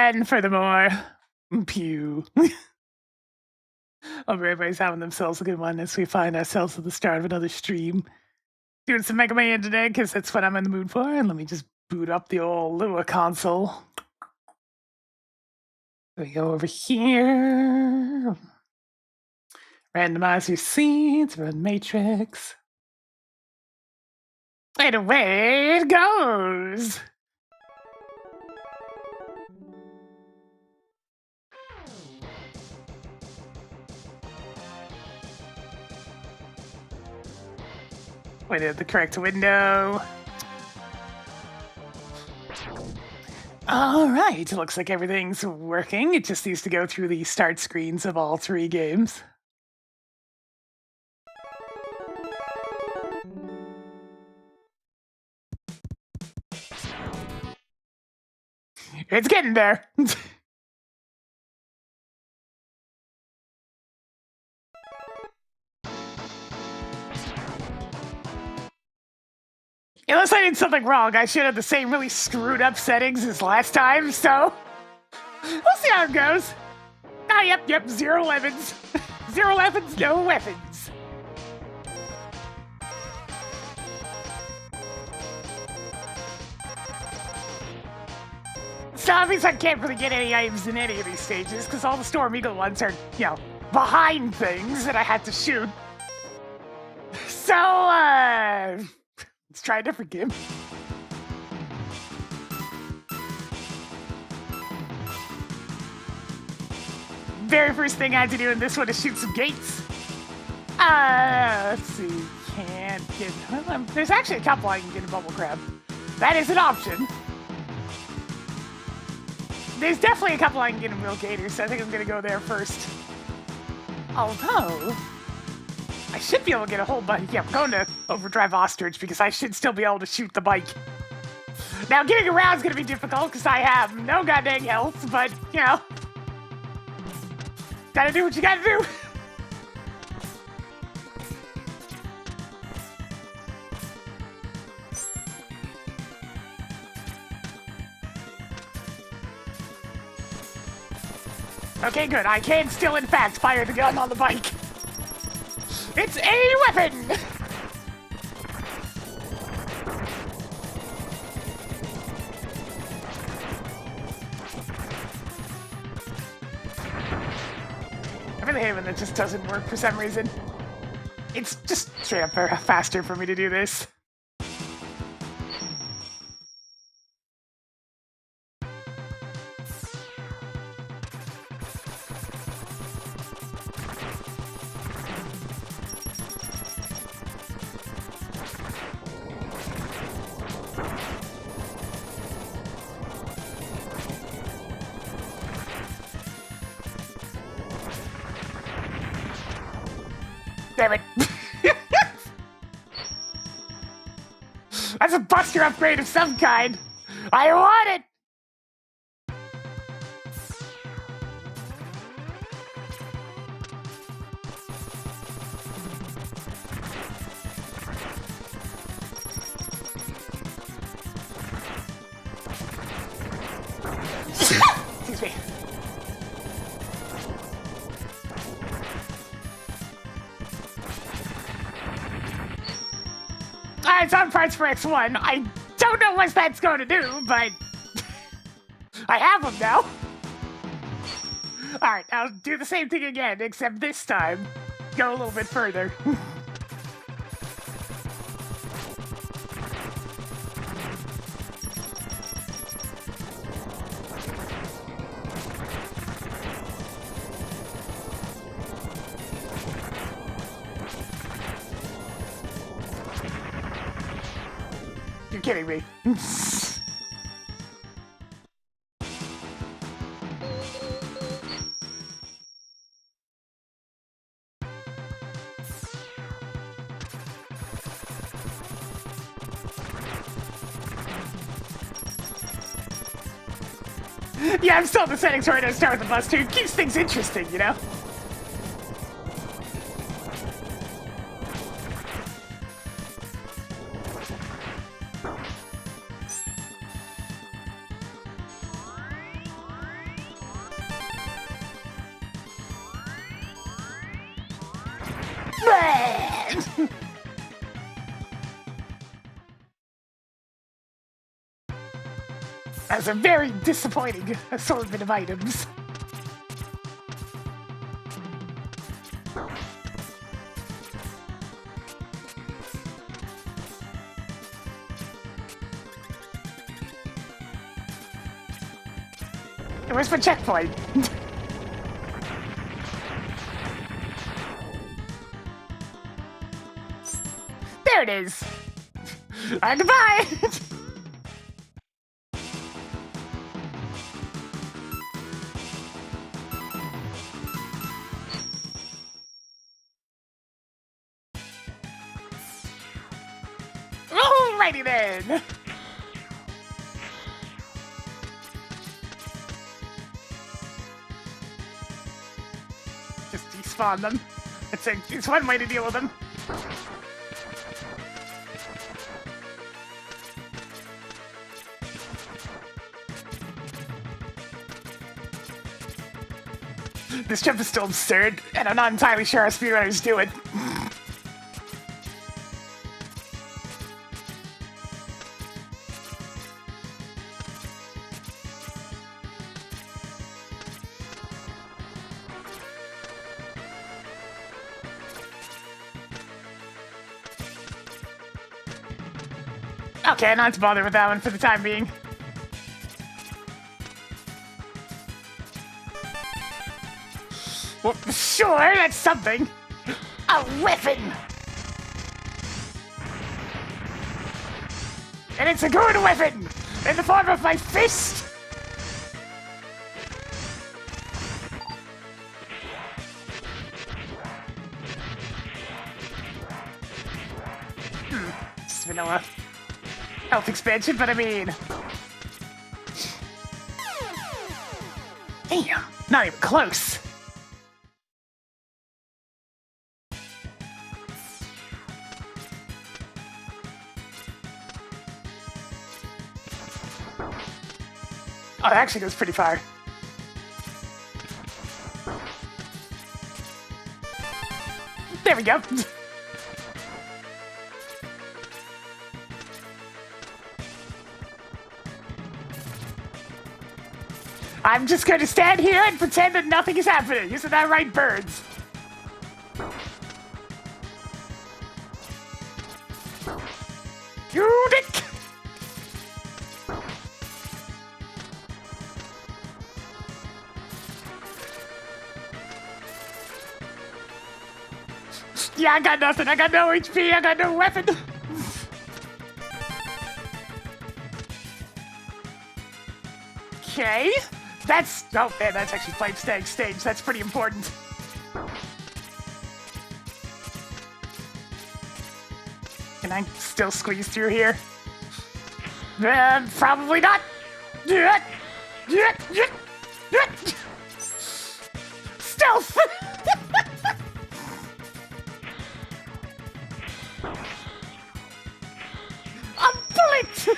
And furthermore, pew. Hope everybody's having themselves a good one as we find ourselves at the start of another stream. Doing some Mega Man today because that's what I'm in the mood for. And let me just boot up the old Lua console. We go over here. Randomize your seeds, run matrix. And away it goes. Wait at the correct window. All right, looks like everything's working. It just needs to go through the start screens of all three games. It's getting there. Unless I did something wrong, I should have the same really screwed up settings as last time, so we'll see how it goes. Ah, yep, 0 weapons. 0 weapons, no weapons. So that means I can't really get any items in any of these stages, because all the Storm Eagle ones are, behind things that I had to shoot. So, let's try a different game. Very first thing I had to do in this one is shoot some gates. Let's see. Can't get... there's actually a couple I can get a bubble crab. That is an option. There's definitely a couple I can get in real gators, so I think I'm going to go there first. Although... I should be able to get a whole bunch. Yeah, I'm going to Overdrive Ostrich because I should still be able to shoot the bike. Now, getting around is going to be difficult because I have no goddamn health, but, gotta do what you gotta do. Okay, good. I can still, in fact, fire the gun on the bike. It's a weapon! I really hate when it just doesn't work for some reason. It's just straight up faster for me to do this. Damn it. That's a buster upgrade of some kind. I want it! Excuse me. It's on parts for X1. I don't know what that's going to do, but I have them now. Alright, I'll do the same thing again, except this time, go a little bit further. You're kidding me. Yeah, I'm still in the settings where I don't start with the bus too. It keeps things interesting, you know? That's a very disappointing assortment of items. Where's my checkpoint? There it is. Goodbye. Alrighty then. Just despawn them. It's one way to deal with them. This jump is still absurd, and I'm not entirely sure how speedrunners do it. Okay, not to bother with that one for the time being. Well, sure, that's something. A weapon! And it's a good weapon! In the form of my fist! Just vanilla health expansion, but I mean... Damn, not even close. Oh, that actually goes pretty far. There we go. I'm just going to stand here and pretend that nothing is happening. Isn't that right, birds? You dick! Yeah, I got nothing. I got no HP. I got no weapon. Okay. That's... Oh, man, that's actually Pipe Stag stage. That's pretty important. Can I still squeeze through here? Probably not. Stealth! A bullet!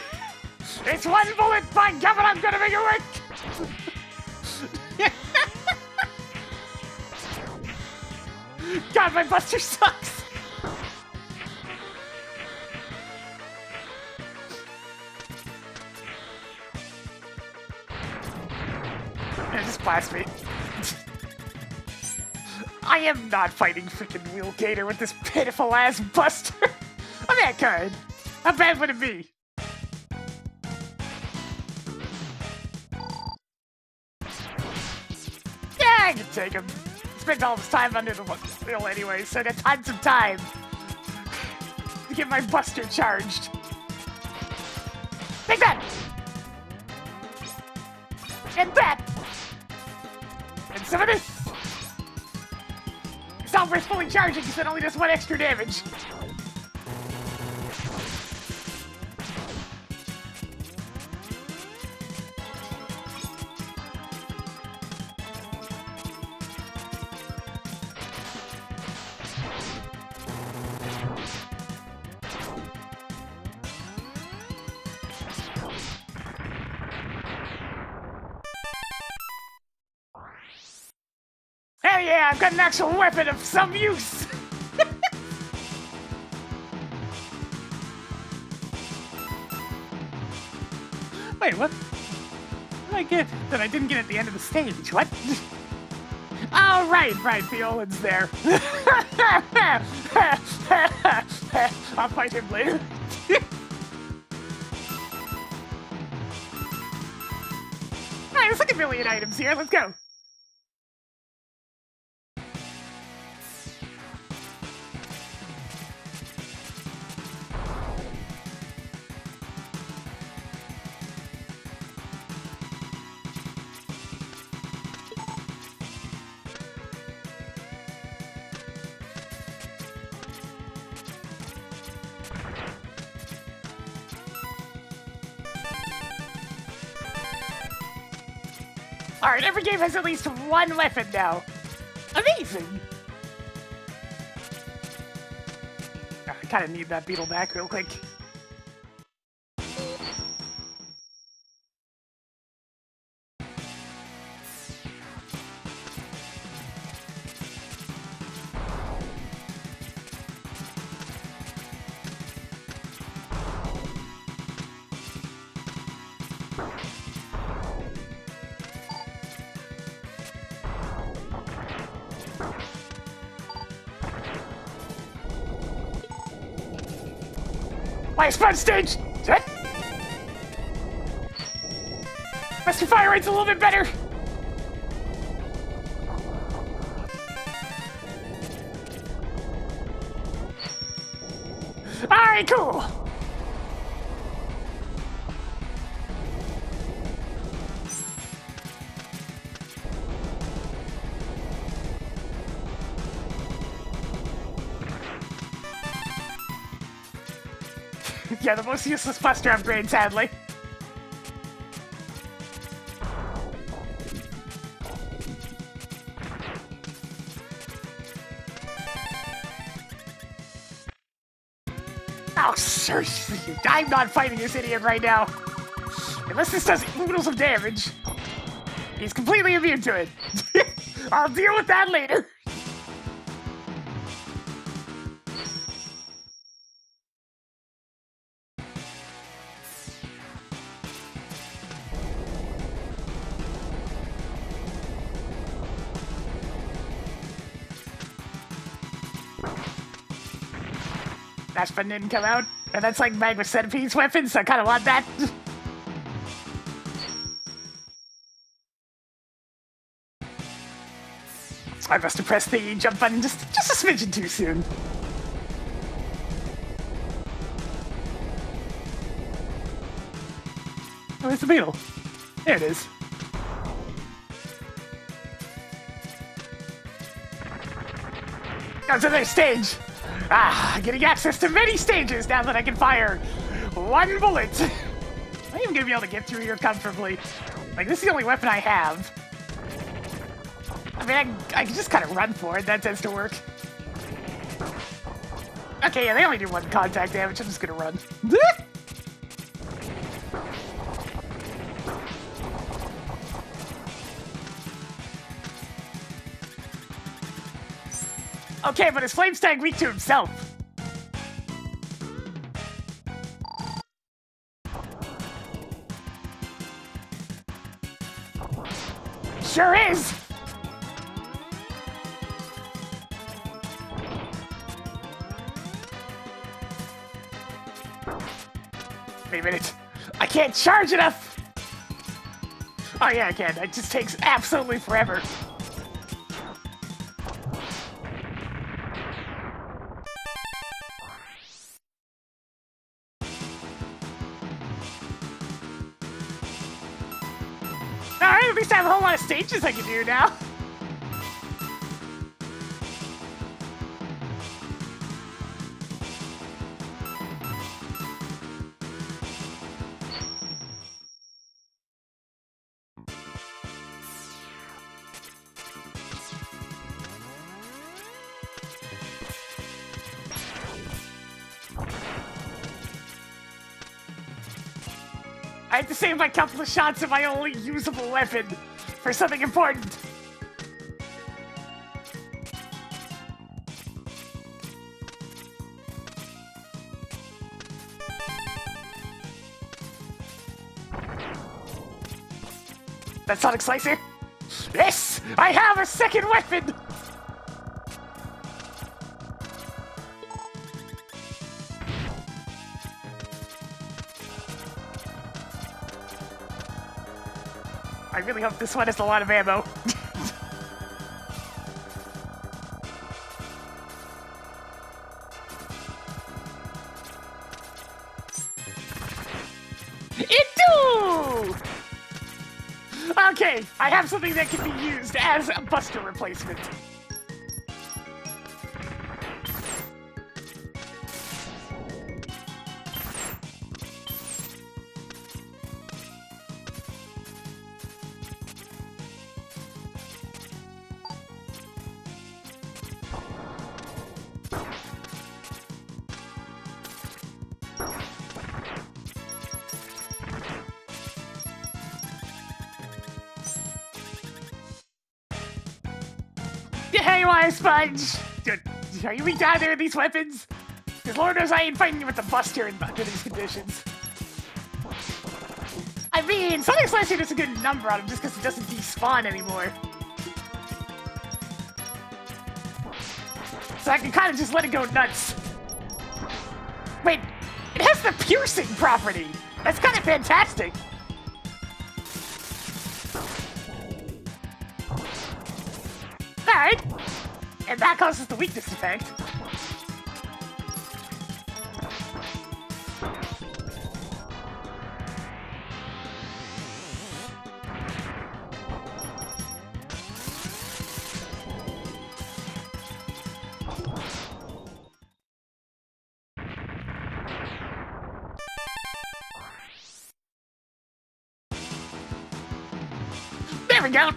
It's one bullet, by God, I'm gonna make it work! God, my buster sucks! Just blast me. I am not fighting freaking Wheel Gator with this pitiful ass buster. I'm that kind. How bad would it be? Yeah, I can take him. Spent all this time under the wheel anyway, so I got tons of time to get my buster charged. Take that! And that! And some of this! It's not worth fully charging because it only does one extra damage. Hell yeah, I've got an actual weapon of some use! Wait, what? What did I get that I didn't get at the end of the stage? What? Oh, right, Violin's there. I'll fight him later. Alright, there's like 1,000,000 items here. Let's go. Alright, every game has at least one weapon now. Amazing! I kinda need that beetle back real quick. My sponge stage! Master Fire Rate's a little bit better! Alright, cool! Yeah, the most useless buster upgrade, sadly. Oh, seriously, I'm not fighting this idiot right now. Unless this does oodles of damage. He's completely immune to it. I'll deal with that later. Dash button didn't come out, and that's like Magma Centipede's weapon, so I kind of want that. I must have pressed the jump button just a smidgen too soon. Oh, where's the beetle? There it is. Go to the stage! Ah, getting access to many stages now that I can fire one bullet. I'm even gonna be able to get through here comfortably. Like, this is the only weapon I have. I mean, I can just kind of run for it. That tends to work. Okay, yeah, they only do 1 contact damage. I'm just gonna run. Okay, but is Flamestag weak to himself? Sure is! Wait a minute. I can't charge enough! Oh yeah, I can. It just takes absolutely forever. Alright, at least I have a whole lot of stages I can do now. I have to save my couple of shots of my only usable weapon for something important. that Sonic Slicer. Yes! I have a second weapon! I really hope this one has a lot of ammo. It do! Okay, I have something that can be used as a buster replacement. Hey, why, Sponge? Are you weak to either of these weapons? Because Lord knows I ain't fighting you with the Buster under these conditions. I mean, Sonic Slicer does a good number on him just because it doesn't despawn anymore. So I can kind of just let it go nuts. Wait, it has the piercing property. That's kind of fantastic. Alright. And that causes the weakness effect. There we go!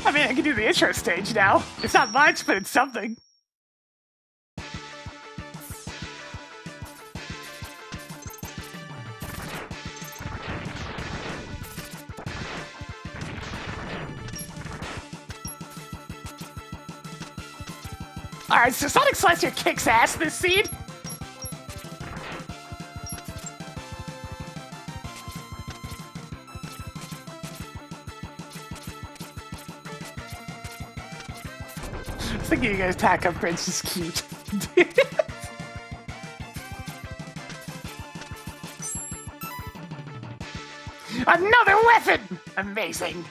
I mean, I can do the intro stage now. It's not much, but it's something. Alright, so Sonic Slicer kicks ass this scene. I was thinking you guys' attack upgrades is cute. Another weapon! Amazing.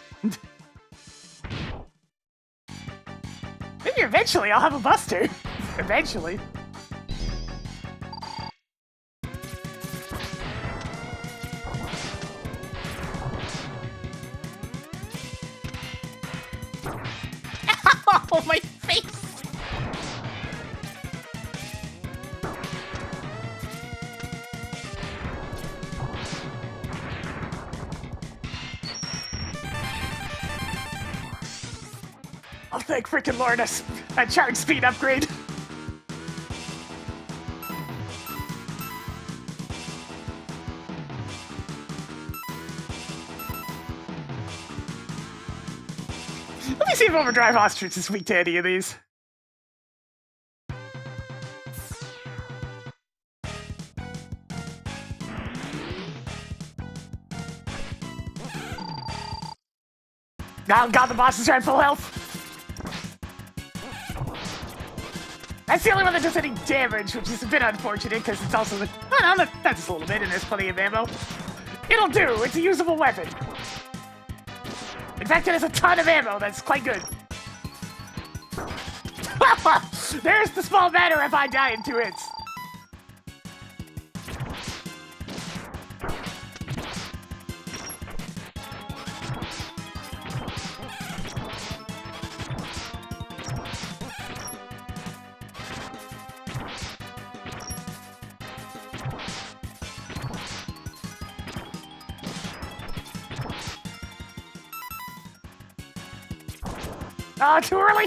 Maybe eventually I'll have a Buster. Eventually. Oh, my face! I'll thank frickin' Lord a charge speed upgrade. Let me see if Overdrive Ostrich is weak to any of these. Oh god, the boss is at full health. That's the only one that does any damage, which is a bit unfortunate because it's also the... Oh no, that's just a little bit and there's plenty of ammo. It'll do, it's a usable weapon. In fact, it has a ton of ammo, that's quite good. There's the small matter if I die in 2 hits. Oh, too early!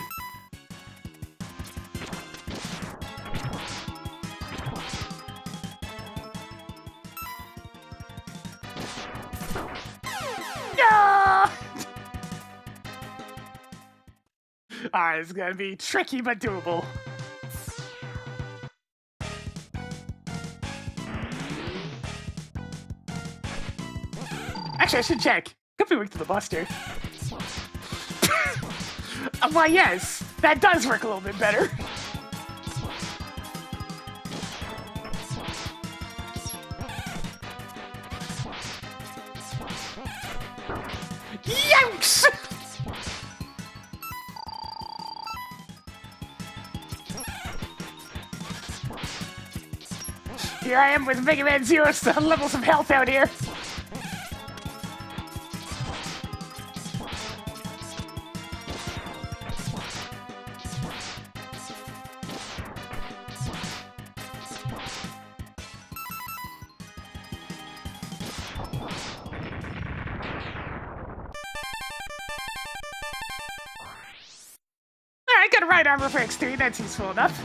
No! Alright, it's gonna be tricky but doable. Actually, I should check. Could be weak to the Buster. Why, yes, that does work a little bit better. Yikes! Here I am with Mega Man Zero's levels of health out here. Alright, got a right armor for X3, that's useful enough.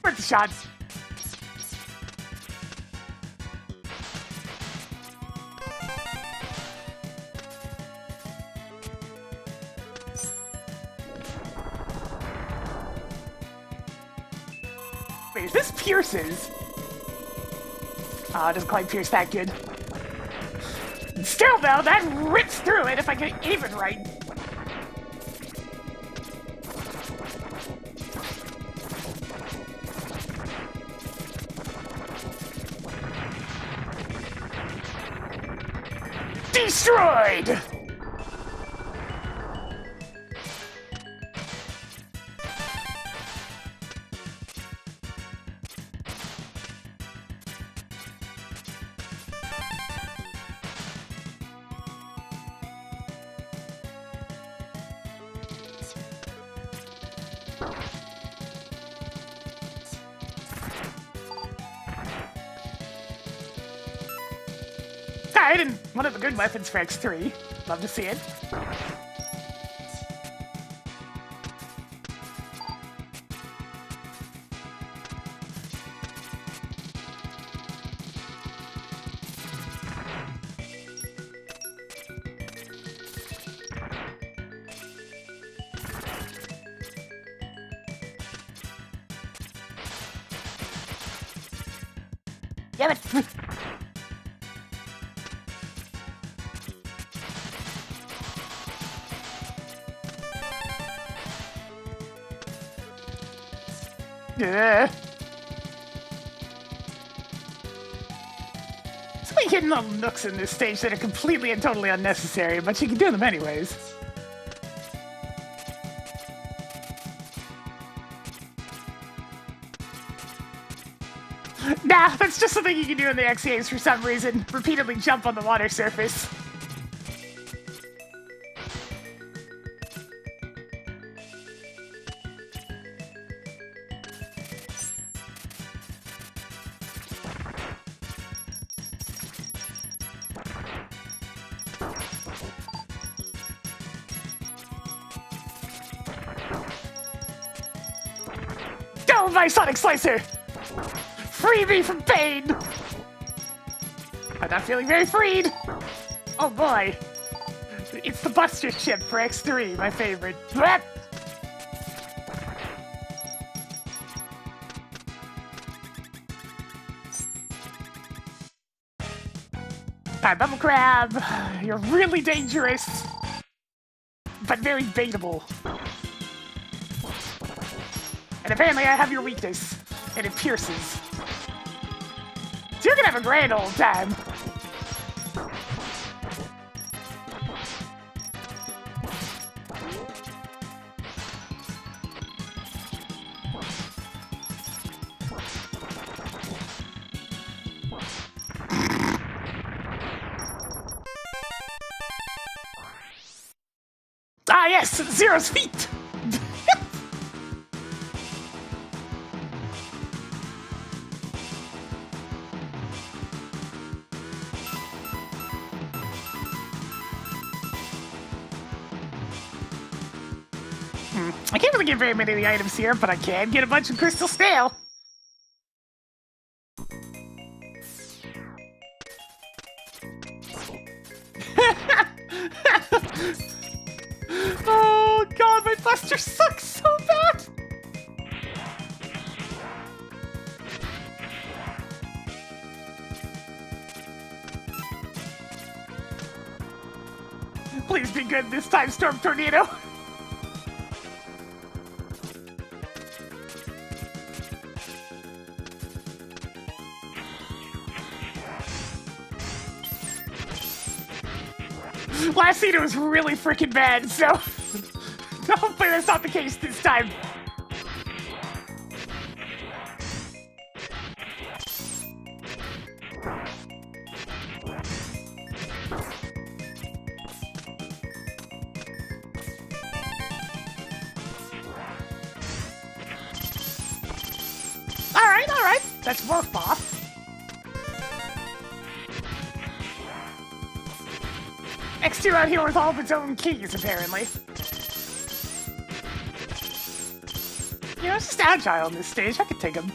Worth the shot. Wait, is this pierces? Oh, it doesn't quite pierce that good. Still, though, that rips through it if I get it even right. Destroyed! Alright, and one of the good weapons for X3. Love to see it. Damn it! Yeah. So many hidden little nooks in this stage that are completely and totally unnecessary, but you can do them anyways. Nah, that's just something you can do in the XEAs for some reason. Repeatedly jump on the water surface. Go, my Sonic Slicer! Free me from pain! I'm not feeling very freed! Oh boy! It's the Buster chip for X3, my favorite. Alright, Bubble Crab, you're really dangerous, but very baitable. And apparently I have your weakness, and it pierces. So you're gonna have a grand old time. Ah yes, Zero's feet! I can't really get very many of the items here, but I can get a bunch of crystal steel. Oh god, my buster sucks so bad! Please be good this time, Storm Tornado! Last scene was really freaking bad, so hopefully that's not the case this time. Alright, that's worth off. X2 out here with all of its own keys, apparently. You know, it's just agile on this stage. I could take him.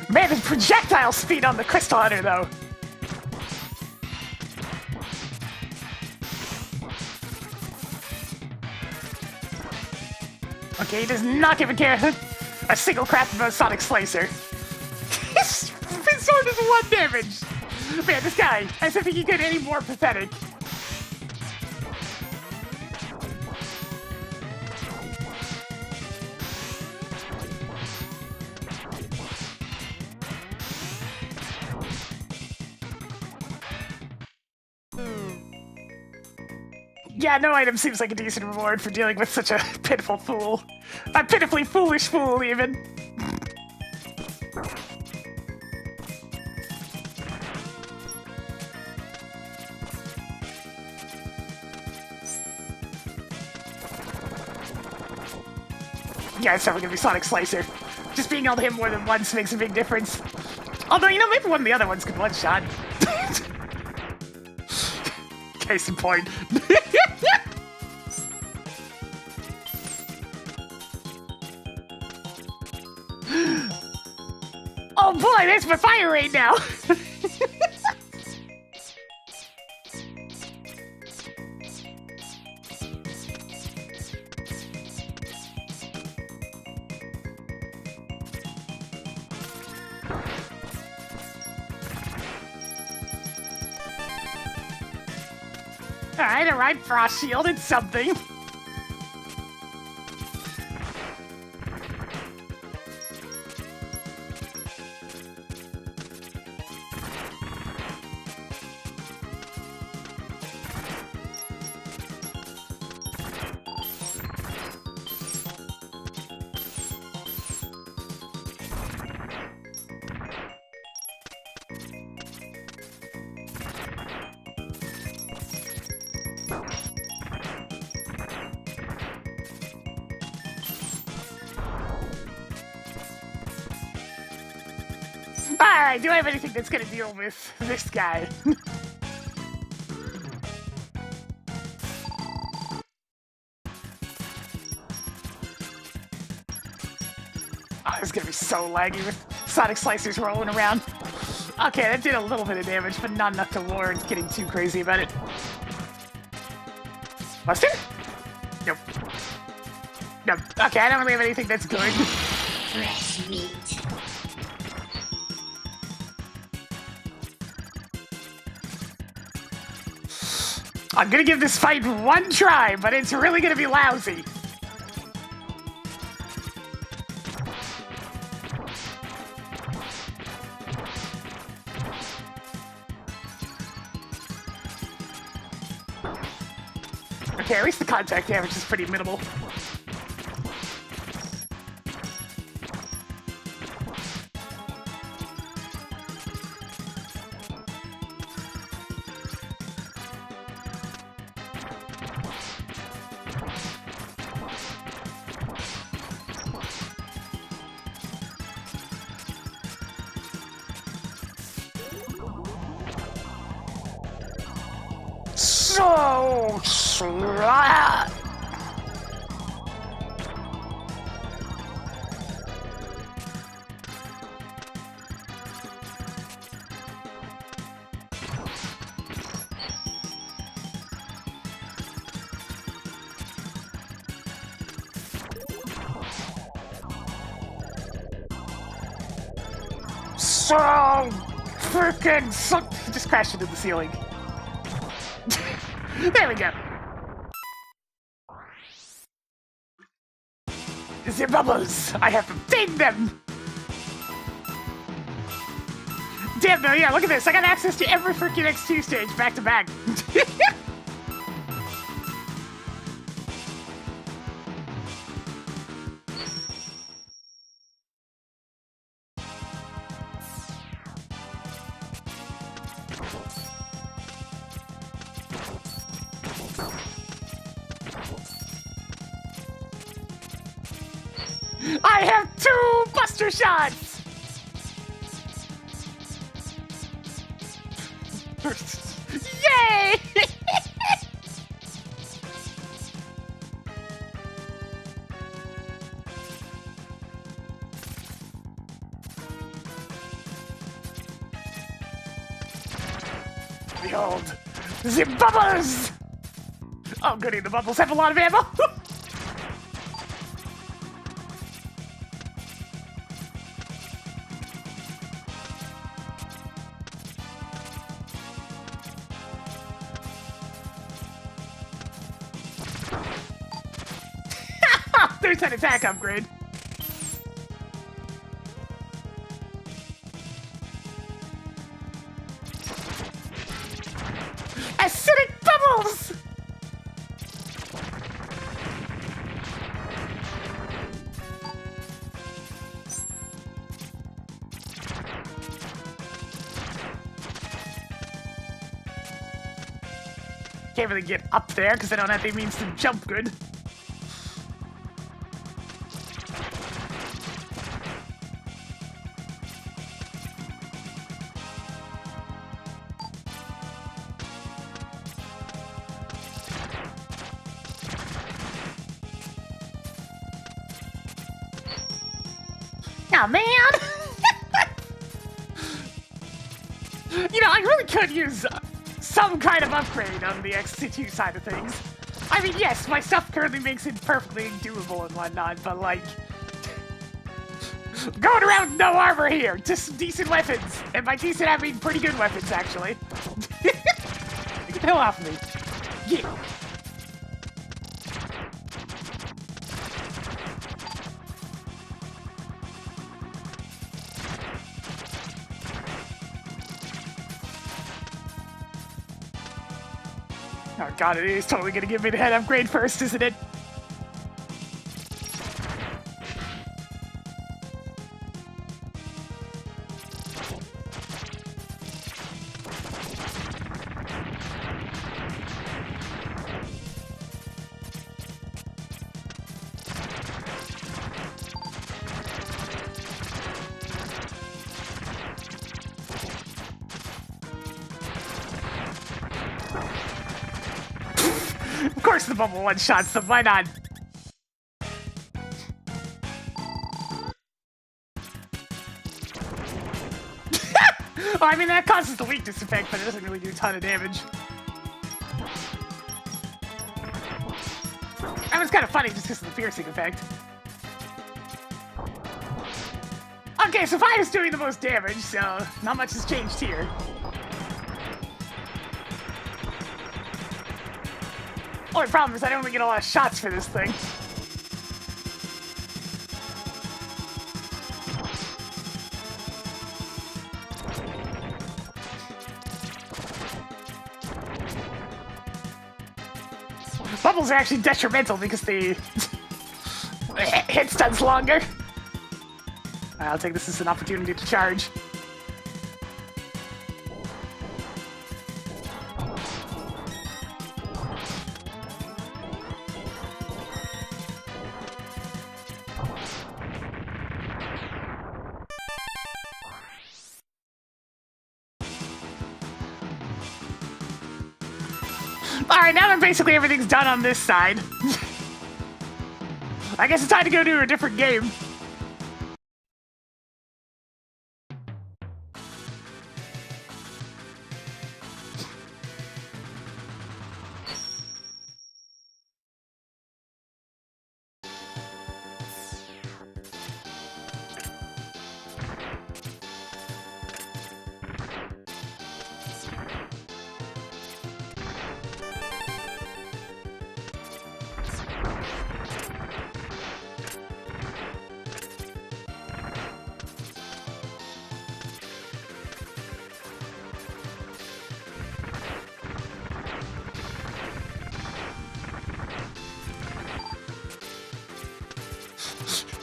Man, the projectile speed on the Crystal Hunter, though. Okay, he does not give a single crap about Sonic Slicer. His sword is 1 damage. Man, this guy, as if he could get any more pathetic. Yeah, no item seems like a decent reward for dealing with such a pitiful fool. A pitifully foolish fool, even. Yeah, it's definitely gonna be Sonic Slicer. Just being able to hit more than once makes a big difference. Although, you know, maybe one of the other ones could one-shot. Case in point. Oh boy, there's my fire rate now! Alright, Frost Shield, it's something. Alright, do I have anything that's gonna deal with this guy? Oh, it's gonna be so laggy with Sonic Slicers rolling around. Okay, that did a little bit of damage, but not enough to warrant getting too crazy about it. Buster? Nope. Nope. Okay, I don't really have anything that's good. Fresh meat. I'm gonna give this fight one try, but it's really gonna be lousy. Okay, at least the contact damage is pretty minimal. So freaking just crashed into the ceiling. There we go. The bubbles! I have obtained them! Damn, no, yeah, look at this. I got access to every freaking X2 stage back to back. I have 2 buster shots! Yay! Behold, the bubbles! Oh goody, the bubbles have a lot of ammo! There's an attack upgrade. Acidic bubbles! Can't really get up there because I don't have the means to jump good. Oh, man! You know, I really could use some kind of upgrade on the X2 side of things. I mean, yes, my stuff currently makes it perfectly doable and whatnot, but like... going around no armor here, just decent weapons. And by decent, I mean pretty good weapons, actually. Get the hell off me. Yeah. Oh god, it is totally gonna give me the head upgrade first, isn't it? Of course the bubble one-shots them, why not? Oh, I mean, that causes the weakness effect, but it doesn't really do a ton of damage. That was kind of funny just because of the piercing effect. Okay, so fire is doing the most damage, so not much has changed here. Only problem is I don't really get a lot of shots for this thing. Bubbles are actually detrimental because the hit stun's longer. I'll take this as an opportunity to charge. Alright, now that basically everything's done on this side, I guess it's time to go to a different game.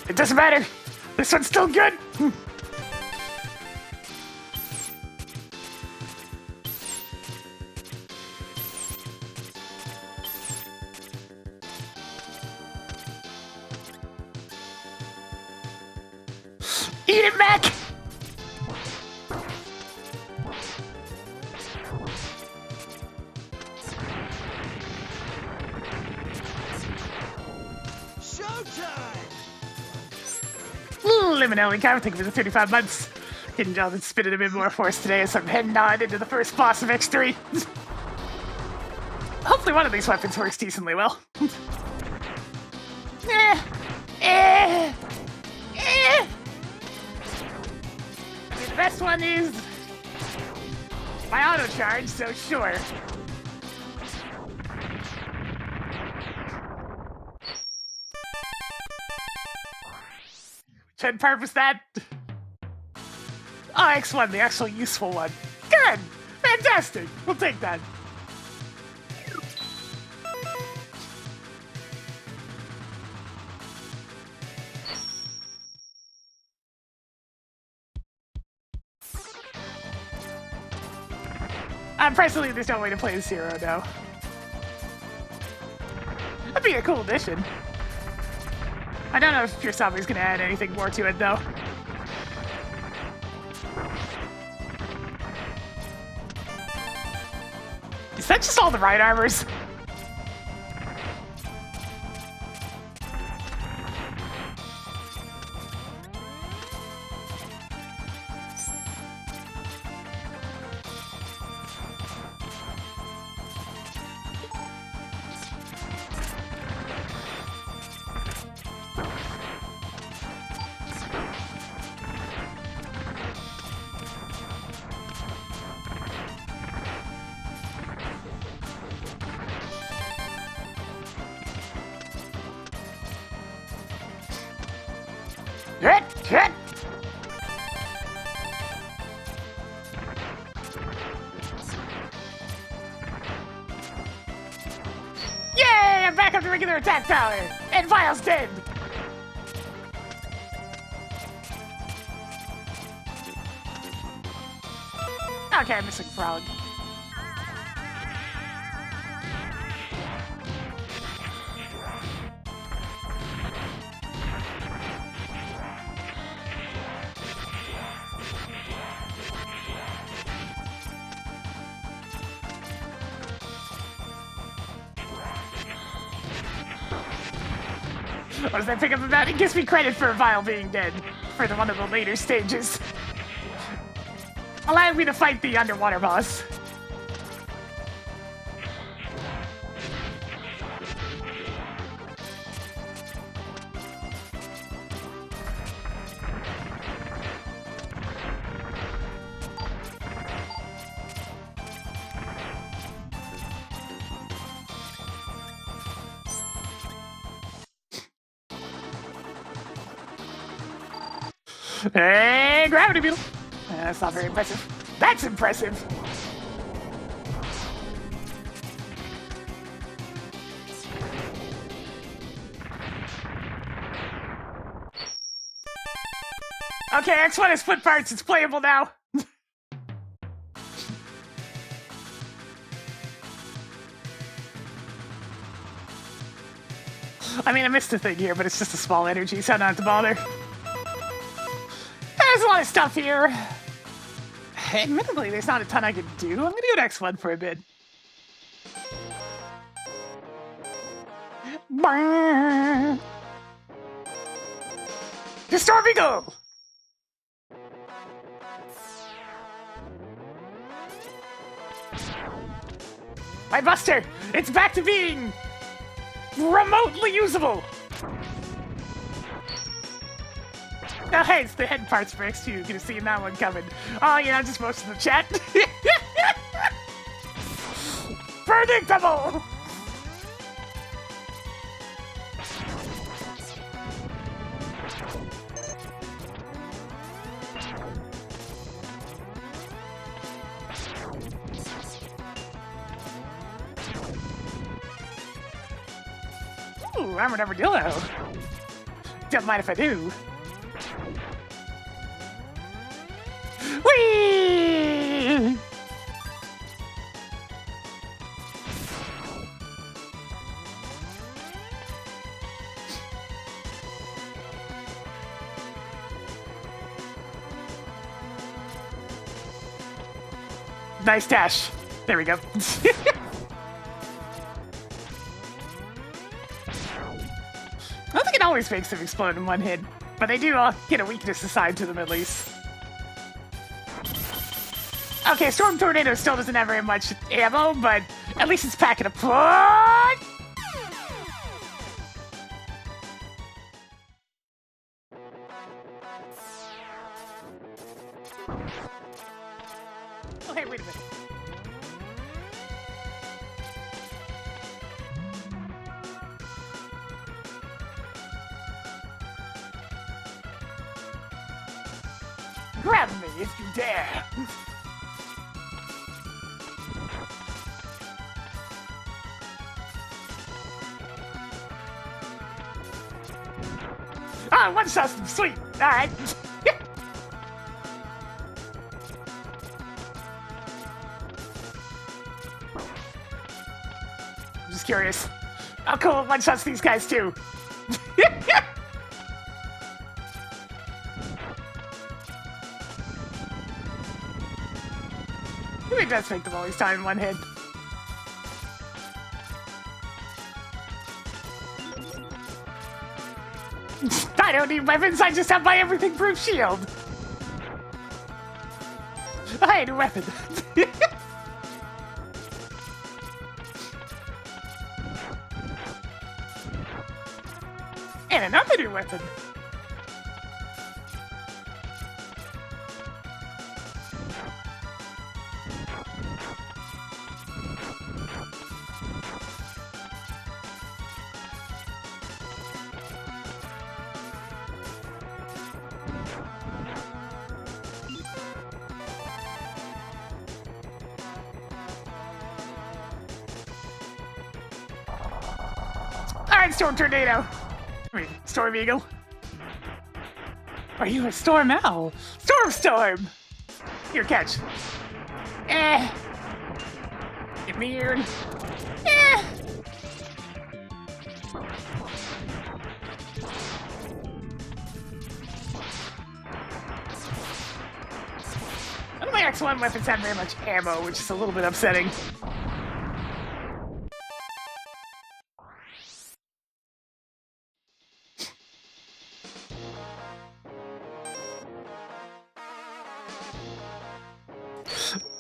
It doesn't matter. This one's still good. Eat it, Mac! Liminal, we can't think of it in 35 months. Hidden Job and spitting a bit more force today as I'm heading on into the first boss of X3. Hopefully one of these weapons works decently well. The best one is my auto charge, so sure. Should purpose that. Oh, X1, the actual useful one. Good! Fantastic! We'll take that. Personally, there's no way to play as Zero now. That'd be a cool addition. I don't know if Puresabe's gonna add anything more to it, though. Is that just all the right armors? Hit! Yay! I'm back up to regular attack power! And Vile's dead! Okay, I'm missing Frog. What does that pick up about? It gives me credit for Vile being dead for one of the later stages. Allowing me to fight the underwater boss. Hey, gravity beetle! That's not very impressive. That's impressive! Okay, X1 has split parts. It's playable now. I mean, I missed a thing here, but it's just a small energy, so I don't have to bother. There's a lot of stuff here. Admittedly, there's not a ton I can do. I'm gonna go to X1 for a bit. Brrr. The Storm Eagle! My Buster! It's back to being remotely usable! Oh, hey, it's the head parts for X2. You could have seen that one coming. Oh, yeah, just most of the chat. Predictable! Ooh, armored armadillo. Don't mind if I do. Whee! Nice dash. There we go. I don't think it always makes them explode in one hit, but they do get a weakness assigned to them at least. Okay, Storm Tornado still doesn't have very much ammo, but at least it's packing a punch! Oh, hey, wait a minute. Grab me if you dare! Ah, one shot's sweet! Alright. I'm just curious. How cool one shots these guys too? It does make them always time in one hit. I don't need weapons, I just have my everything-proof shield! I need a weapon. And another new weapon. Alright, Storm Tornado. I mean, Storm Eagle. Are you a Storm Owl? Storm! Here, catch. Get weird. None of my X1 weapons have very much ammo, which is a little bit upsetting.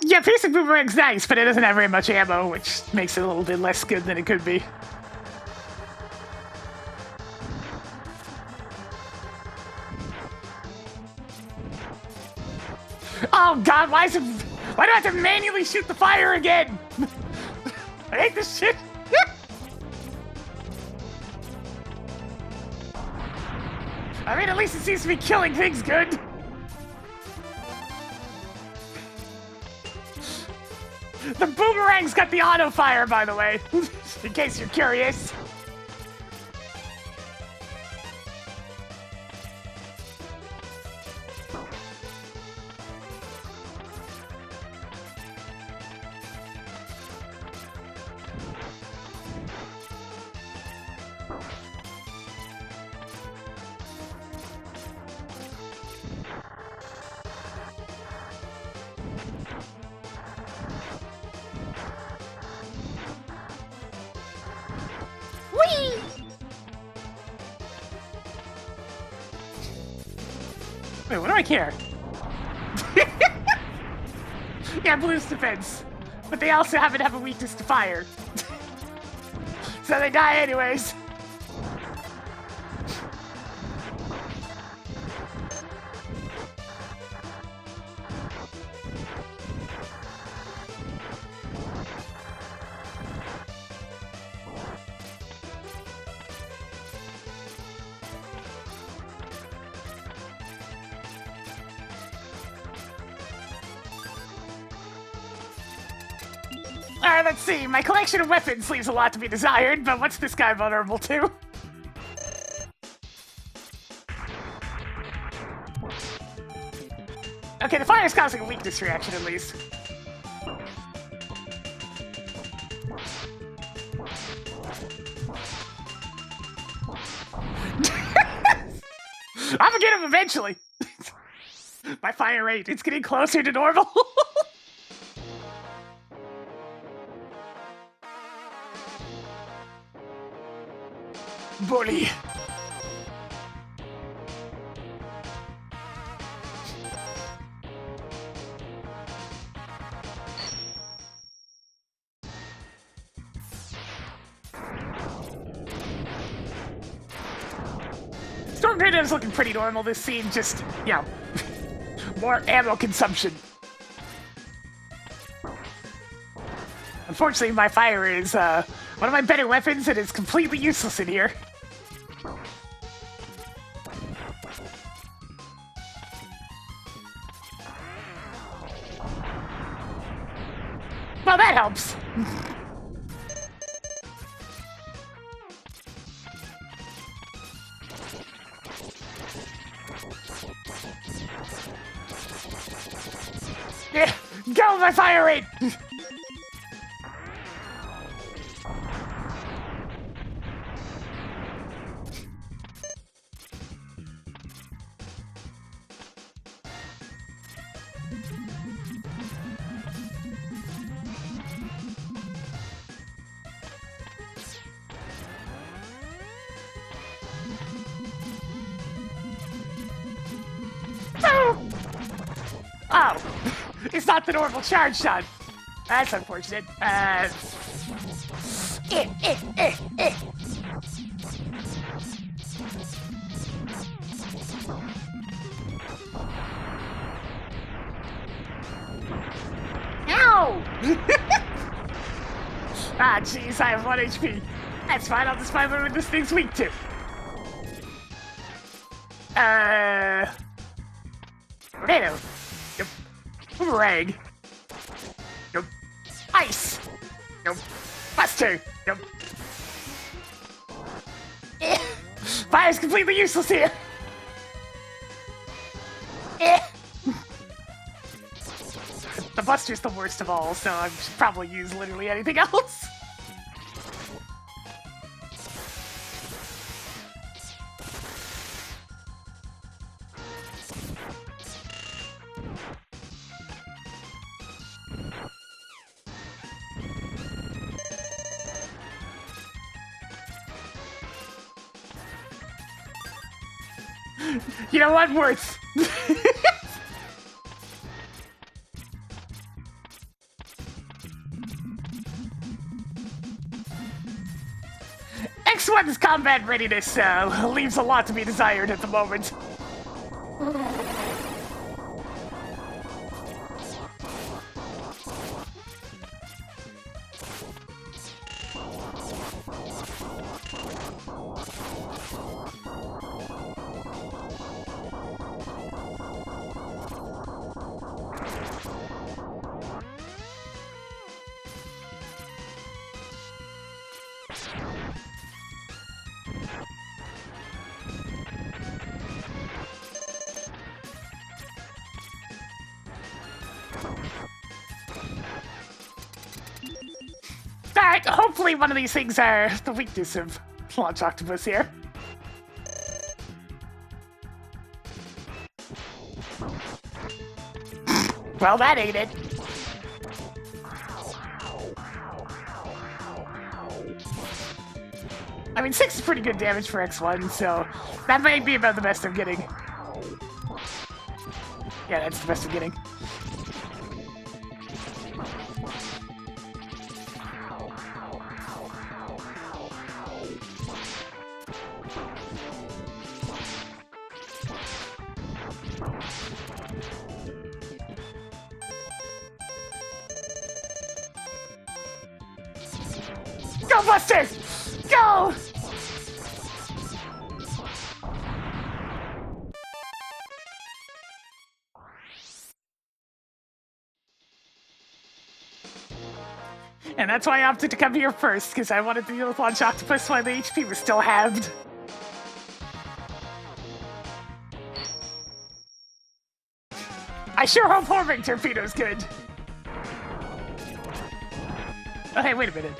Yeah, Piercing Boomerang's nice, but it doesn't have very much ammo, which makes it a little bit less good than it could be. Oh god, why do I have to manually shoot the fire again? I hate this shit. I mean, at least it seems to be killing things good. The boomerang's got the auto fire, by the way, in case you're curious. Wait, what do I care? Yeah, blue's defense. But they also happen to have a weakness to fire. So they die anyways. Alright, let's see. My collection of weapons leaves a lot to be desired, but what's this guy vulnerable to? Okay, the fire's causing a weakness reaction at least. I'm gonna get him eventually. My fire rate, it's getting closer to normal. Bully. Storm Tornado's looking pretty normal this scene, just, you know, more ammo consumption. Unfortunately, my fire is one of my better weapons and it's completely useless in here. Well, that helps. Yeah, go with my fire rate! Oh, it's not the normal charge shot. That's unfortunate. Ow! Ah, jeez, I have 1 HP. That's fine, I'll just find what this thing's weak to. Tornado. Yep. Boomerang. Nope. Ice. Nope. Buster. Nope. Fire's completely useless here. The Buster's the worst of all, so I should probably use literally anything else. You know what? Worth. X1's combat readiness leaves a lot to be desired at the moment. Alright, hopefully one of these things are the weakness of Launch Octopus here. Well, that ain't it. I mean, 6 is pretty good damage for X1, so that might be about the best I'm getting. Yeah, that's the best I'm getting. Go, Buster! Go! And that's why I opted to come here first, because I wanted to deal with Launch Octopus while the HP was still halved. I sure hope homing torpedo's good. Oh, hey, wait a minute.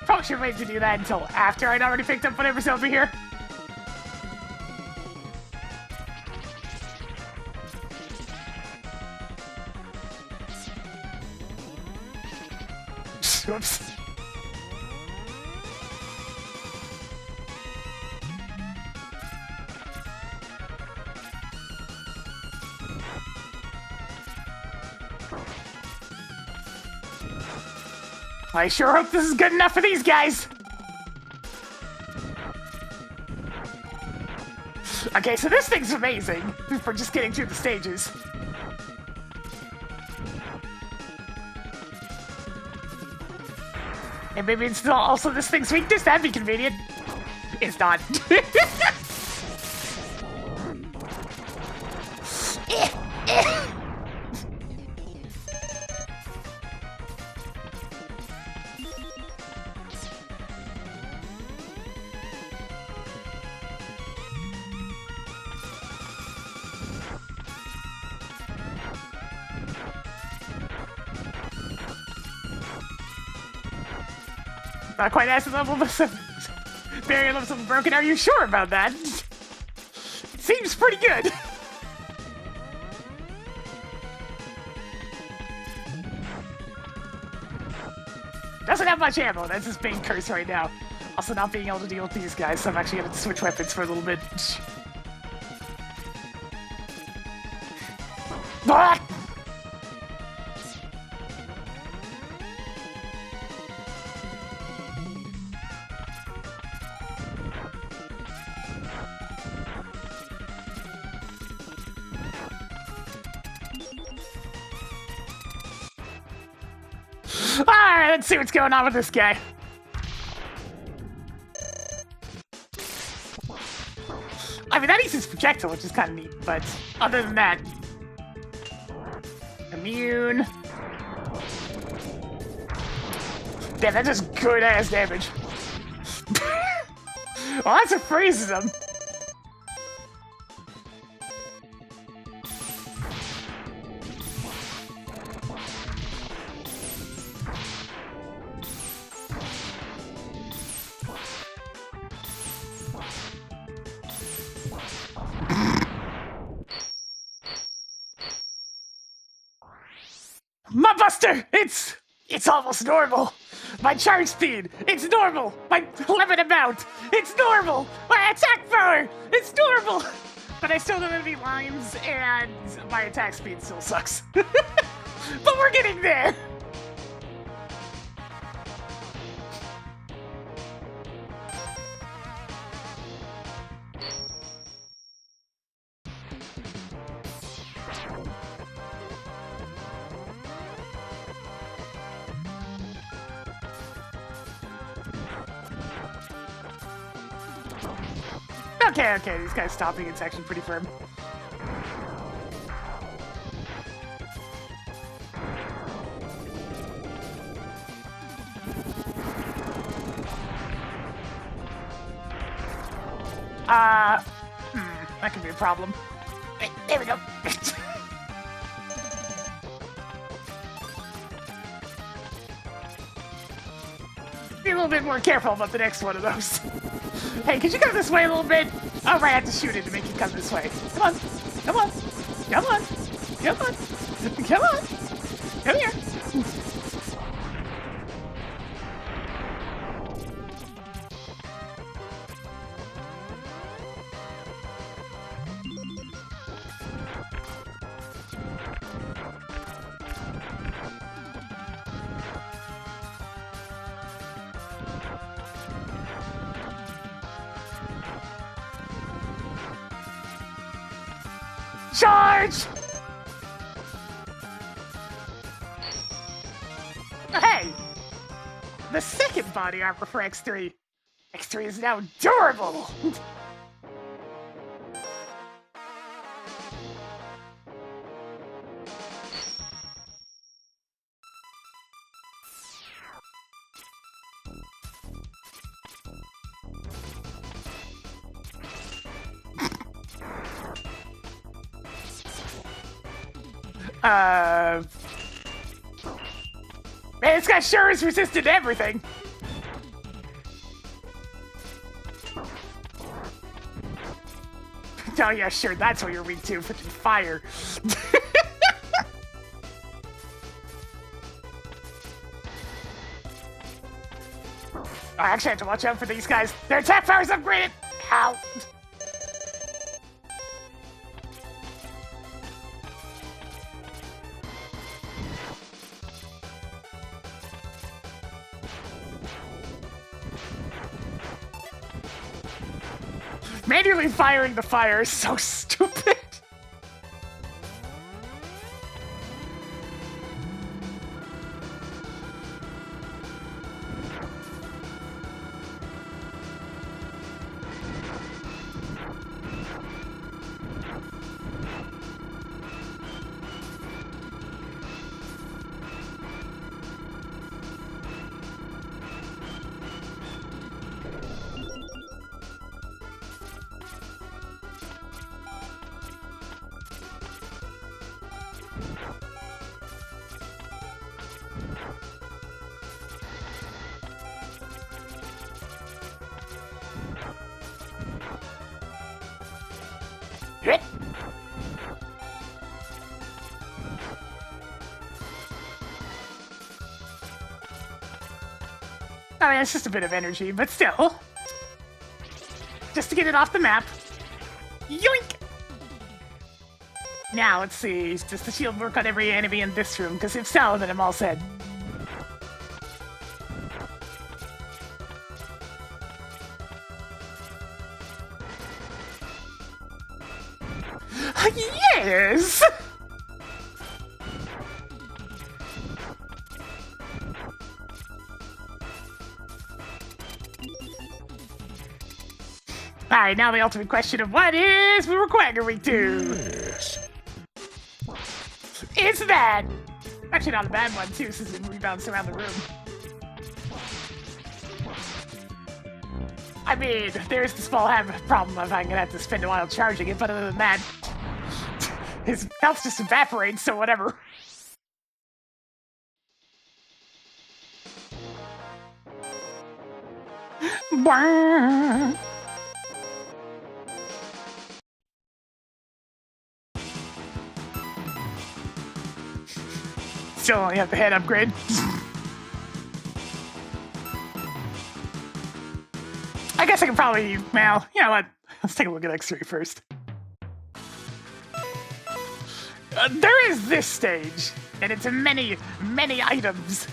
Probably should wait to do that until after I'd already picked up whatever's over here. Whoops. I sure hope this is good enough for these guys. Okay, so this thing's amazing for just getting through the stages. And maybe it's also this thing's weakness. That'd be convenient. It's not. Not quite acid level, but barrier level broken. Are you sure about that? It seems pretty good. Doesn't have much ammo. That's his main curse right now. Also, not being able to deal with these guys, so I'm actually going to switch weapons for a little bit. Ah! Alright, let's see what's going on with this guy. I mean, that eats his projectile, which is kind of neat, but other than that... Immune... Damn, that does good-ass damage. Well, that's what freezes him. My buster! It's almost normal. My charge speed, it's normal. My limit amount, it's normal. My attack power, it's normal. But I still don't have any lines, and my attack speed still sucks. But we're getting there. Okay, these guys stopping, it's actually pretty firm. That could be a problem. There we go. Be a little bit more careful about the next one of those. Hey, could you go this way a little bit? Oh, right, I have to shoot it to make you come this way. Come on. Come on. Come on. Come on. Come on. Come here. Charge! Hey! The second body armor for X3. X3 is now durable! Man, this guy sure is resistant to everything. Oh yeah, sure, that's what you're weak to, freaking fire. I actually have to watch out for these guys. Their attack power's upgraded! Ow! Manually firing the fire is so stupid. I mean, it's just a bit of energy, but still. Just to get it off the map. Yoink! Now, let's see. Does the shield work on every enemy in this room? Because if so, then I'm all set. Yes! Alright, now the ultimate question of what is we require week 2? Yes. It's that! Actually not a bad one too, since it rebounds around the room. I mean, there's the small problem of I'm gonna have to spend a while charging it, but other than that, his health just evaporates, so whatever. Still only have the head upgrade. I guess I can probably, well, you know what? Let's take a look at X3 first. There is this stage, and it's many, many items.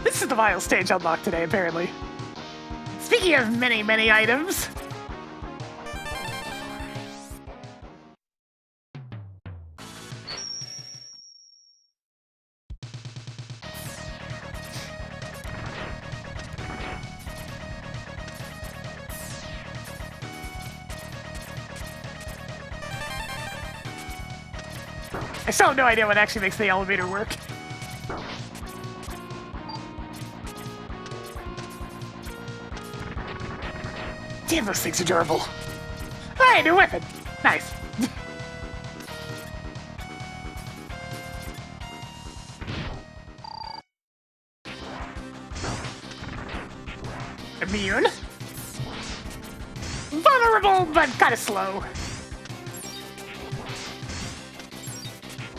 This is the vial stage unlocked today, apparently. Speaking of many, many items. I still have no idea what actually makes the elevator work. Damn, those things are durable. Alright, new weapon. Nice. Immune. Vulnerable, but kind of slow.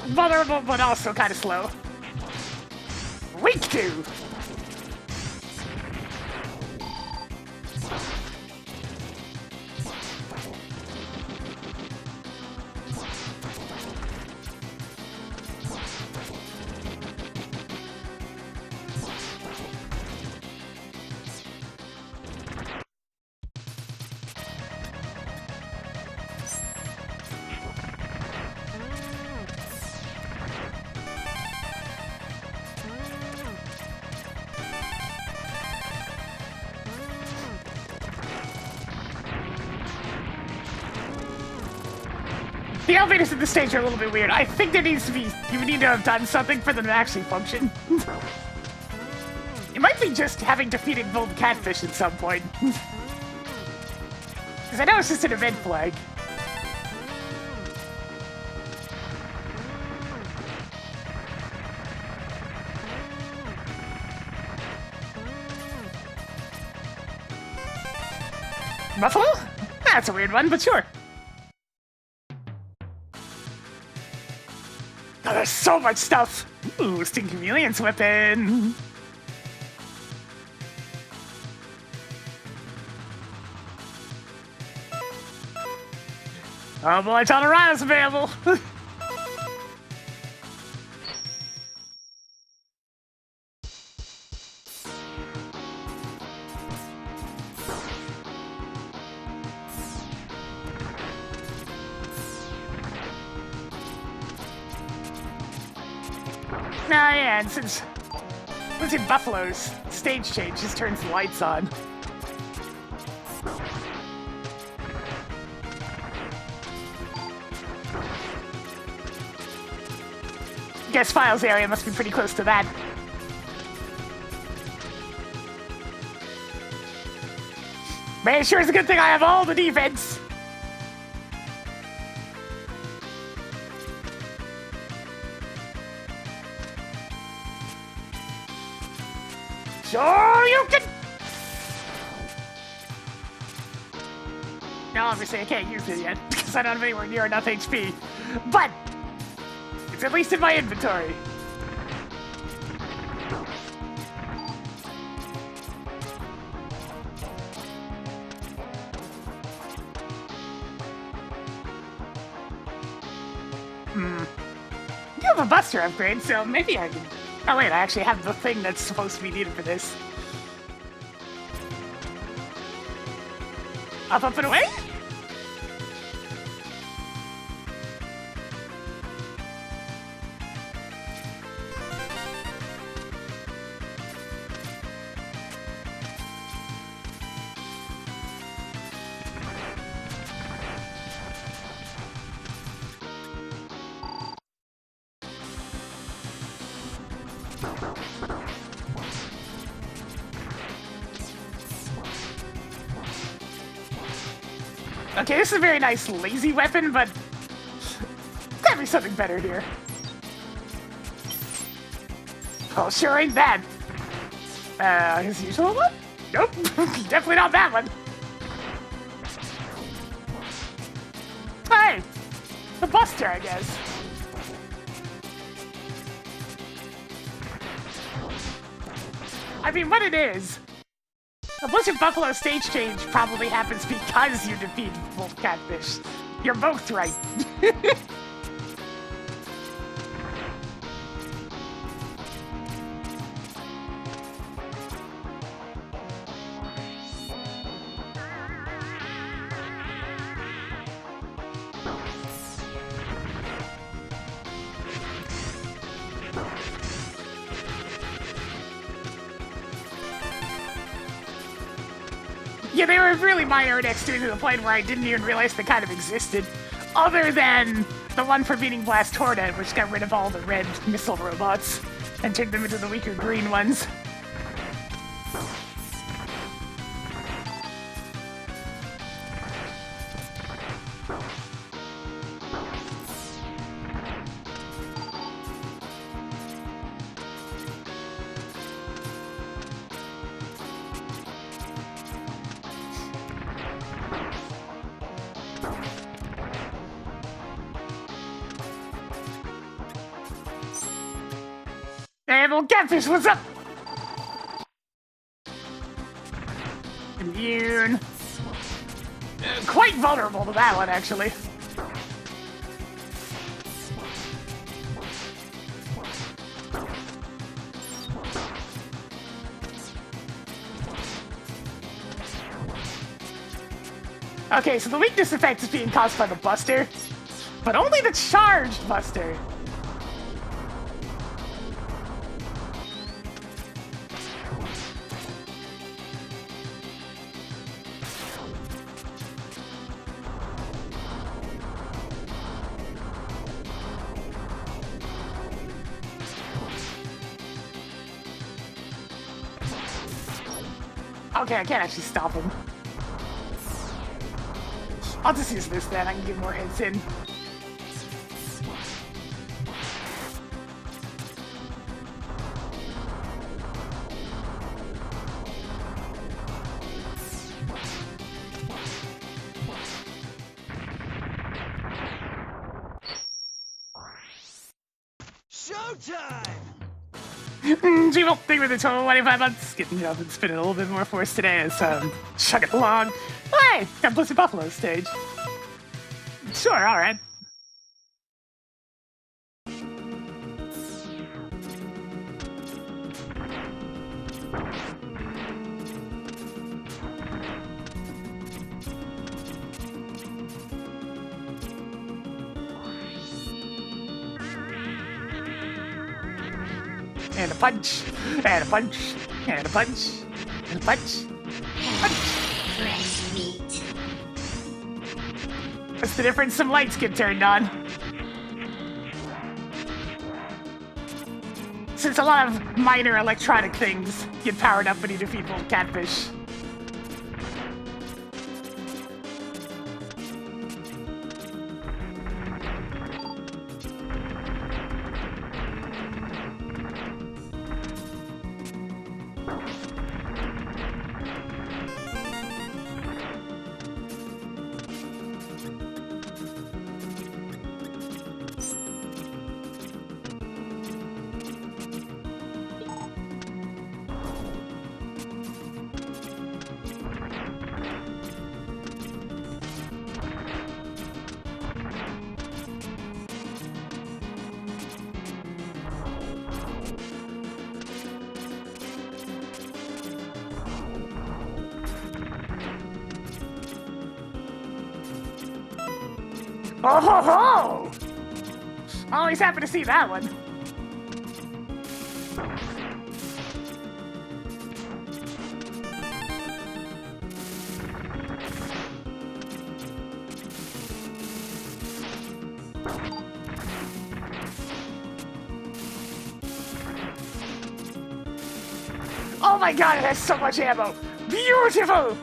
Vulnerable, but also kind of slow. Weak to. The elevators in this stage are a little bit weird. I think there needs to be... You need to have done something for them to actually function. It might be just having defeated Golden Catfish at some point. Because I know it's just an event flag. Buffalo? That's a weird one, but sure. Oh, there's so much stuff! Ooh, Sting Chameleon's weapon! Oh boy, ton of rhinos available! Nah, yeah, and since losing Buffalo's stage change just turns the lights on. Guess Files area must be pretty close to that. Man, it sure is a good thing I have all the defense! Sure you can! No, obviously I can't use it yet, because I don't have anywhere near enough HP. But, it's at least in my inventory. You have a Buster upgrade, so maybe I can... Oh wait, I actually have the thing that's supposed to be needed for this. Up, and away? Okay, this is a very nice lazy weapon, but gotta be something better here. Oh, sure ain't that. His usual one? Nope, definitely not that one. Hey, the Buster, I guess. I mean, what it is. The Blizzard Buffalo stage change probably happens because you defeat Wolf Catfish. You're both right. Yeah, they were really minor next to the point where I didn't even realize they kind of existed. Other than the one for beating Blast Hornet, which got rid of all the red missile robots and turned them into the weaker green ones. Hey, little catfish, what's up? Immune. Quite vulnerable to that one, actually. Okay, so the weakness effect is being caused by the Buster, but only the charged Buster. Okay, I can't actually stop him. I'll just use this then, I can get more hits in. Showtime! Gee, well, thank you for the total 25 months. Getting up and spinning a little bit more for us today as chug it along. Hey, got Blizzard Buffalo stage. Sure, alright. And a punch, and a punch, and a punch, and a punch, punch. Fresh meat. What's the difference? Some lights get turned on. Since a lot of minor electronic things get powered up when you defeat little catfish. Oh ho ho! Always happy to see that one. Oh my god, it has so much ammo! Beautiful!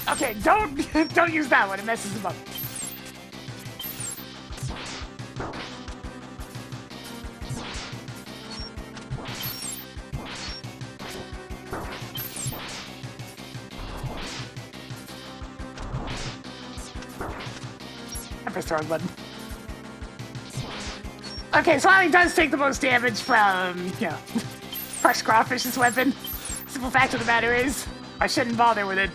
Okay, don't use that one, it messes them up. I pressed the wrong button. Okay, so Ollie does take the most damage from, you know, Crush Crawfish's weapon. Simple fact of the matter is, I shouldn't bother with it.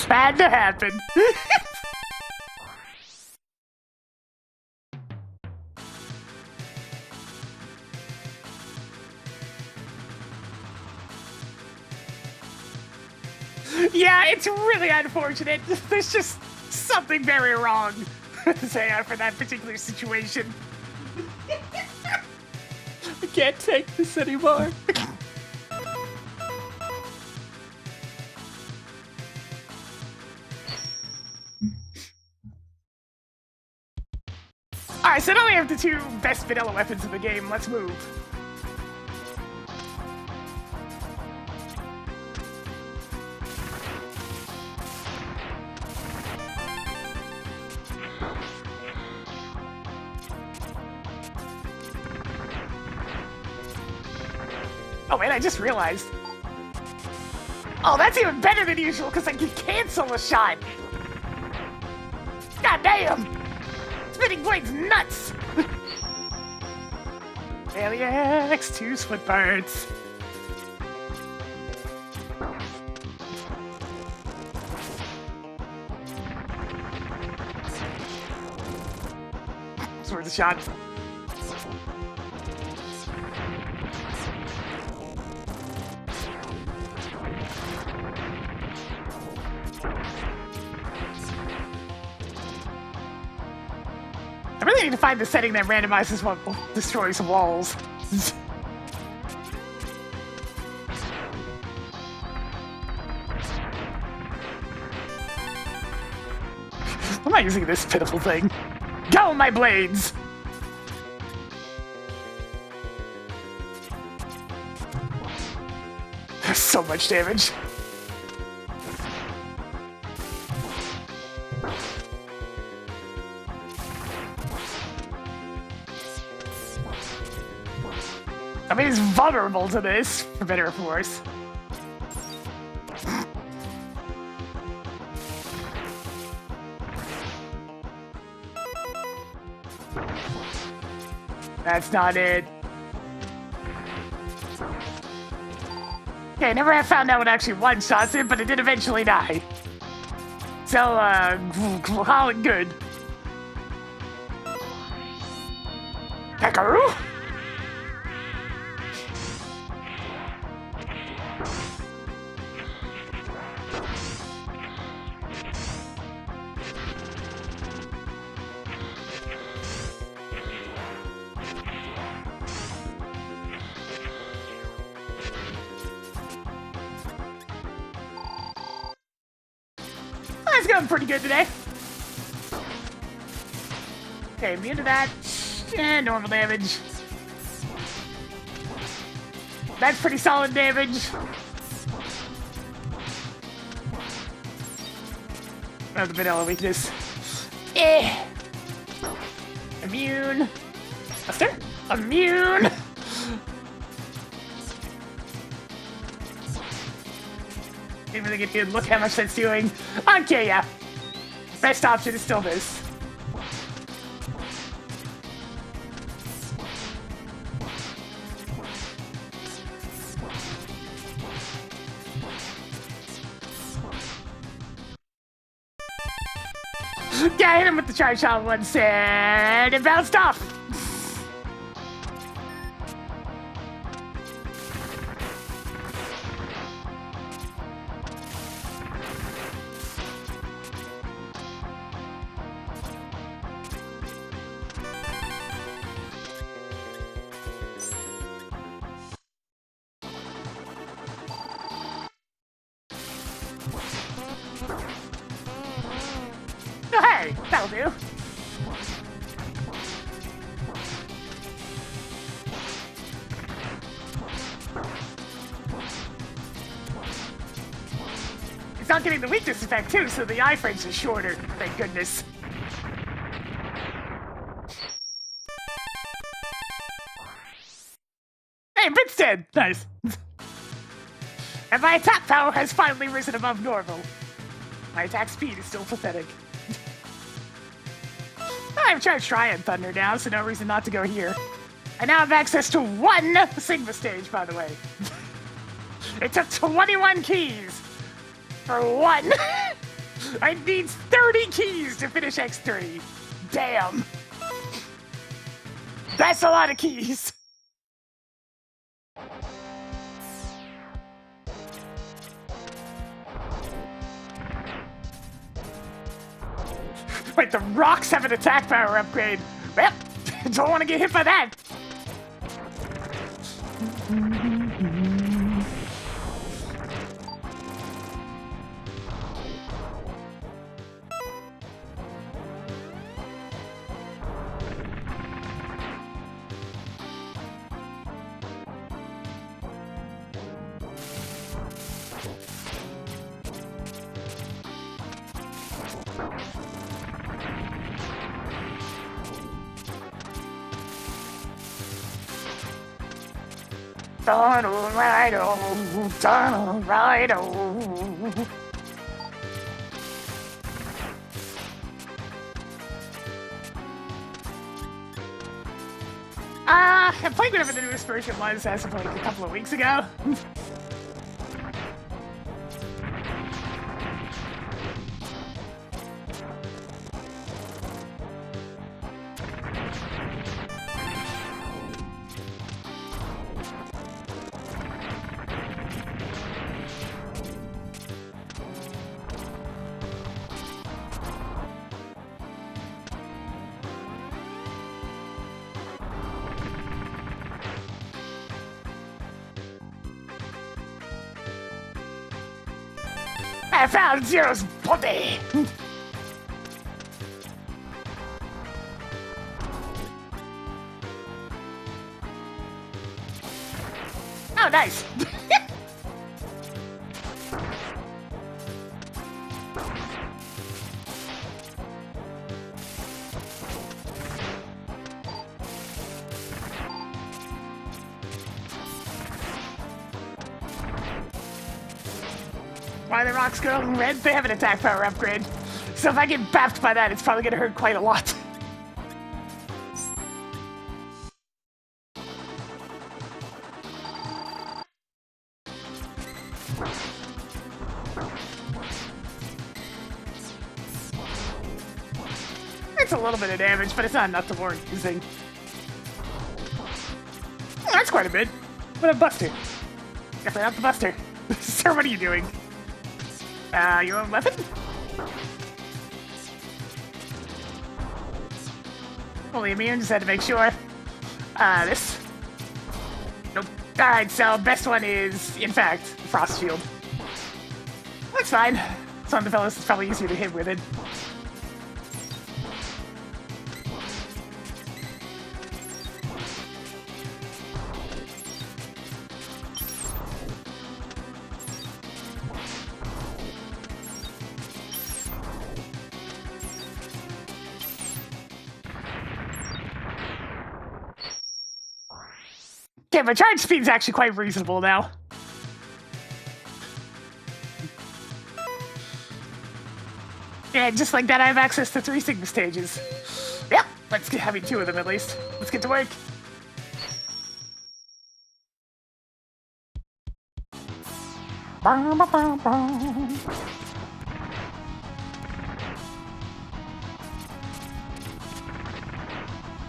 Had to happen. Yeah, it's really unfortunate. There's just something very wrong say for that particular situation. I can't take this anymore. Alright, so now we have the two best vanilla weapons in the game. Let's move. Oh wait, I just realized. Oh, that's even better than usual because I can cancel a shot. God damn! Spinning blade's nuts! Failure, X2 split parts. It's worth a shot. I really need to find the setting that randomizes what destroys walls. I'm not using this pitiful thing. Go, my blades! There's so much damage. I mean, he's vulnerable to this, for better or for worse. That's not it. Okay, I never have found out what actually one-shots it, but it did eventually die. So, call it good. Pekaru? It's going pretty good today. Okay, immune to that. And normal damage. That's pretty solid damage. Another vanilla weakness. Immune. Buster? Immune! Didn't really get a good look how much that's doing. Okay, yeah. Best option is still this. Yeah, I hit him with the charge shot once and it bounced off. Oh, hey, that'll do. It's not getting the weakness effect too, so the iframes are shorter. Thank goodness. Hey, Bit's dead. Nice. And my attack power has finally risen above normal. My attack speed is still pathetic. I've tried Triad Thunder now, so no reason not to go here. I now have access to one Sigma stage, by the way. It took 21 keys for one. I need 30 keys to finish X3. Damn. That's a lot of keys. Wait, the rocks have an attack power upgrade. Well, don't want to get hit by that. Donald Rando, Donald Rando. I'm playing whatever the newest version was as of like a couple of weeks ago. I found Zero's body! Oh, nice! Why the rocks go red? They have an attack power upgrade. So if I get bapped by that, it's probably gonna hurt quite a lot. It's a little bit of damage, but it's not enough to warrant using. That's quite a bit. But a Buster. Definitely not the Buster. Sir, what are you doing? Your own weapon? Fully immune, just had to make sure. This. Nope. Alright, so best one is, in fact, Frost Shield. That's fine. It's one of the fellas that's probably easier to hit with it. Okay, my charge speed's actually quite reasonable now. And just like that, I have access to 3 Sigma stages. Yep, let's get having 2 of them at least. Let's get to work.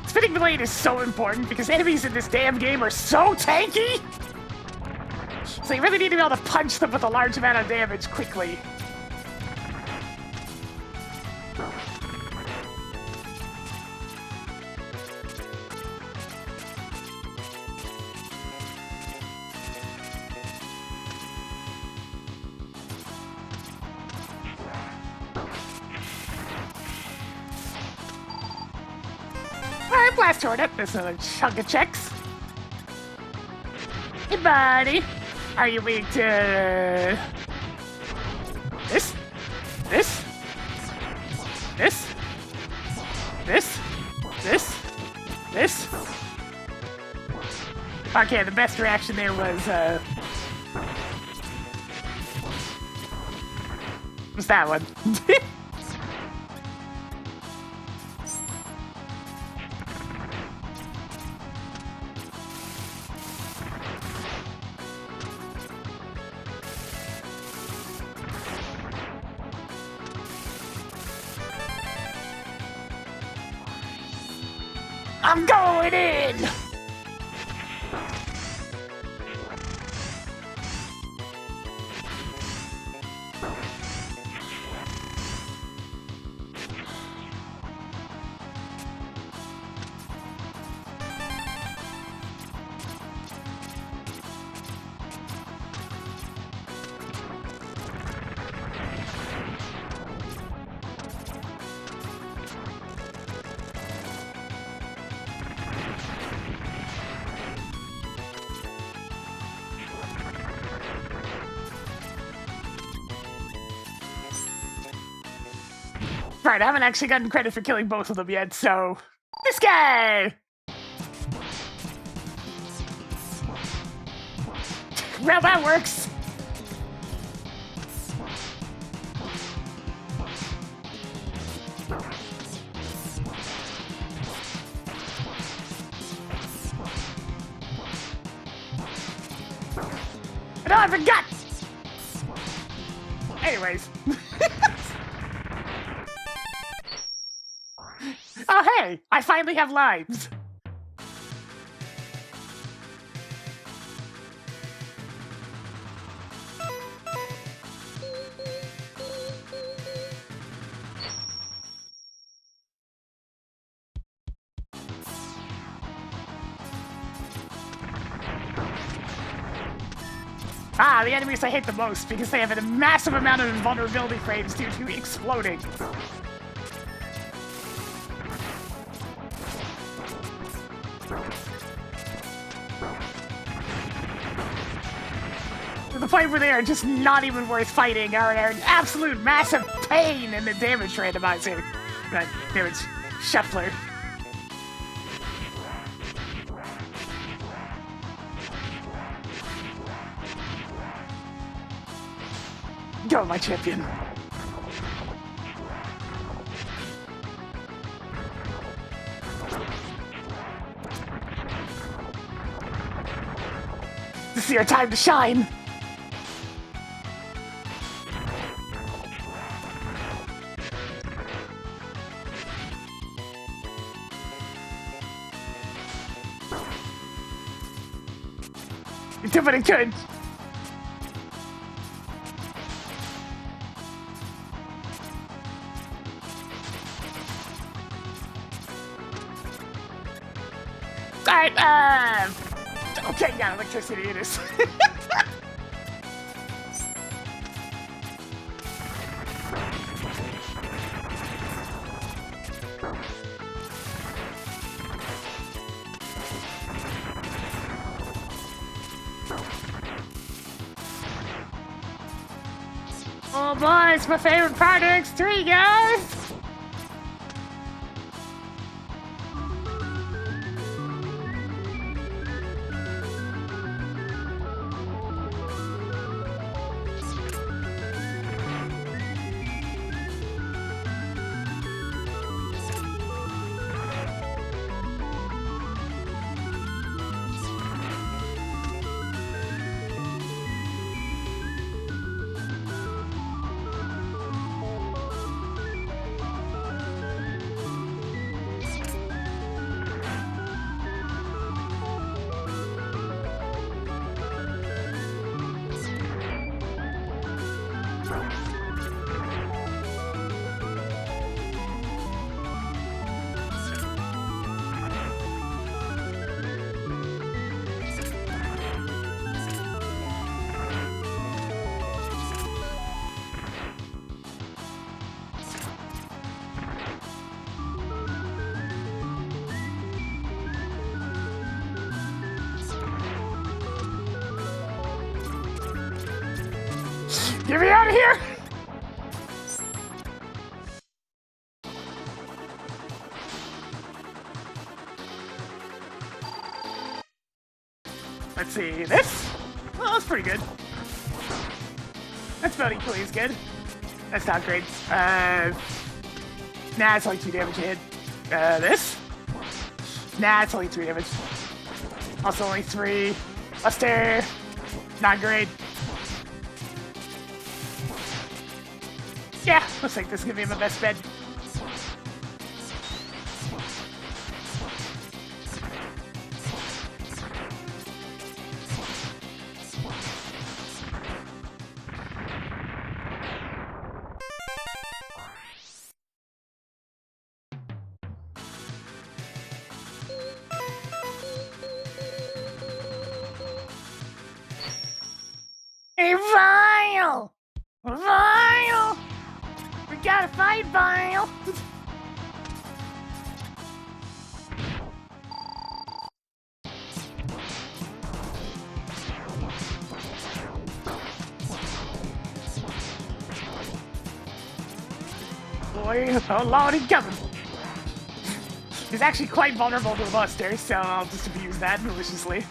Spinning blade is so important because enemies in this damn game are so tanky! So you really need to be able to punch them with a large amount of damage quickly. Alright, blast toward it. There's another chunk of checks. Hey, buddy. Are you weak to... this? This? This? This? This? This? Okay, the best reaction there was that one. I'm going in! Right, I haven't actually gotten credit for killing both of them yet, so... This guy! Well, that works! No, I forgot! Anyways. Oh, hey! I finally have lives! Ah, the enemies I hate the most because they have a massive amount of invulnerability frames due to exploding. To the point where they are just not even worth fighting, are an absolute massive pain in the damage randomizer. Damage shuffler. Go, my champion. This is your time to shine. You did what it could. Alright, okay, yeah, electricity it is. Oh boy, it's my favorite part of X3, guys! Get me out of here! Let's see, this? Oh, that's pretty good. That's about equally as good. That's not great. Nah, it's only 2 damage a hit. This? Nah, it's only 3 damage. Also only 3. Luster! Not great. Yeah, looks like this is gonna be my best bet. Hey, Vile! Vile! We gotta fight, Vile! boy. Oh, Lord, he's coming. He's actually quite vulnerable to the buster, so I'll just abuse that maliciously.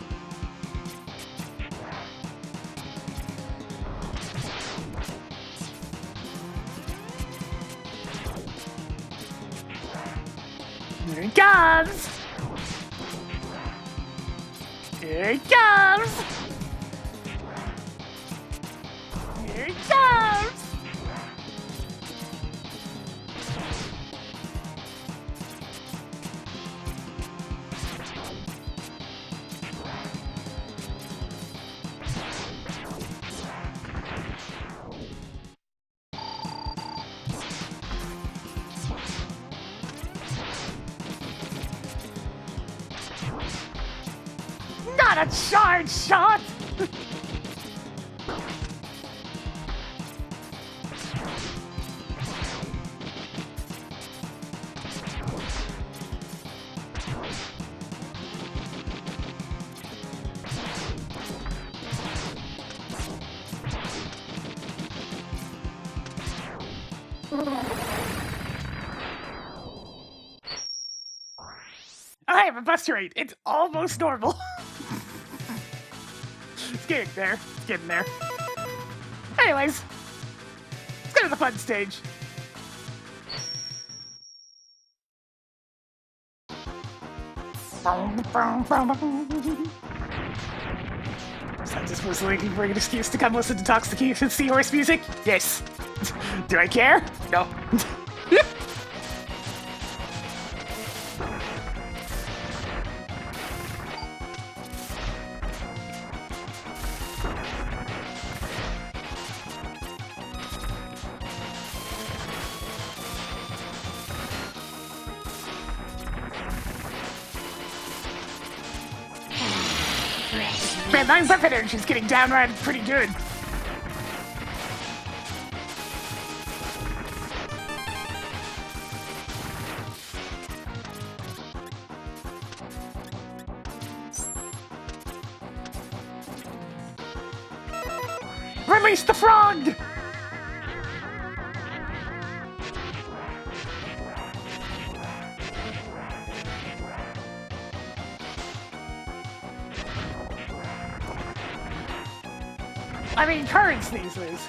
Here he comes! Here he comes! Here he comes! Not a charge shot! I have a buster rate. It's almost normal. It's getting there. It's getting there. Anyways, let's go to the fun stage. So I'm just was looking for an excuse to come listen to Toxic Seahorse music? Yes. Do I care? No. Man, my weapon energy's getting downright pretty good. Release the frog! I mean, current sneezes.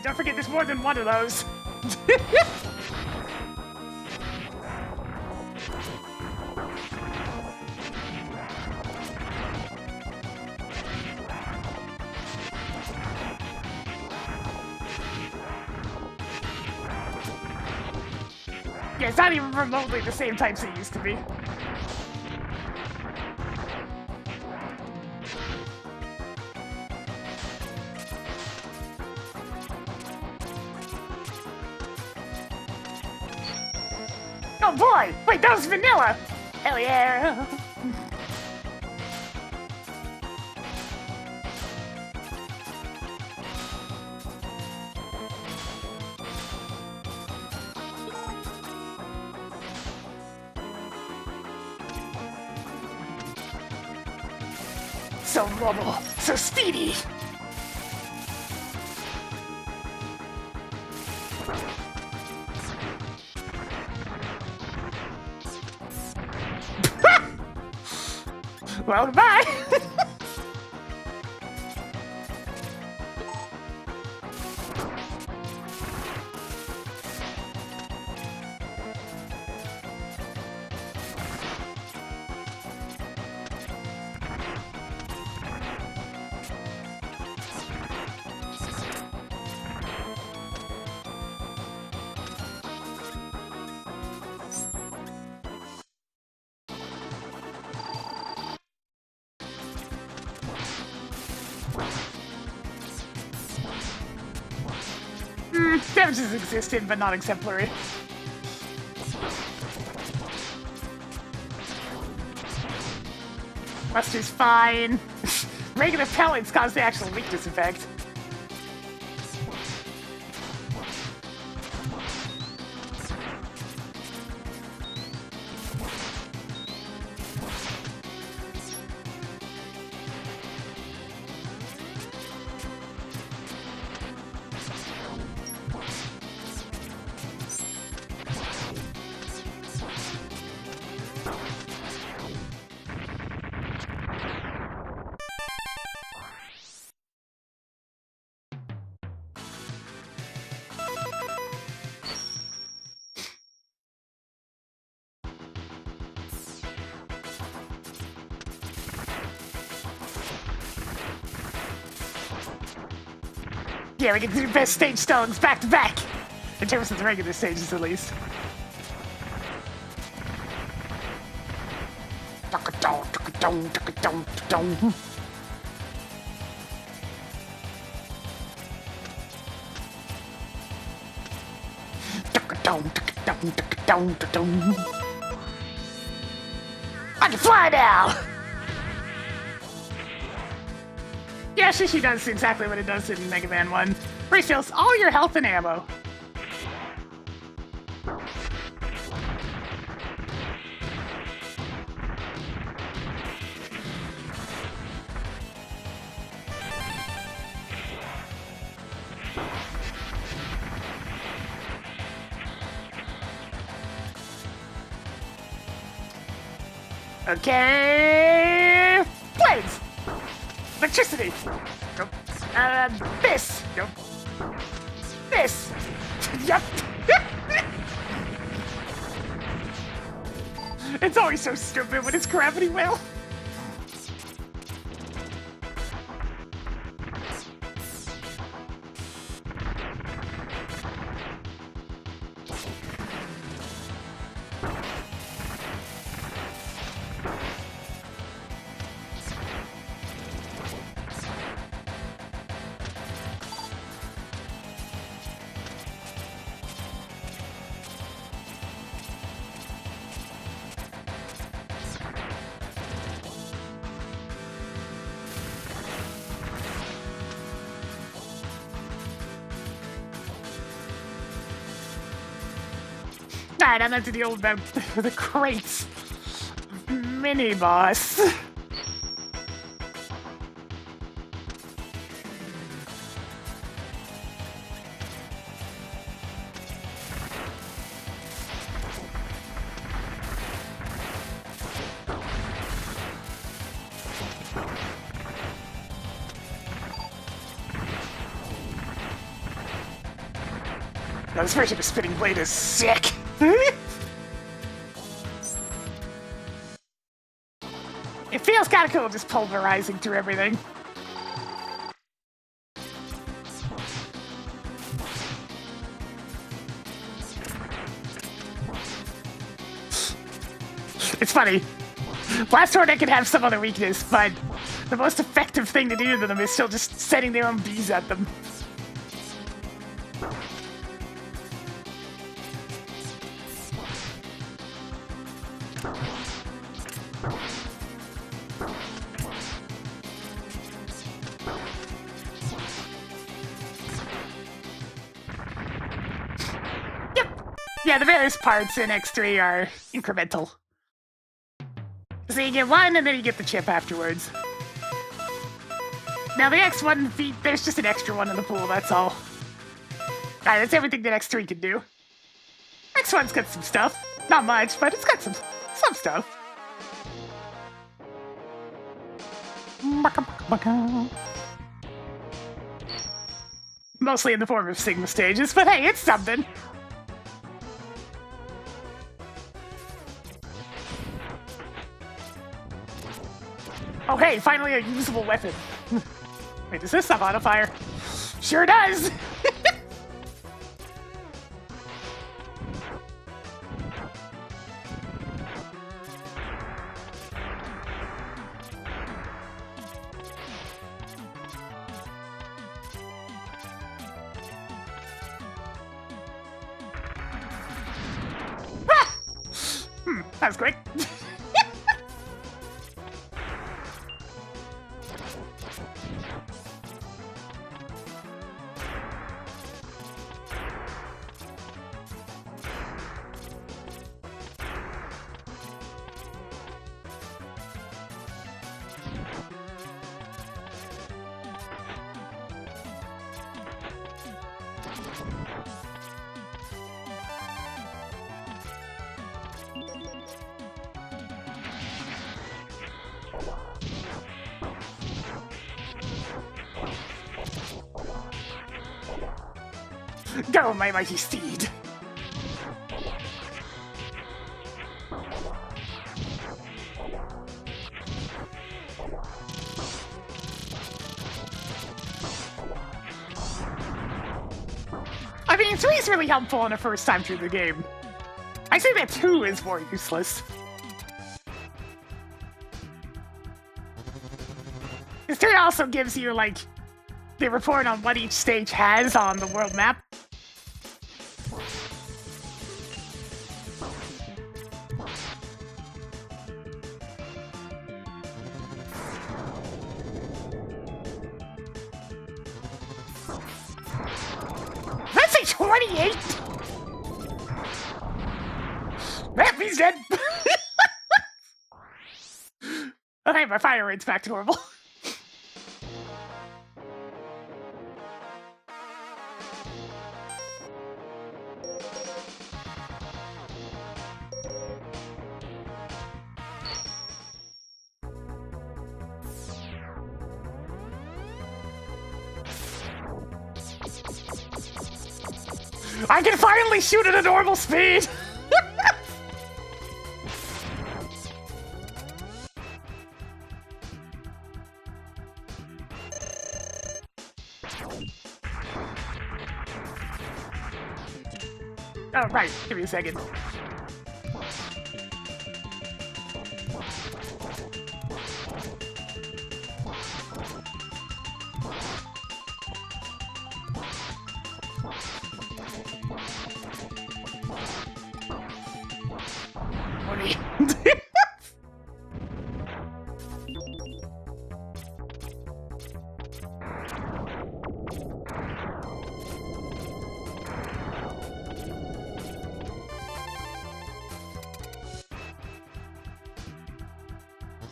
Don't forget there's more than one of those. Yeah, it's not even remotely the same types it used to be. Oh boy! Wait, that was vanilla! Hell yeah! So mobile, so speedy! Well, goodbye! Damage is existent, but not exemplary. Buster's fine. Regular pellets cause the actual weakness effect. Yeah, we can do best stage stones back to back. In terms of the regular stages, at least. I can fly now! Yeah, Shishi does exactly what it does in Mega Man 1. Refills all your health and ammo. Okay, blades, electricity. Nope. This. Nope. This. Yep. It's always so stupid when it's gravity well. Alright, I'm going to deal about the crates. Mini boss. Now, this version of Spinning Blade is sick. It feels kind of cool just pulverizing through everything. It's funny. Blast Hornet can have some other weakness, but the most effective thing to do to them is still just setting their own bees at them. Yeah, the various parts in X3 are incremental. So you get one, and then you get the chip afterwards. Now the X1 feat, there's just an extra one in the pool, that's all. Alright, that's everything that X3 can do. X1's got some stuff. Not much, but it's got some stuff. Mostly in the form of Sigma stages, but hey, it's something. Oh hey, finally a usable weapon. Wait, does this stuff auto fire? Sure does! That was quick. Go, my mighty steed! I mean, 3 is really helpful on the first time through the game. I say that 2 is more useless. This 3 also gives you, like, the report on what each stage has on the world map. That's a 28! That means dead! Okay, my fire rate's back to normal. I can finally shoot at a normal speed! Oh, right. Give me a second. Money.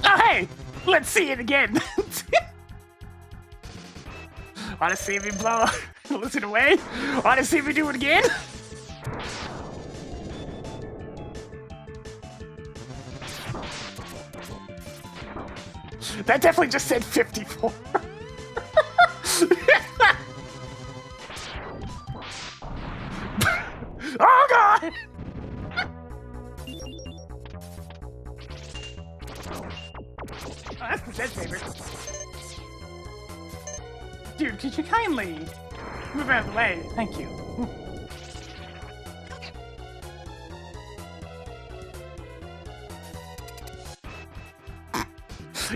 Oh, hey! Let's see it again. Wanna see me blow listen away? Wanna see me do it again? That definitely just said 54. Oh god! Oh, that's the dead saber. Dude, could you kindly move out of the way? Thank you.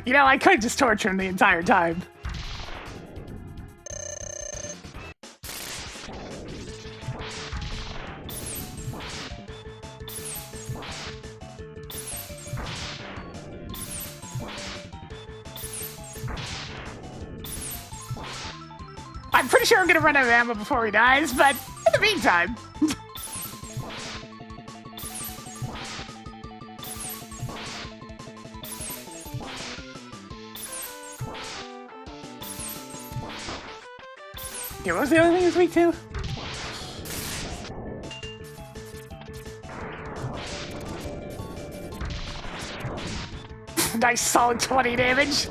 You know, I could just torture him the entire time. I'm pretty sure I'm gonna run out of ammo before he dies, but in the meantime... Okay, what was the other thing this week, too? Nice solid 20 damage.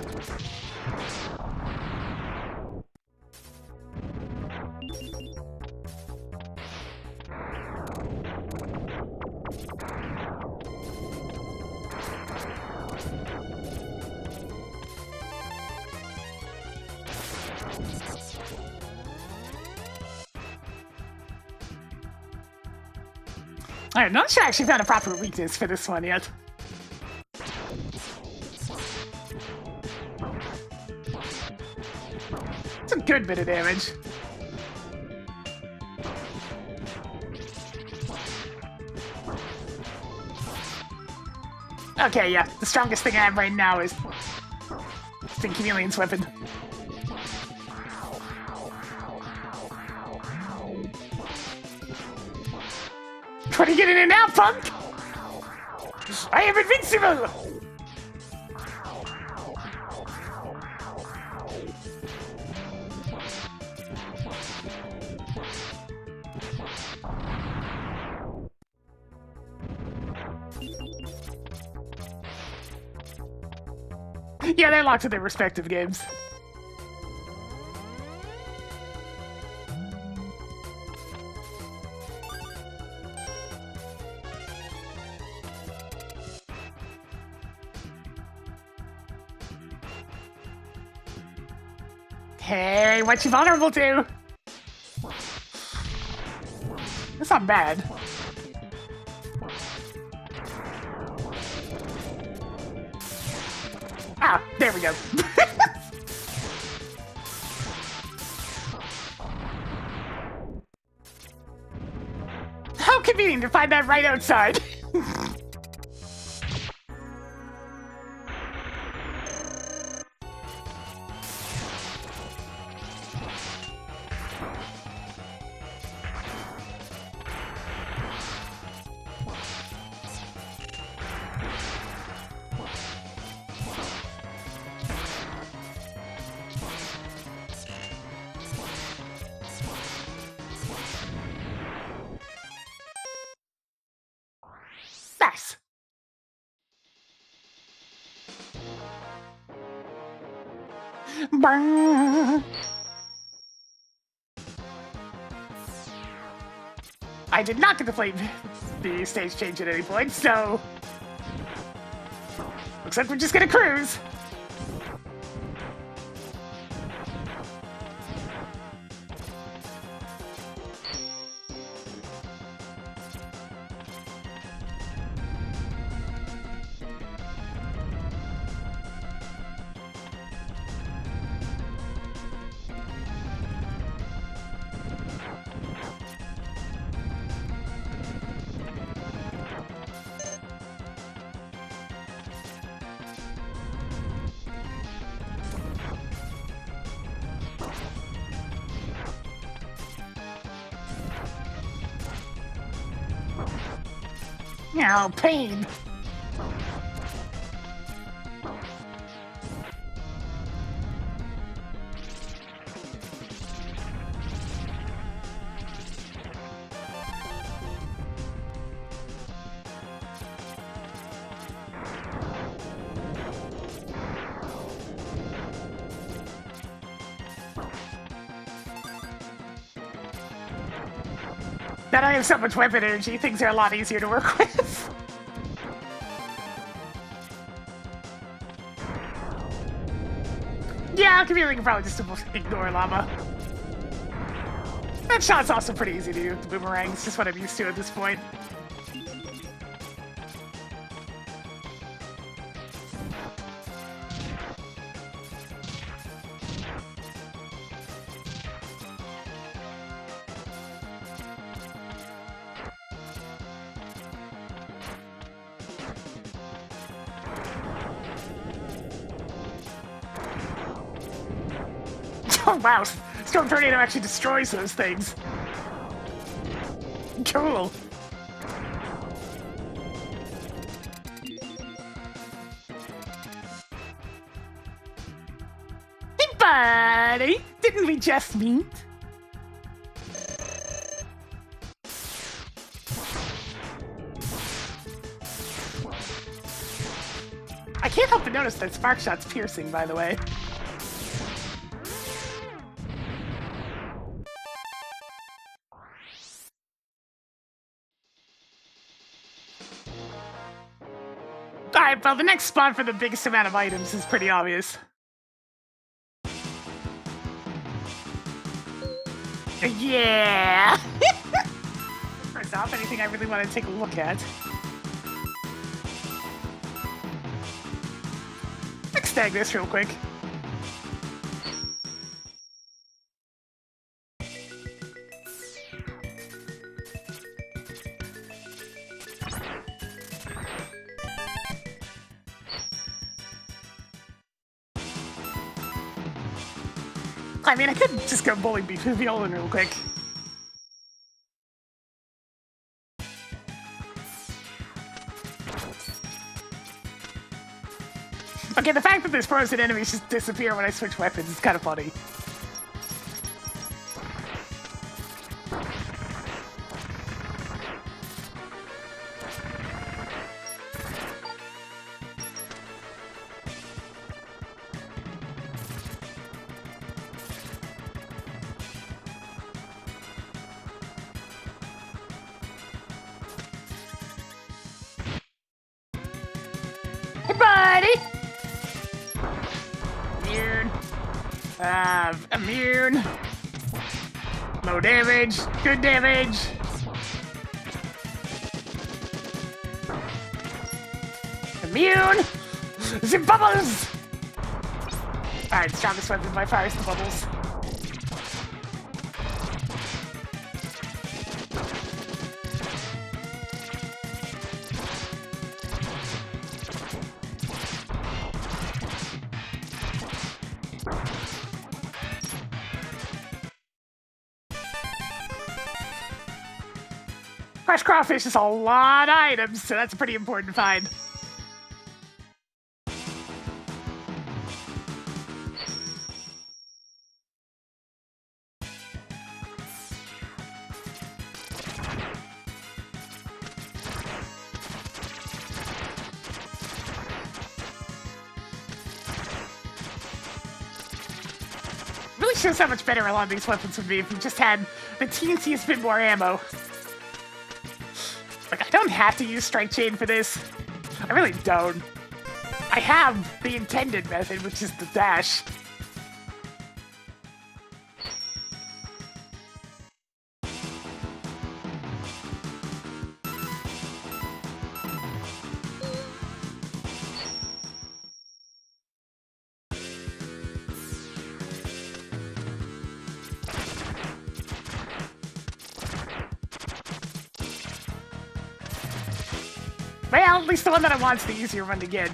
I'm not sure I actually found a proper weakness for this one yet. It's a good bit of damage. Okay, yeah, the strongest thing I have right now is Pink Chameleon's weapon. What are you getting in now, punk? I am invincible! Yeah, they're locked to their respective games. Hey, what you vulnerable to? That's not bad. Ah, there we go. How convenient to find that right outside. Nice. Brrr. I did not get to play the stage change at any point, so looks like we're just gonna cruise. Oh, pain. Now that I have so much weapon energy, things are a lot easier to work with. Yeah, conveniently can probably just ignore Llama. That shot's also pretty easy to do with the boomerang. It's just what I'm used to at this point. Oh wow, Storm Tornado actually destroys those things. Cool. Hey buddy, didn't we just meet? I can't help but notice that Spark Shot's piercing, by the way. Alright, well, the next spot for the biggest amount of items is pretty obvious. Yeah! First off, anything I really want to take a look at. Let's stag this real quick. I mean, I could just go bowling beef Violan real quick. Okay, the fact that there's frozen enemies just disappear when I switch weapons is kind of funny. Hey, buddy! Immune. Immune. Low damage. Good damage. immune. The bubbles. Alright, strongest weapon by far is the bubbles. Fresh crawfish is a lot of items, so that's a pretty important find. Really shows how much better a lot of these weapons would be if we just had the teensiest bit more ammo. Like, I don't have to use Strike Chain for this. I really don't. I have the intended method, which is the dash. Well, at least the one that I want's the easier one to get.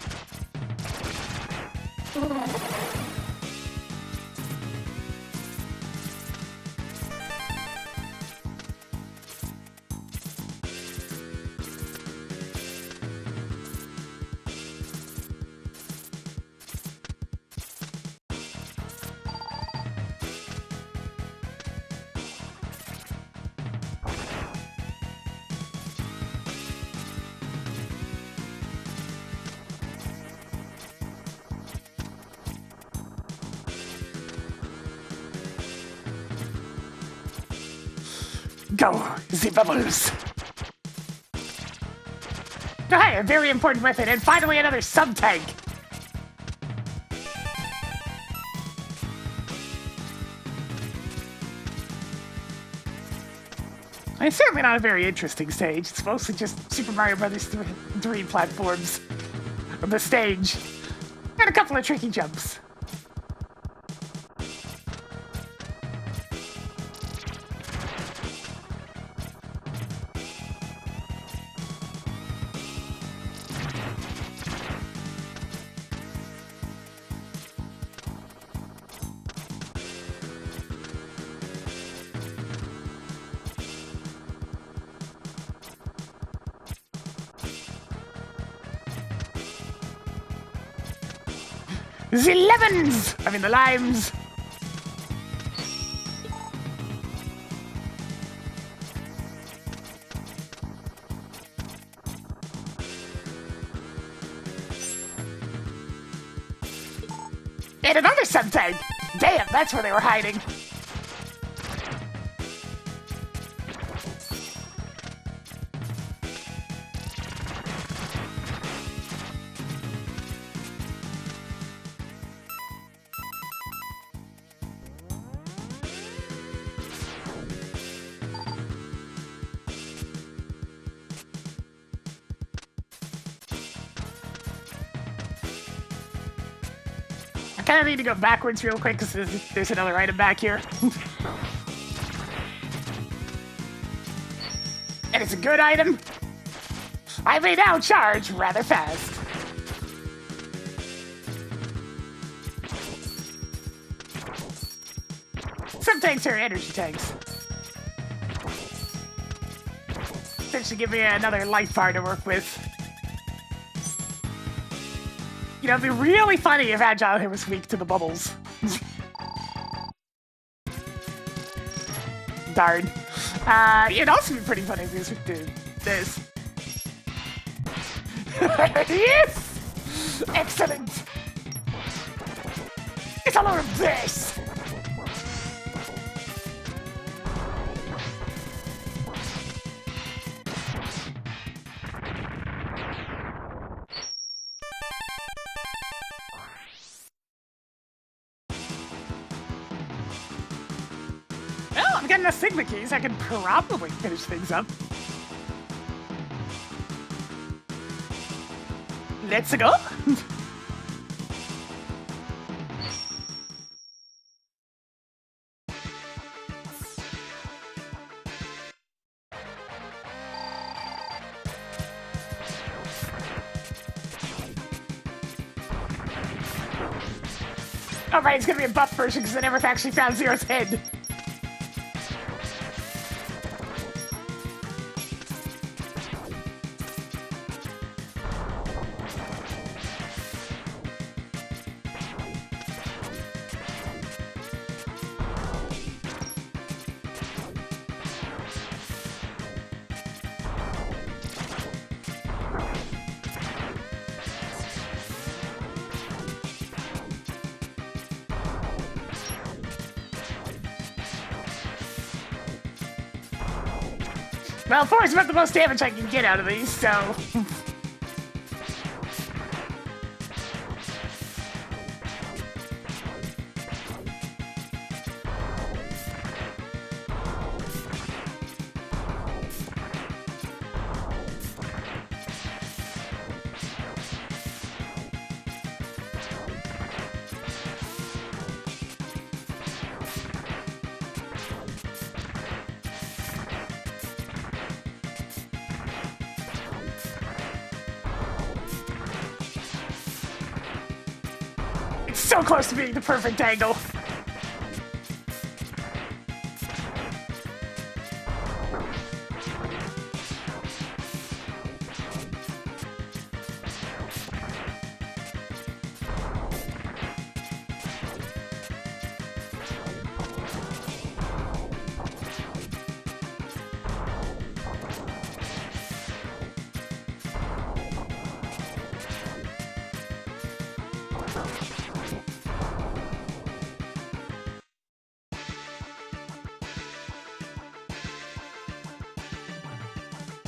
Go, the bubbles. Oh, hey, a very important weapon, and finally another sub-tank. It's certainly not a very interesting stage. It's mostly just Super Mario Bros. 3 platforms on the stage, and a couple of tricky jumps. The lemons! I mean the limes! And another sub-tank! Damn, that's where they were hiding. I kind of need to go backwards real quick because there's another item back here. And it's a good item. I may now charge rather fast. Some tanks are energy tanks. That should give me another life bar to work with. You know, it'd be really funny if Agile here was weak to the bubbles. Darn. It'd also be pretty funny if he was weak to this. Yes! Excellent! It's a load of this! I've got enough Sigma keys, I can probably finish things up. Let's go. Alright, it's gonna be a buff version because I never actually found Zero's head. Well, 4 is about the most damage I can get out of these, so... so close to being the perfect angle.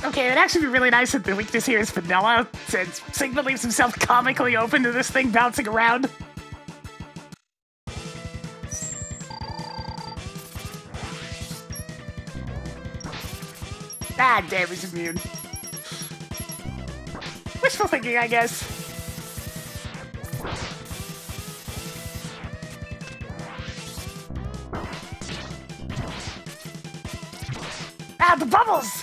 Okay, it'd actually be really nice if the weakness here is vanilla, since Sigma leaves himself comically open to this thing bouncing around. Ah, damn, he's immune. Wishful thinking, I guess. Ah, the bubbles!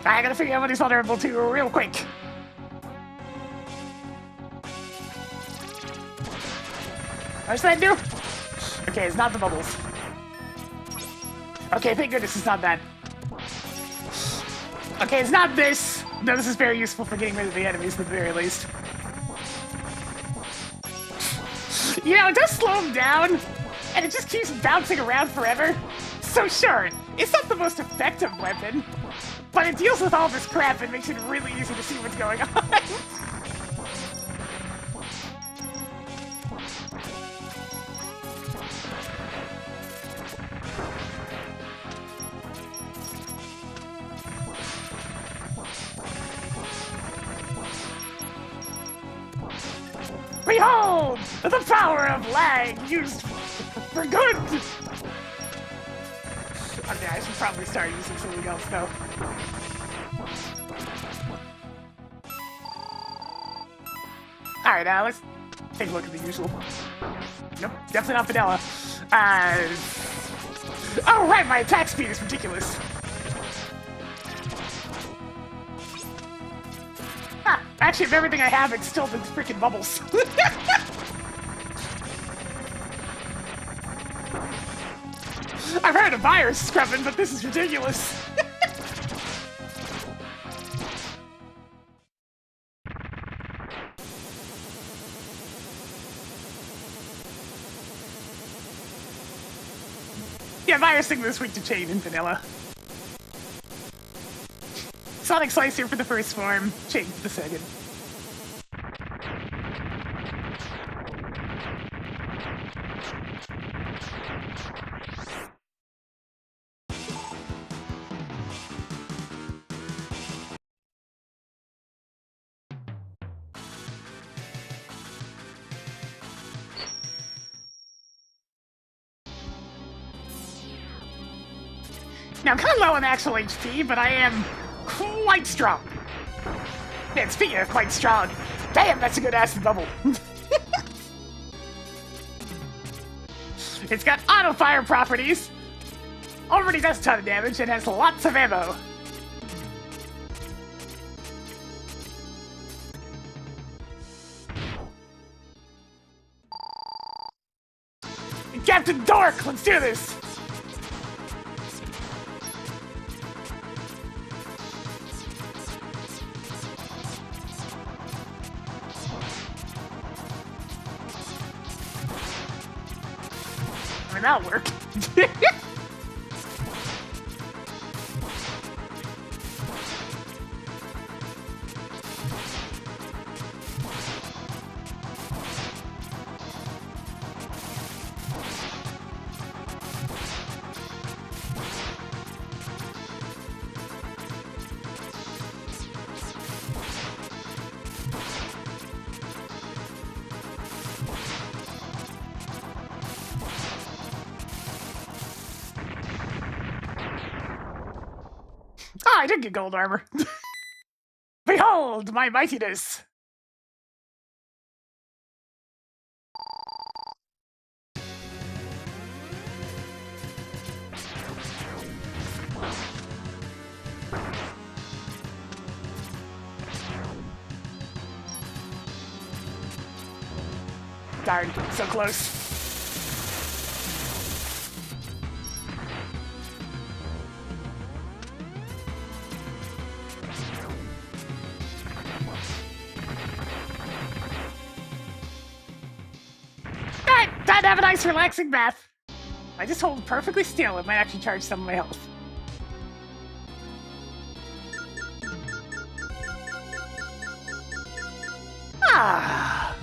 I gotta figure out what he's vulnerable to real quick. What's that do? Okay, it's not the bubbles. Okay, thank goodness it's not that. Okay, it's not this. No, this is very useful for getting rid of the enemies at the very least. You know, it does slow him down, and it just keeps bouncing around forever. So sure, it's not the most effective weapon, but it deals with all this crap and makes it really easy to see what's going on. Behold! The power of lag used for good! Okay, I should probably start using something else, though. Alright, let's take a look at the usual. Nope, definitely not vanilla. Oh, right, my attack speed is ridiculous. Actually, of everything I have, it's still the freaking bubbles. I've heard of virus scrubbing, but this is ridiculous. Yeah, virusing this week to chain in vanilla. Sonic Slicer for the first form, chain for the second. Now, I'm kind of low on actual HP, but I am quite strong. Man, speaking of quite strong, damn, that's a good acid bubble. It's got auto-fire properties, already does a ton of damage, and has lots of ammo. Captain Dork, let's do this! I mean, that'll work. Ah, I did get gold armor. Behold my mightiness! Darn, so close. Time to have a nice relaxing bath. I just hold perfectly still, it might actually charge some of my health. Ah.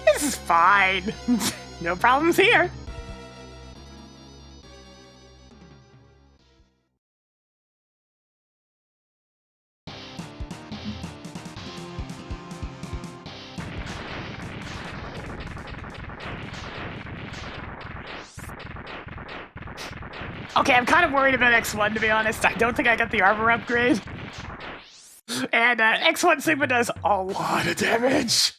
This is fine. No problems here. Okay, I'm kind of worried about X1, to be honest. I don't think I got the armor upgrade. And X1 Sigma does a lot of damage.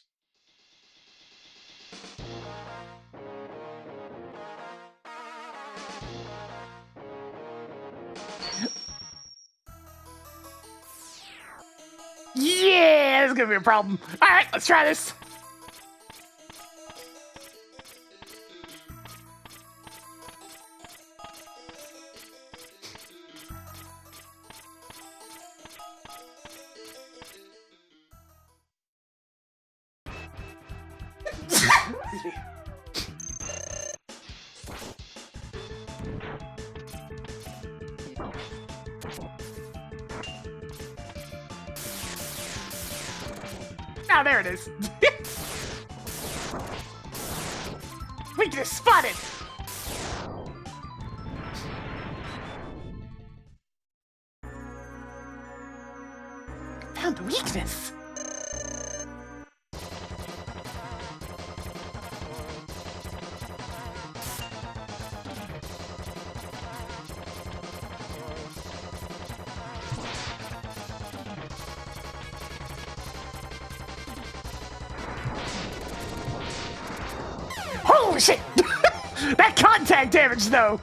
Yeah, this is gonna be a problem. Alright, let's try this. Ah, there it is. Weakness spotted! Found the weakness! Holy shit! That contact damage, though!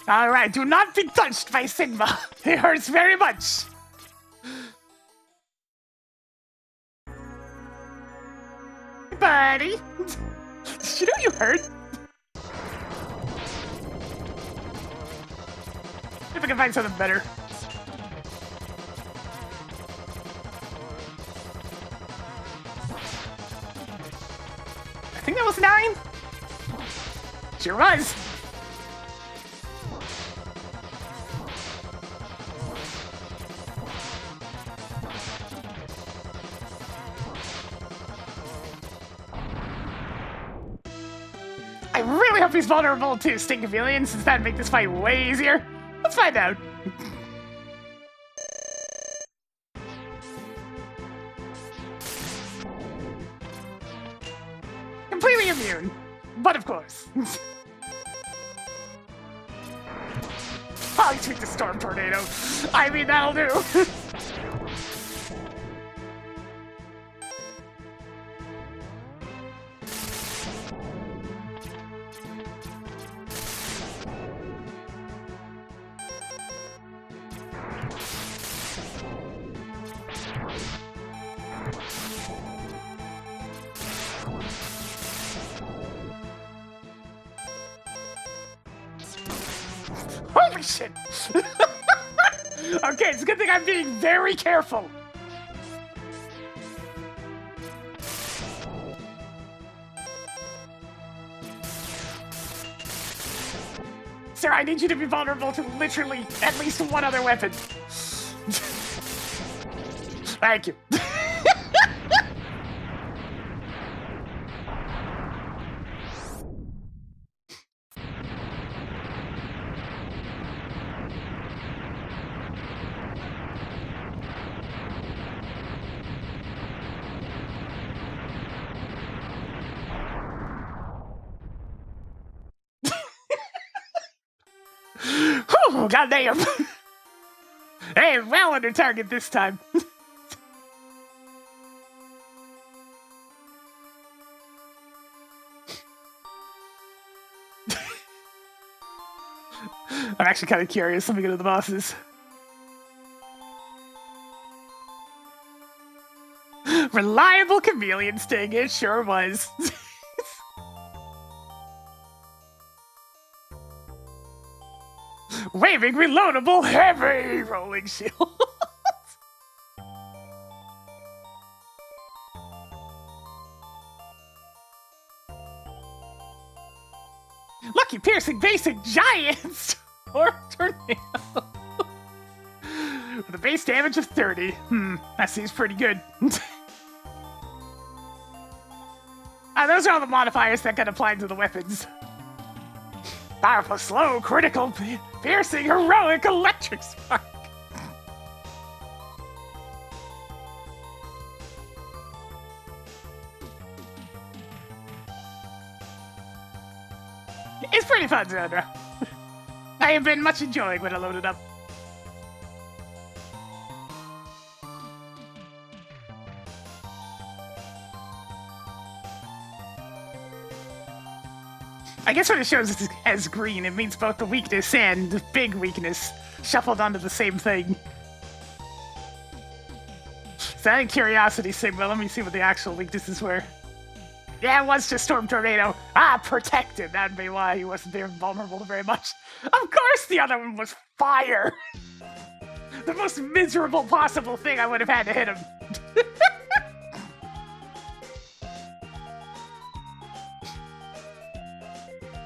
Alright, do not be touched by Sigma. It hurts very much. Buddy. Did you know you hurt? If I can find something better. I think that was 9. Sure was. I really hope he's vulnerable to Sting Chameleon, since that'd make this fight way easier. Let's find out. Completely immune, but of course. I'll tweak the Storm Tornado. I mean, that'll do. Holy shit! Okay, it's a good thing I'm being very careful. Sir, I need you to be vulnerable to literally at least one other weapon. Thank you. Oh, goddamn! Hey, well under target this time. I'm actually kind of curious. Let me go to the bosses. Reliable chameleon sting, it sure was. Waving reloadable heavy rolling shield. Lucky piercing basic giants or tornado. With a base damage of 30. That seems pretty good. Those are all the modifiers that get applied to the weapons. Powerful, slow, critical, piercing, heroic, electric spark. It's pretty fun, Sandra. I have been much enjoying when I loaded up. I guess when it shows as green, it means both the weakness and the big weakness shuffled onto the same thing. So out of curiosity, Sigma, let me see what the actual weaknesses were. Yeah, it was just Storm Tornado. Protected. That'd be why he wasn't very vulnerable to very much. Of course the other one was fire! The most miserable possible thing I would have had to hit him.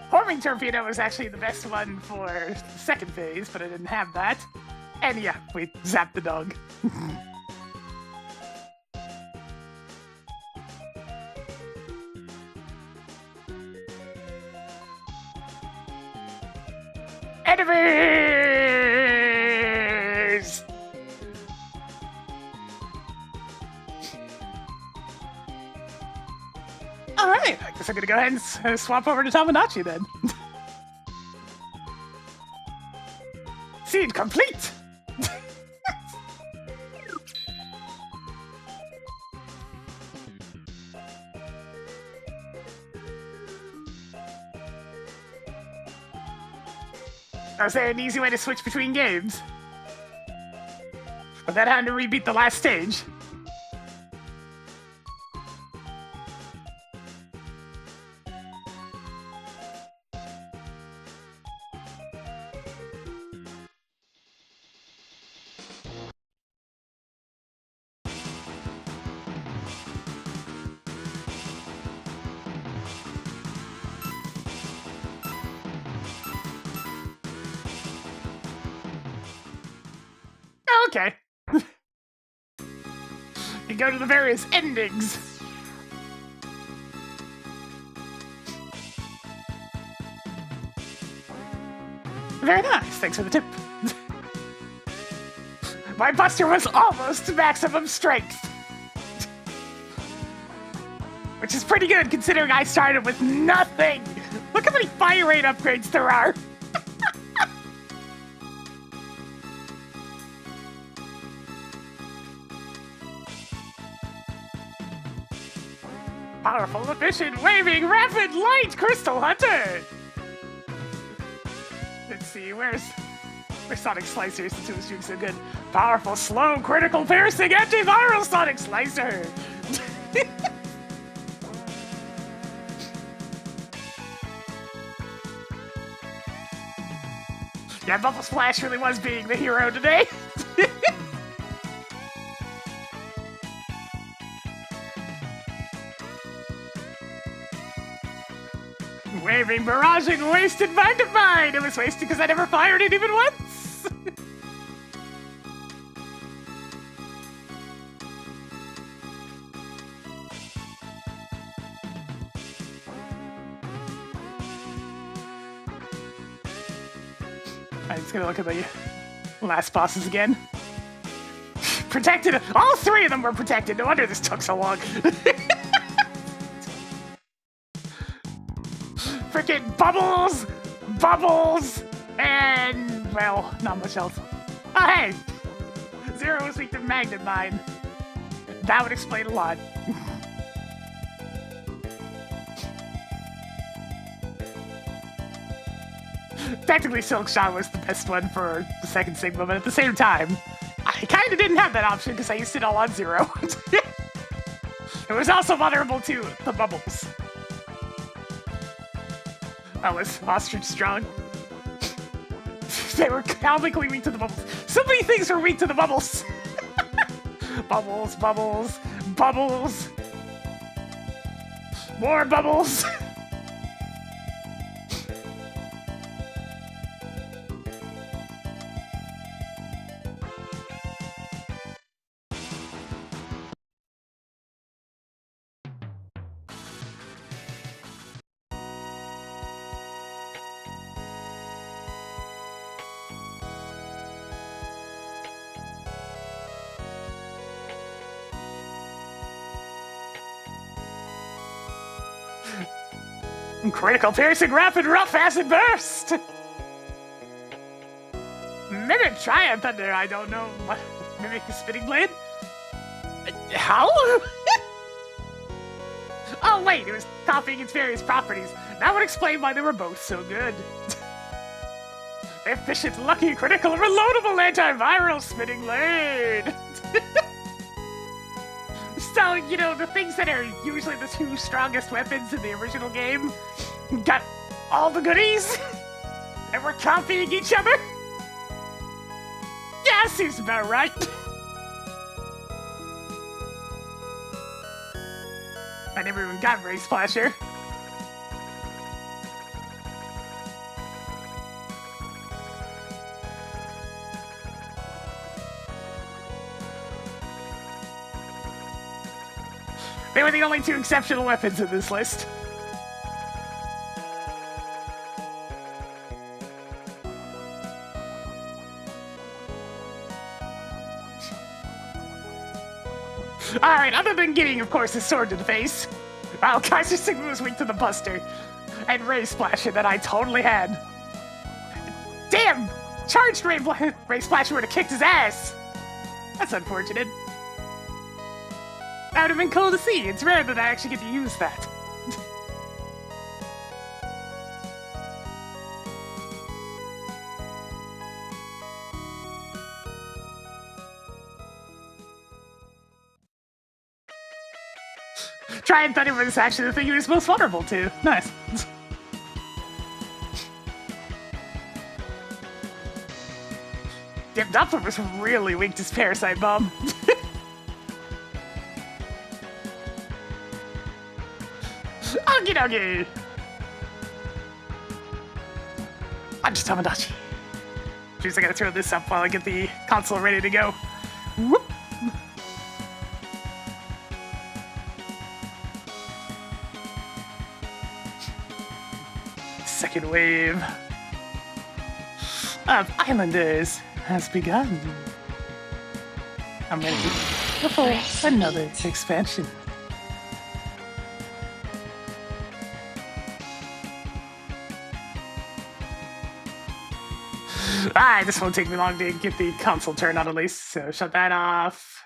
Homing Torpedo was actually the best one for the second phase, but I didn't have that. And yeah, we zapped the dog. Enemies! Alright, I guess I'm gonna go ahead and swap over to Tamagotchi then. Scene complete! Was there an easy way to switch between games? But that had to rebeat the last stage. Okay. You go to the various endings. Very nice, thanks for the tip. My buster was almost maximum strength. Which is pretty good considering I started with nothing. Look how many fire rate upgrades there are. Powerful, efficient, waving, rapid, light, crystal hunter! Let's see, where's Sonic Slicer since it was doing so good? Powerful, slow, critical, piercing, antiviral Sonic Slicer! Yeah, Bubble Splash really was being the hero today. Waving, barraging, wasted mind of mine! It was wasted because I never fired it even once! I'm just gonna look at the last bosses again. Protected! All three of them were protected! No wonder this took so long! Freaking bubbles, bubbles, and, well, not much else. Oh, hey! Zero was weak to Magnet Mine. That would explain a lot. Technically, Silk Shot was the best one for the second Sigma, but at the same time, I kinda didn't have that option because I used it all on Zero. It was also vulnerable to the bubbles. That was Ostrich Strong. They were comically weak to the bubbles. So many things were weak to the bubbles. Bubbles, bubbles, bubbles. More bubbles. Critical, piercing, rapid, rough, acid burst! Mimic Triumph Thunder, I don't know what. Mimic Spinning Blade? How? Oh wait, it was copying its various properties. That would explain why they were both so good. Efficient, lucky, critical, reloadable, antiviral Spinning Blade! So, you know, the things that are usually the two strongest weapons in the original game got all the goodies, and we're copying each other? Yeah, seems about right. I never even got Ray Splasher. They were the only two exceptional weapons in this list. Alright, other than getting, of course, his sword to the face, well, Kaiser Sigma was weak to the Buster, and Ray Splasher that I totally had. Damn! Charged Ray Splasher would have kicked his ass! That's unfortunate. That would have been cool to see. It's rare that I actually get to use that. Try thought it was actually the thing he was most vulnerable to. Nice. Damn, Doppler was really weak to Parasite Bomb. Okie dokie! I'm just Tamagotchi. Jeez, I gotta throw this up while I get the console ready to go. Whoop! Second wave of Islanders has begun. I'm ready for another expansion. Alright, this won't take me long to get the console turned on at least, so shut that off.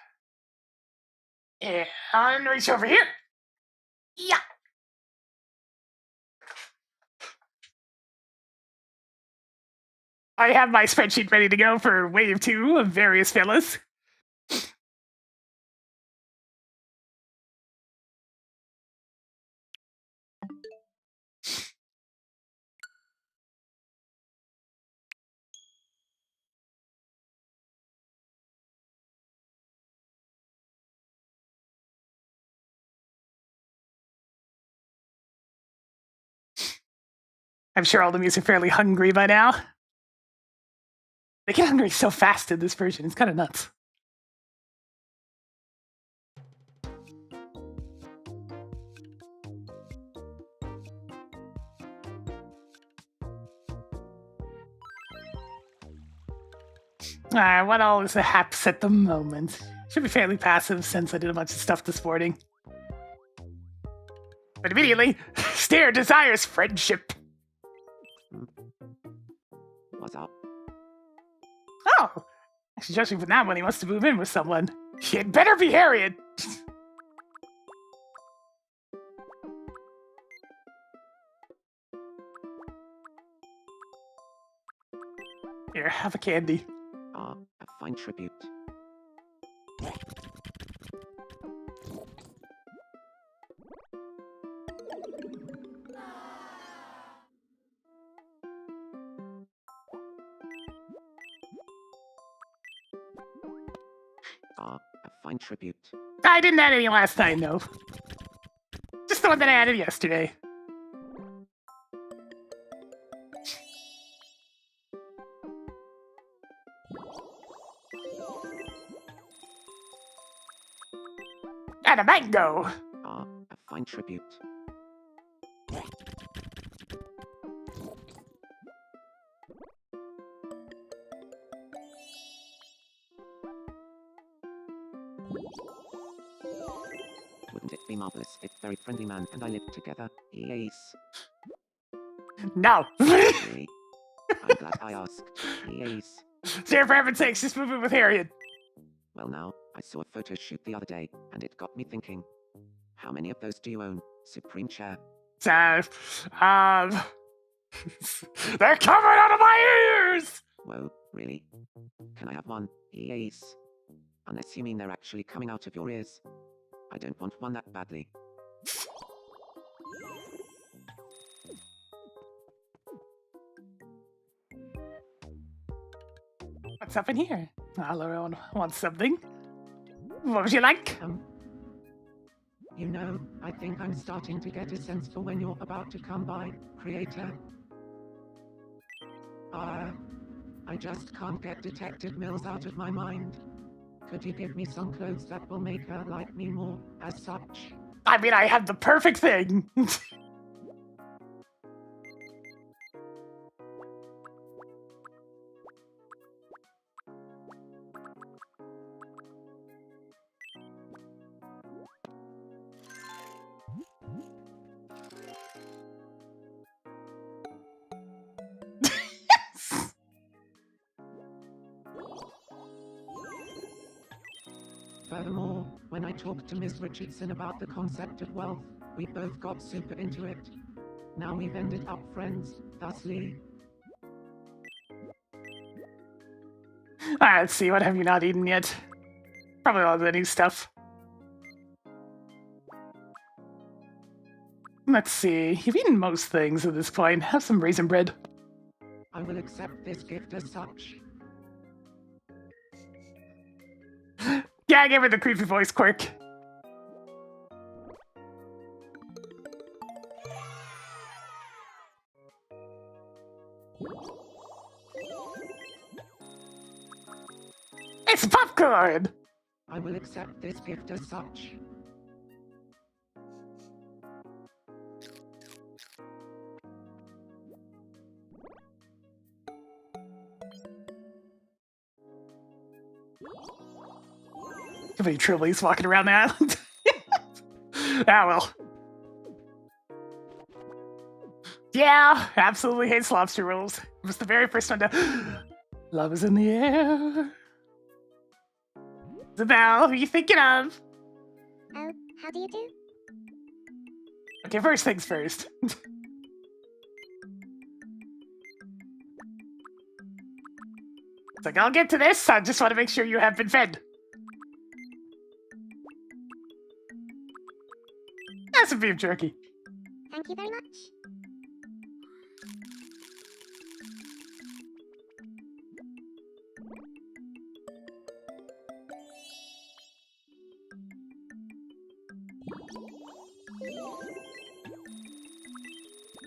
And reach over here. Yeah. I have my spreadsheet ready to go for Wave 2 of various villas. I'm sure all the muse are fairly hungry by now. They get hungry so fast in this version, it's kind of nuts. Alright, what all is the haps at the moment? Should be fairly passive since I did a bunch of stuff this morning. But immediately, Stare desires friendship. What's up? Oh! Actually, judging from that one, he wants to move in with someone. It better be Harriet! Here, have a candy. A fine tribute. A fine tribute. I didn't add any last time, though. Just the one that I added yesterday. And a mango! A fine tribute. Wouldn't it be marvelous if very friendly man and I lived together? Yes. No! Really? I'm glad I asked. Yes. Sir, for heaven's sakes, just move in with Harriet. Well now, I saw a photo shoot the other day, and it got me thinking. How many of those do you own, Supreme Chair? They're coming out of my ears! Whoa, really? Can I have one? Yes. Unless you mean they're actually coming out of your ears. I don't want one that badly. What's up in here? Laura wants something. What would you like? You know, I think I'm starting to get a sense for when you're about to come by, creator. I just can't get Detective Mills out of my mind. Could you give me some clothes that will make her like me more, as such? I mean, I have the perfect thing. Furthermore, when I talked to Ms. Richardson about the concept of wealth, we both got super into it. Now we've ended up friends, thusly. Alright, let's see, what have you not eaten yet? Probably all the new stuff. Let's see. You've eaten most things at this point. Have some raisin bread. I will accept this gift as such. Yeah, I gave her the creepy voice quirk. It's popcorn! I will accept this gift as such. Too many trillies walking around the island. Ah, well. Yeah, absolutely hates lobster rolls. It was the very first one to... Love is in the air. Isabel, who are you thinking of? Oh, how do you do? Okay, first things first. It's like, I'll get to this. I just want to make sure you have been fed. That's some beef jerky. Thank you very much.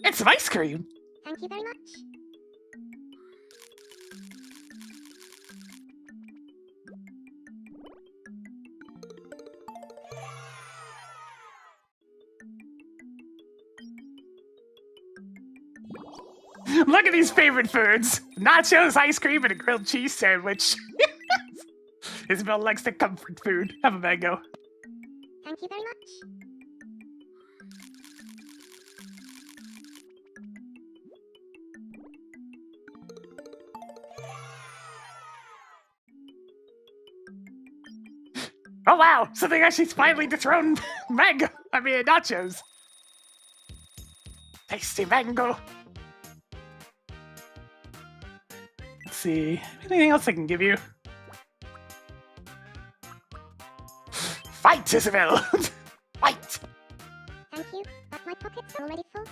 It's some ice cream. Thank you very much. Look at these favorite foods. Nachos, ice cream, and a grilled cheese sandwich. Isabel likes the comfort food. Have a mango. Thank you very much. Oh wow, something actually finally dethroned mango. I mean, nachos. Tasty mango. Let's see. Anything else I can give you? Fight, Isabel! Fight! Thank you, but my pockets are already full.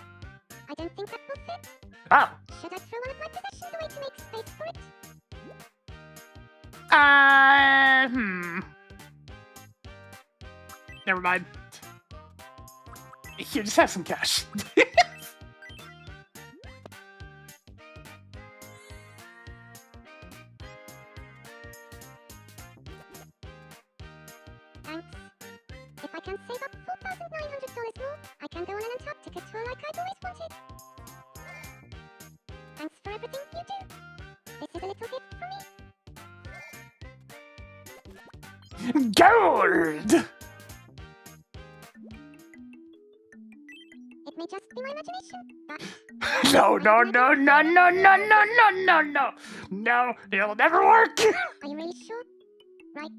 I don't think that will fit. Oh. Should I throw one of my possessions away to make space for it? Never mind. Here, just have some cash. Thanks. If I can save up $4,900 more, I can go on an Antarctica tour like I've always wanted. Thanks for everything you do. This is a little gift from me. Gold! It may just be my imagination, but... No, no, no, no, no, no, no, no, no, no. No, it'll never work. Are you really sure? Right.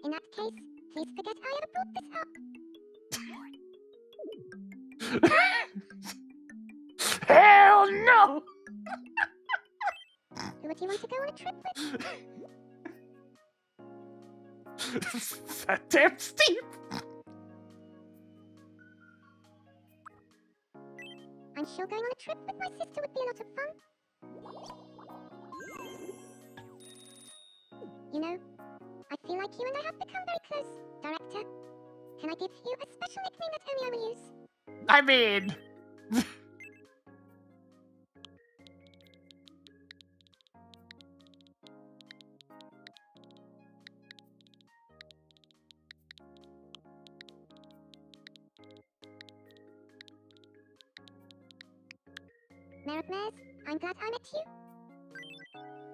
In that case, please forget I ever brought this up. Hell no! Who would you want to go on a trip with? That damn steep. I'm sure going on a trip with my sister would be a lot of fun. You know, I feel like you and I have become very close, Director. Can I give you a special nickname that only I will use? I mean... Mare of Mares, I'm glad I met you.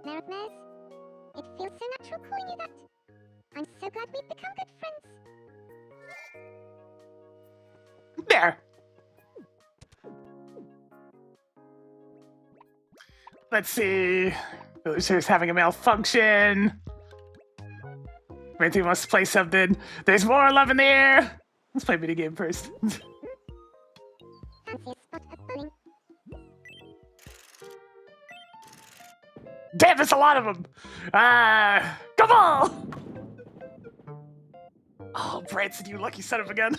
Mare of Mares, it feels so natural calling you that. I'm so glad we've become good friends. There. Let's see. Villager's having a malfunction. Randy wants to play something. There's more love in the air. Let's play a mini game first. Fancy a spot of bowling. Damn, there's a lot of them. Come on! Oh, Branson, you lucky son of a gun.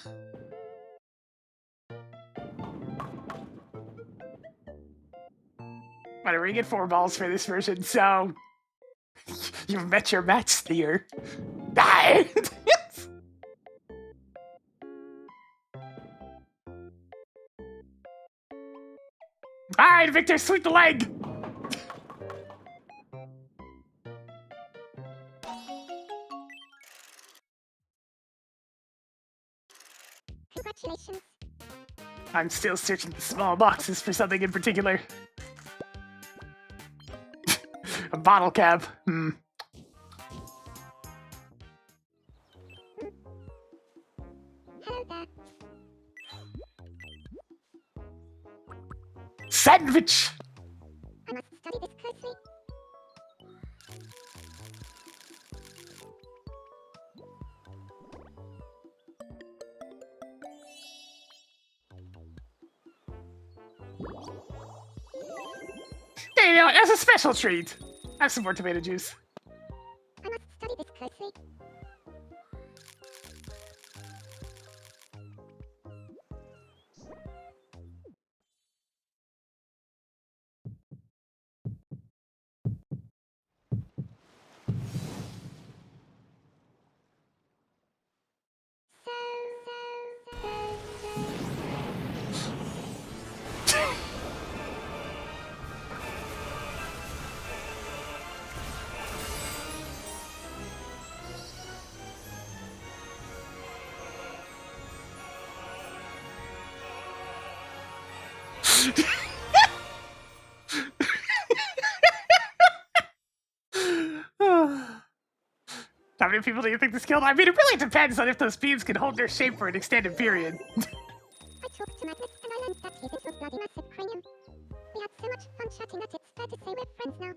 Whatever, you get 4 balls for this version, so... You've met your match, Steer. Die! Alright, Victor, sweep the leg! Congratulations. I'm still searching the small boxes for something in particular. A bottle cap. Hello there. Sandwich! I must study this closely. Hey, you know, as a special treat, have some more tomato juice. I must study this closely. How many people do you think this killed? I mean, it really depends on if those beams can hold their shape for an extended period. I talked to Magnus and I learned that he's into a bloody massive cranium. We had so much fun chatting that it's fair to say we're friends now.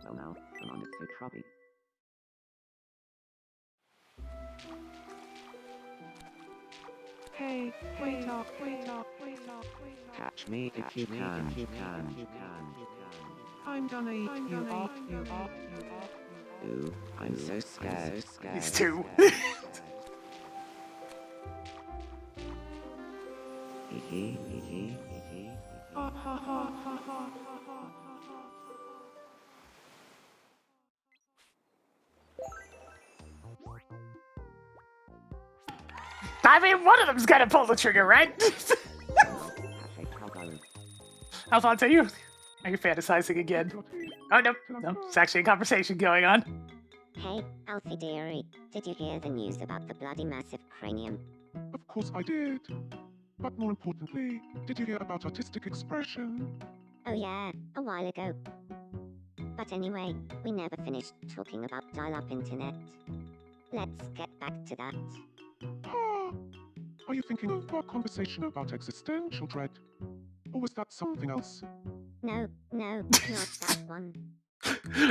Well now, come on, it's so troubly. Hey, wait up. Catch me if you can. I'm gonna eat you up. Ooh, I'm so scared. These two. Ha ha ha ha ha. I mean, one of them's gotta pull the trigger, right? Alphonse, are you fantasizing again? Oh, no, it's actually a conversation going on. Hey, Alfie dearie, did you hear the news about the bloody massive cranium? Of course I did. But more importantly, did you hear about artistic expression? Oh yeah, a while ago. But anyway, we never finished talking about dial-up internet. Let's get back to that. Ah, are you thinking of our conversation about existential dread? Or was that something else? No, not that one.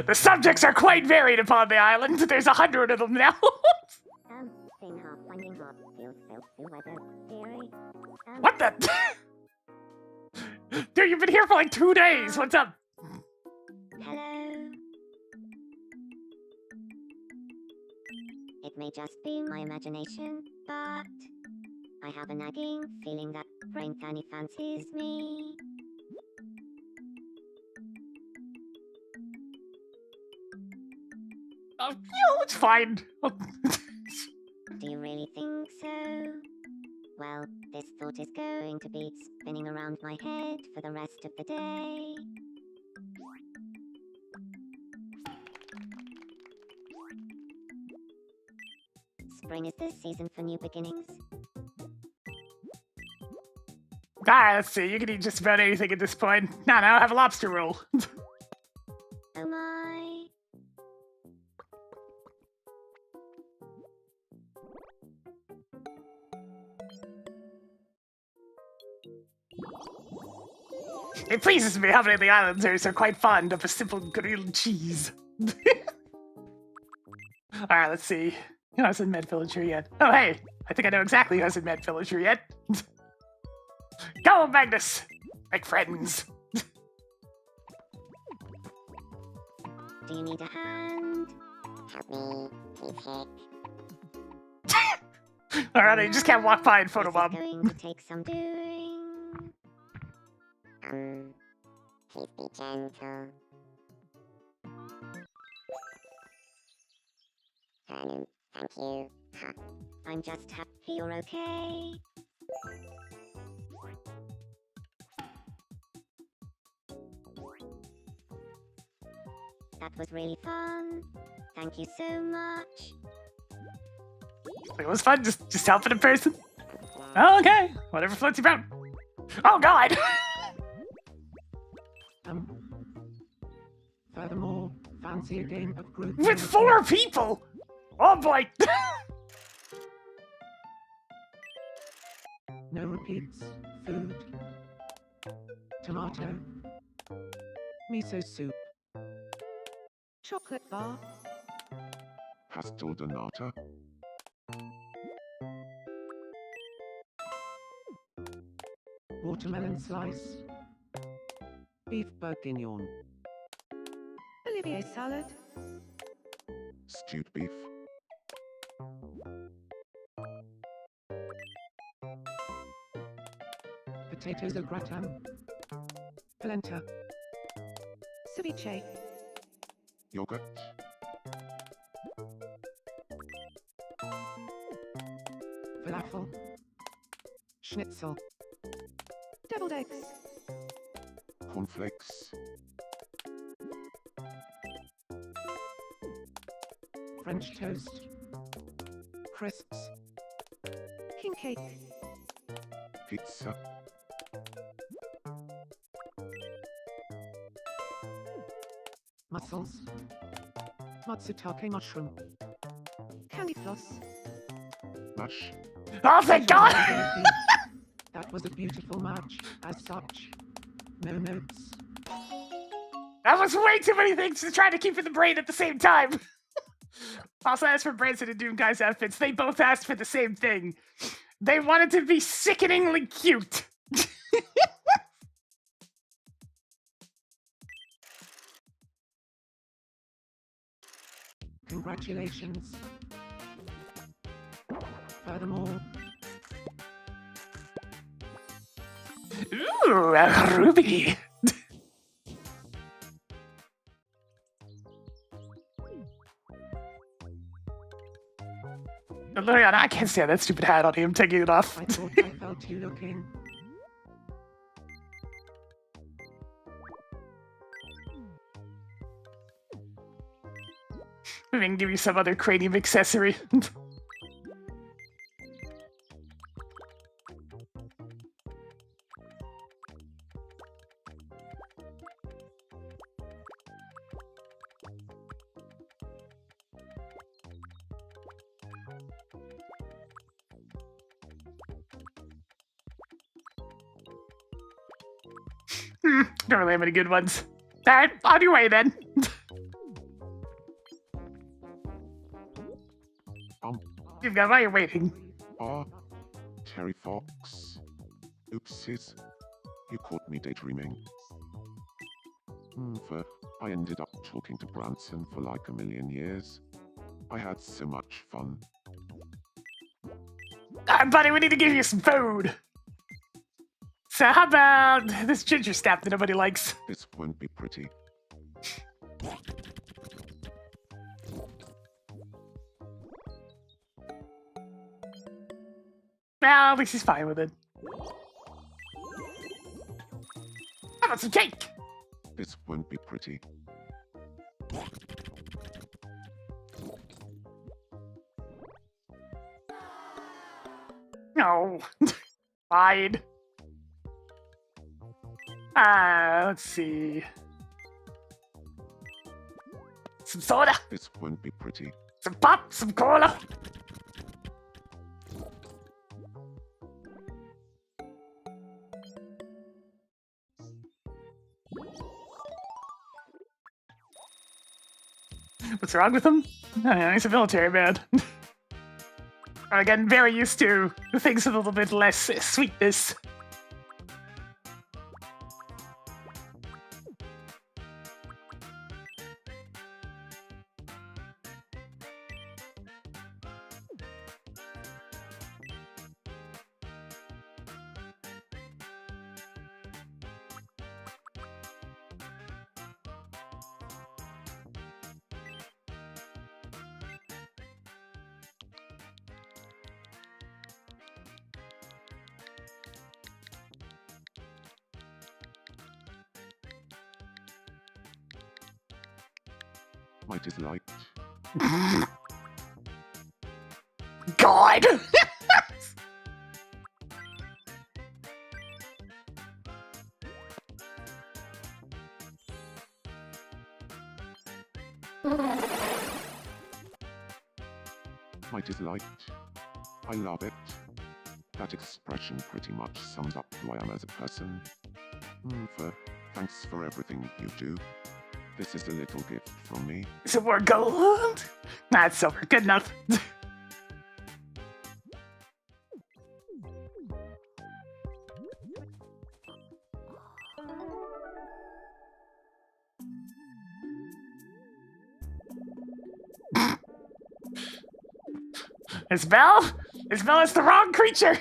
The subjects are quite varied upon the island. There's 100 of them now. Thing half, finding half, feels weather, dearie. What the? Dude, you've been here for like 2 days. What's up? Hello? It may just be my imagination, but I have a nagging feeling that Brain Fanny fancies me. Oh, it's fine. Do you really think so? Well, this thought is going to be spinning around my head for the rest of the day. Spring is the season for new beginnings. Alright, let's see. You can eat just about anything at this point. No, have a lobster roll. Oh my. It pleases me how many of the islanders are quite fond of a simple grilled cheese. Alright, let's see. Who hasn't met Villager yet? Oh, hey! I think I know exactly who hasn't met Villager yet. Go, Magnus! Make friends! Do you need a hand? Help me, please Hick. Alright, you just can't walk by and This is photobomb. going to take some doing. Please be gentle. Thank you. Ha. I'm just happy you're okay. That was really fun. Thank you so much. It was fun, just helping a person. Oh, okay, whatever floats your boat. Oh God! Furthermore, fancy a game of group With 4 people! Oh boy! No repeats. Food. Tomato. Miso soup. Chocolate bar. Pastel de nata. Watermelon slice. Beef bourguignon. Olivier salad. Stewed beef. Potatoes au gratin. Polenta. Ceviche. Yogurt. Falafel. Schnitzel. Deviled eggs. Cornflakes. French toast. Crisps. King cake. Pizza. Mussels. Matsutake mushroom. Candy floss. Mash. Oh thank God! That was a beautiful match, as such. No notes. That was way too many things to try to keep in the brain at the same time. Also, as for Branson and Doom Guy's outfits, they both asked for the same thing. They wanted to be sickeningly cute. Congratulations. Furthermore, Ooh, a ruby. Luriana, I can't stand that stupid hat on him. Taking it off. I thought I felt you looking. Maybe I can give you some other cranium accessory. Don't really have any good ones. Alright, on your way then. You've got while you're waiting. Terry Fox. Oopsies. You caught me daydreaming. I ended up talking to Branson for like a million years. I had so much fun. Buddy, we need to give you some food. So how about this ginger snap that nobody likes? This won't be pretty. Well, at least he's fine with it. How about some cake? This won't be pretty. No. Fine. Let's see. Some soda, This won't be pretty. some pop, some cola. What's wrong with him? Oh, yeah, he's a military man. I'm getting very used to things with a little bit less sweetness. Might is light. God! Might is light. I love it. That expression pretty much sums up who I am as a person. Thanks for everything you do. This is a little gift from me. Some more gold? That's silver. Good enough. Isabel? Isabel is the wrong creature!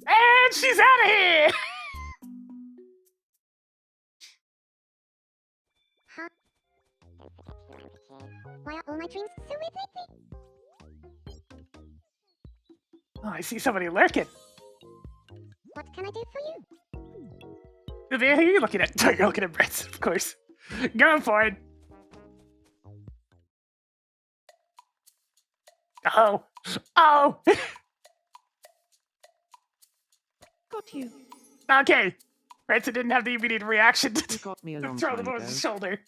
And she's out of here! Huh? Don't forget you're here. Why are all my dreams so weird lately? Oh, I see somebody lurking. What can I do for you? Who are you looking at? You're looking at Brett, of course. Go for it. Oh. Oh! Got you. Okay. Branson didn't have the immediate reaction You to got me a long throw time them over ago. his shoulder.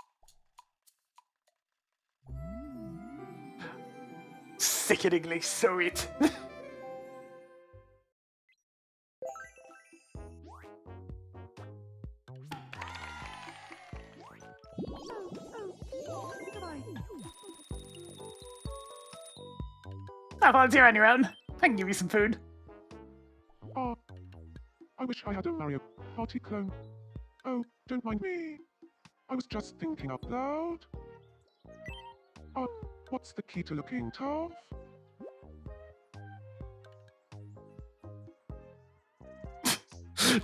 Sickeningly sweet. I'll volunteer on your own. I can give you some food. Oh, I wish I had a Mario Party clone. Oh, don't mind me. I was just thinking out loud. What's the key to looking tough?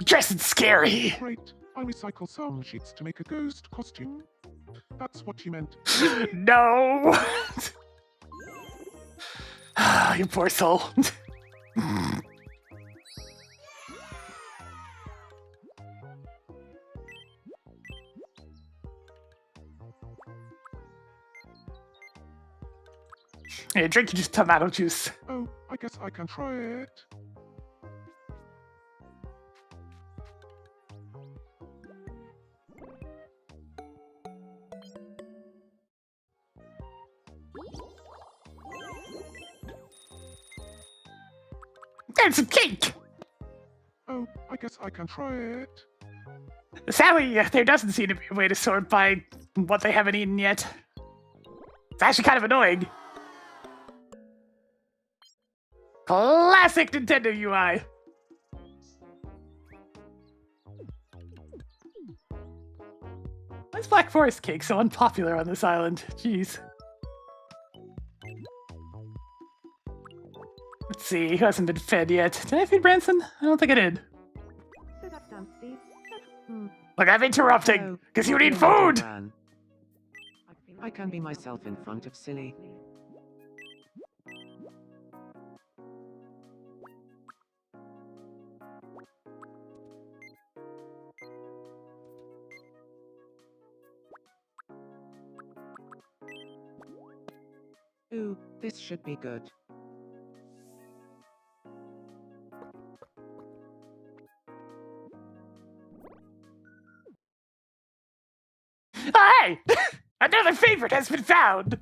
Dressing scary. Great. I'll recycle some sheets to make a ghost costume. That's what you meant. No. You poor soul. Hey, drink just tomato juice. Oh, I guess I can try it. And some cake! Oh, I guess I can try it. Sadly, there doesn't seem to be a way to sort by what they haven't eaten yet. It's actually kind of annoying. Classic Nintendo UI. Why is Black Forest cake so unpopular on this island? Jeez. Let's see, who hasn't been fed yet? Did I feed Branson? I don't think I did. Look, I'm interrupting, because you need food! I can be myself in front of Silly. Ooh, this should be good. Oh, hey! Another favorite has been found!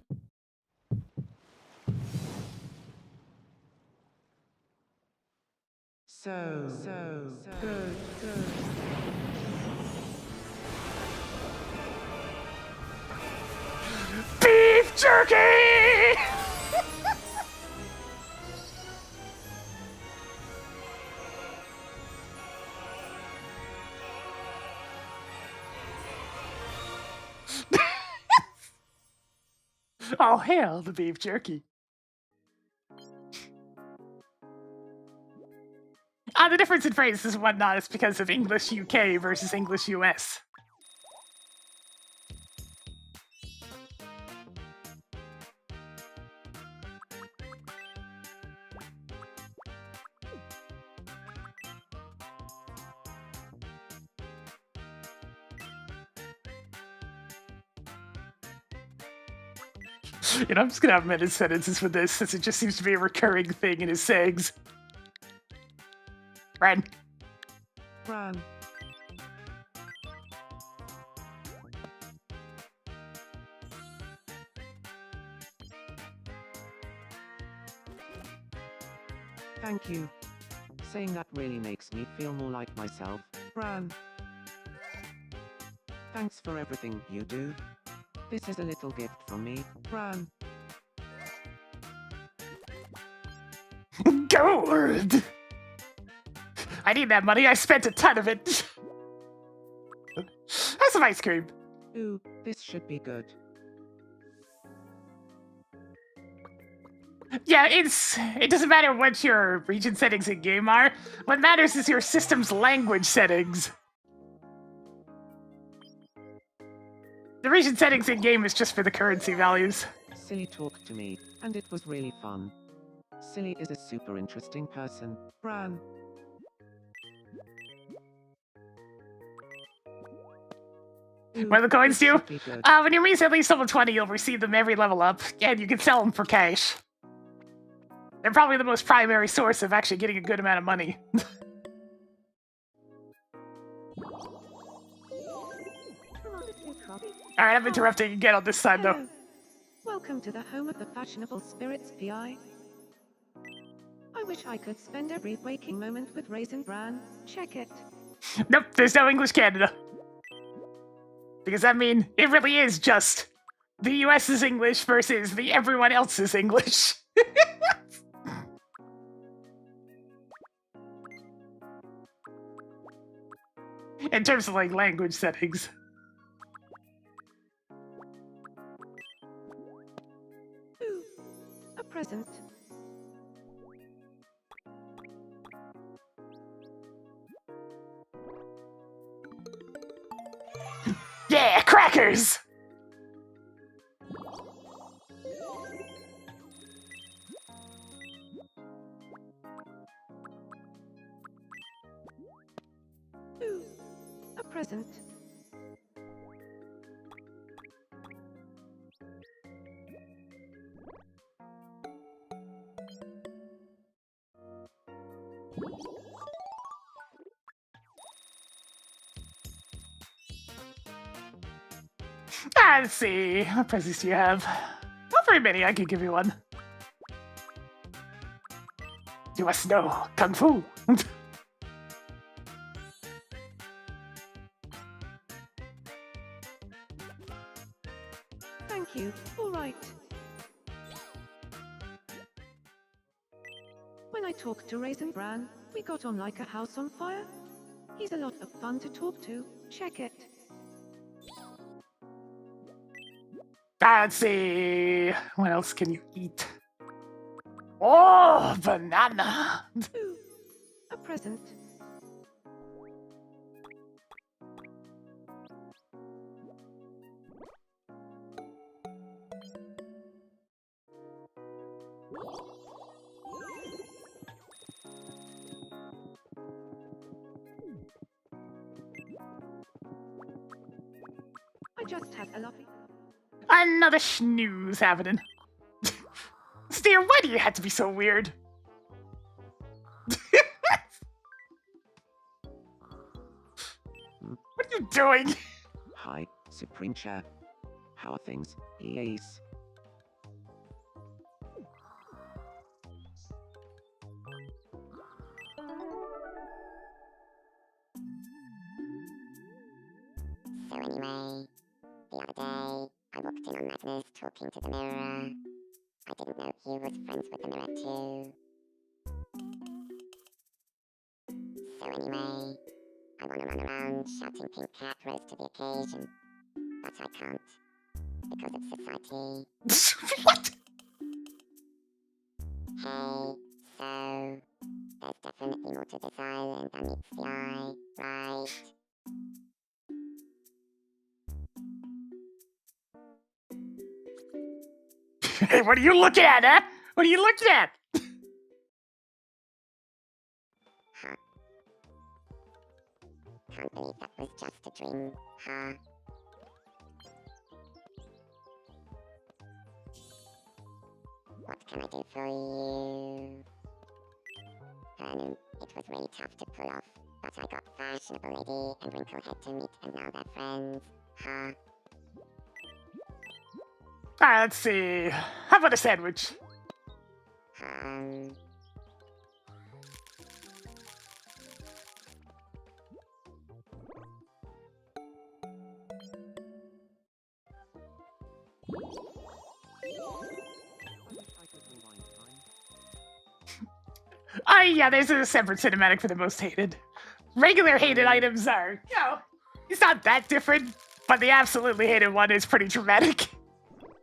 So good. Beef jerky! Oh, hail the beef jerky. The difference in phrases and whatnot is because of English UK versus English US. You know, I'm just gonna have mid sentences with this, since it just seems to be a recurring thing in his sayings. Ren. Bran. Thank you. Saying that really makes me feel more like myself. Bran. Thanks for everything you do. This is a little gift from me. Bran. Gold! I need that money, I spent a ton of it. Have some ice cream. Ooh, this should be good. Yeah, it doesn't matter what your region settings in game are. What matters is your system's language settings. The region settings in game is just for the currency values. Silly talked to me, and it was really fun. Silly is a super interesting person. Bran. What do the coins This do? should be good. When your me's at least level 20, you'll receive them every level up, and you can sell them for cash. They're probably the most primary source of actually getting a good amount of money. Alright, I'm interrupting again on this side, though. Hello. Welcome to the home of the fashionable spirits, PI. I wish I could spend every waking moment with Raisin Bran. Check it. Nope, there's no English Canada. Because, I mean, it really is just the US is English versus the everyone else is English. In terms of, like, language settings. Ooh, a present. Yeah, crackers! Ooh, a present. Let's see. What presents do you have? Not very many, I can give you one. You must know Kung Fu. Thank you. All right. When I talked to Raisin Bran, we got on like a house on fire. He's a lot of fun to talk to. Check it. Let's see. What else can you eat? Oh, banana. Ooh, a present. I just had a lovely... Another snooze happening. Steer, why do you have to be so weird? What are you doing? Hi, Supreme Chair. How are things? Yes. So anyway, the other day, I walked in on Magnus talking to the mirror. I didn't know he was friends with the mirror too. So anyway, I want to run around shouting PinkKittyRose to the occasion, but I can't, because of society. What? Hey, so, there's definitely more to this island than meets the eye, right? Hey, what are you looking at, huh? What are you looking at? Huh. Can't believe that was just a dream, huh? can I do for you? It was really tough to pull off, but I got Fashionable Lady and Wrinklehead to meet, and now they're friends. Ha. Alright, let's see. How about a sandwich? Um. Oh yeah, there's a separate cinematic for the most hated. Regular hated items are, you know, it's not that different, but the absolutely hated one is pretty dramatic.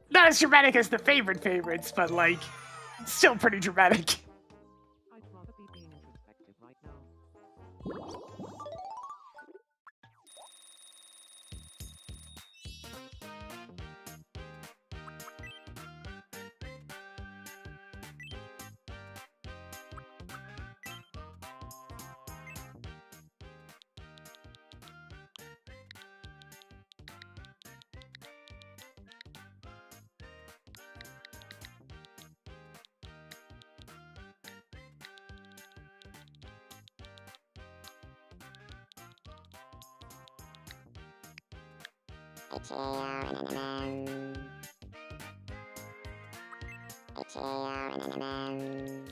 Not as dramatic as the favorite favorites, but like, still pretty dramatic. I'd rather be being introspective right now. H-A-R-N-N-M. H-A-R-N-N-M.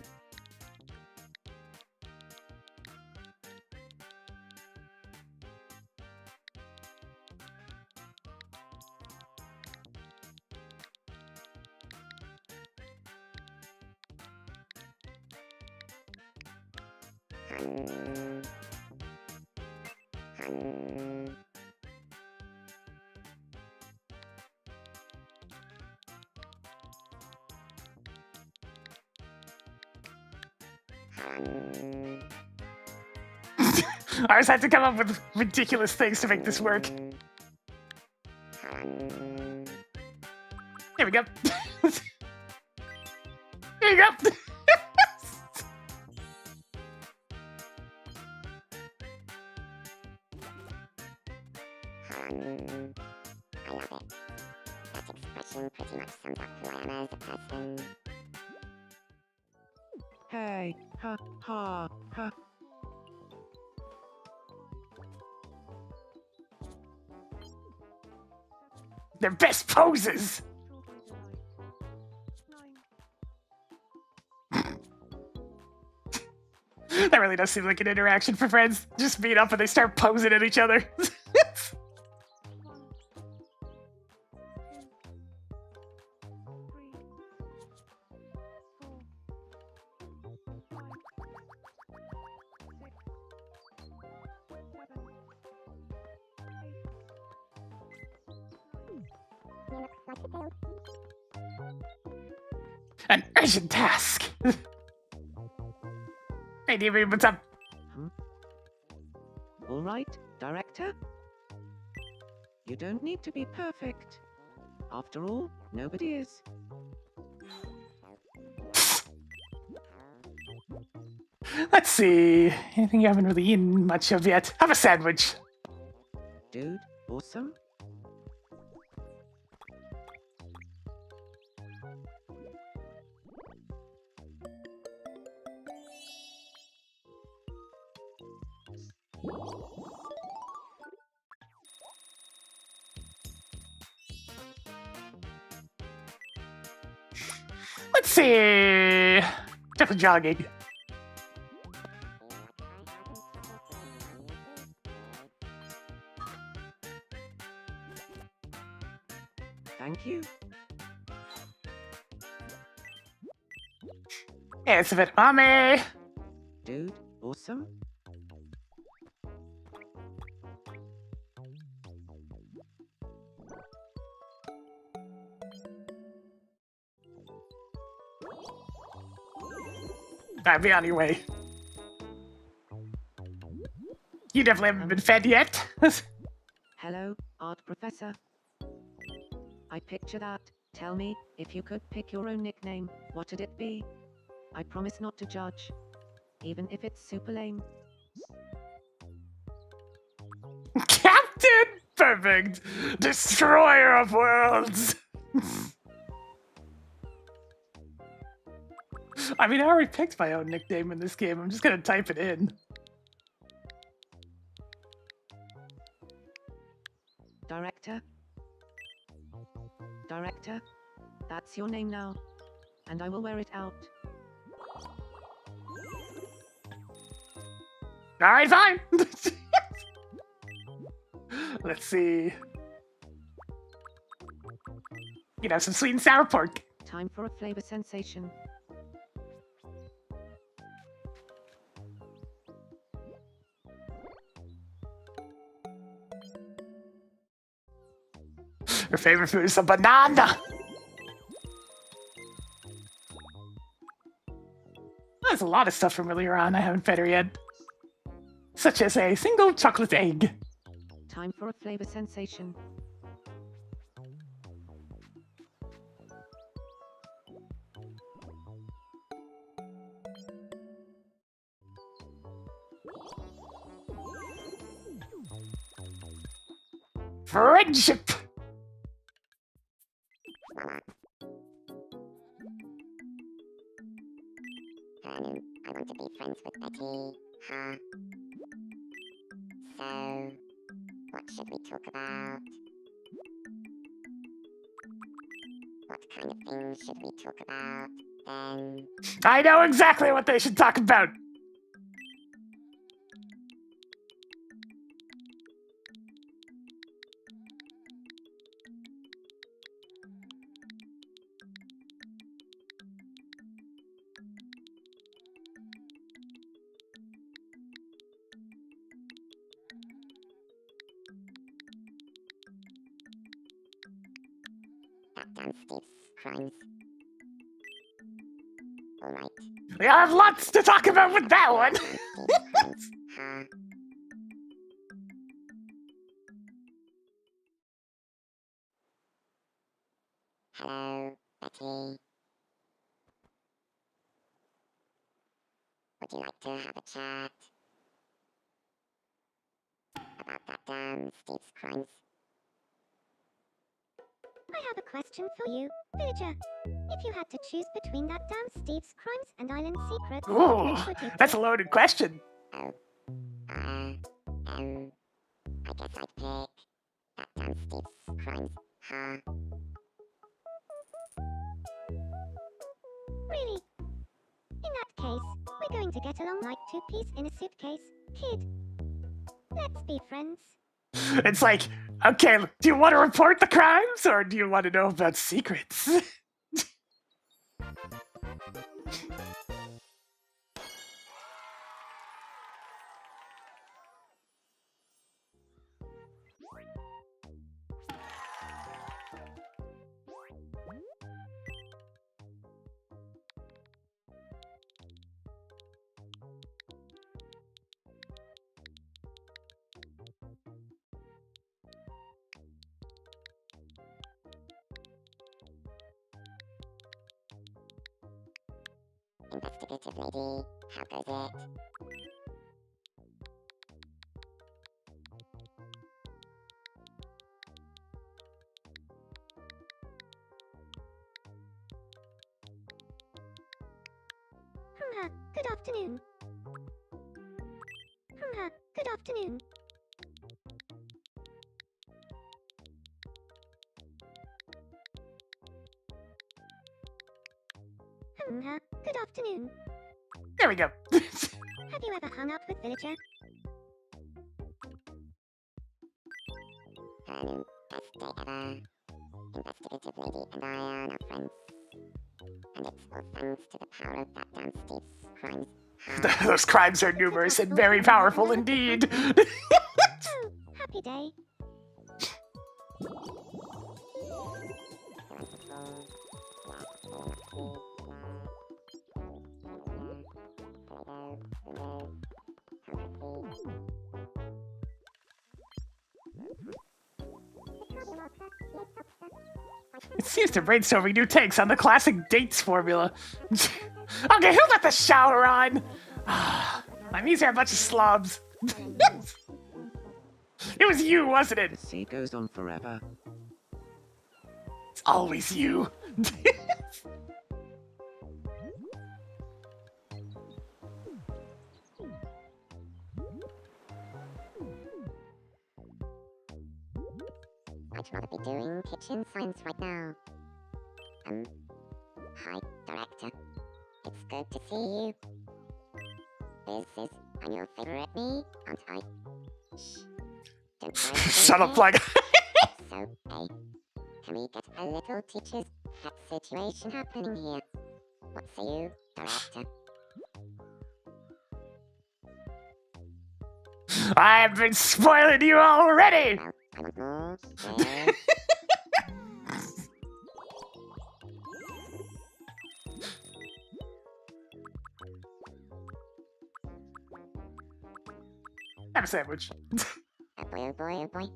I just had to come up with ridiculous things to make this work. There we go. There you go. I love it. That expression pretty much sums up who I am as a person. Hey, ha, ha, ha. Their best poses. That really does seem like an interaction for friends. Just meet up and they start posing at each other. An urgent task. Hey, Deary, what's up? All right, director? You don't need to be perfect. After all, nobody is. Let's see. Anything you haven't really eaten much of yet? Have a sandwich. Dude, awesome. Let's see. Just jogging. Thank you. It's a bit mommy. Dude, awesome. Alright, be on your way. You definitely haven't been fed yet. Hello, art professor. I picture that. Tell me, if you could pick your own nickname, what'd it be? I promise not to judge, even if it's super lame. Captain Perfect! Destroyer of worlds! I mean, I already picked my own nickname in this game. I'm just gonna type it in. Director? Director? That's your name now. And I will wear it out. Alright, fine! Let's see. You know, some sweet and sour pork. Time for a flavor sensation. Your favorite food is a banana! There's a lot of stuff from earlier on I haven't fed her yet. Such as a single chocolate egg. Time for a flavor sensation. Friendship! I want to be friends with Betty, huh? So, what should we talk about? What kind of things should we talk about, then? I know exactly what they should talk about! That damn Steve's crimes. Alright. We have lots to talk about with that one! Steve's crimes, huh? Hello, Betty. Would you like to have a chat? About that damn Steve's crimes? I have a question for you, villager. If you had to choose between that damn Steve's crimes and Island Secrets, Ooh, which would you that's a pick? loaded question. Oh. I guess I'd pick that damn Steve's crimes, huh? Really? In that case, we're going to get along like two peas in a suitcase, kid. Let's be friends. It's like, okay, do you want to report the crimes or do you want to know about secrets? Investigative lady, how goes it? Good afternoon. Good afternoon. Good afternoon. There we go. Have you ever hung out with villager? Best day ever. Investigative lady and I are now friends. And it's all thanks to the power of that damn Steve's crimes. Those crimes are numerous and very powerful indeed. Oh, happy day. It seems to brainstorming new takes on the classic dates formula. Okay, who let the shower on? My knees are a bunch of slobs. It was you, wasn't it? The sea goes on forever. It's always you. I'd rather be doing kitchen science right now. Hi, Director. It's good to see you. I'm your favorite me, aren't I? Shh. Don't try to Shut up, it. Flag. So, hey, can we get a little teacher's pet situation happening here? What say you, Director? I've been spoiling you already! Well, I want more. Yes. Have a sandwich. Oh boy, oh boy, oh boy.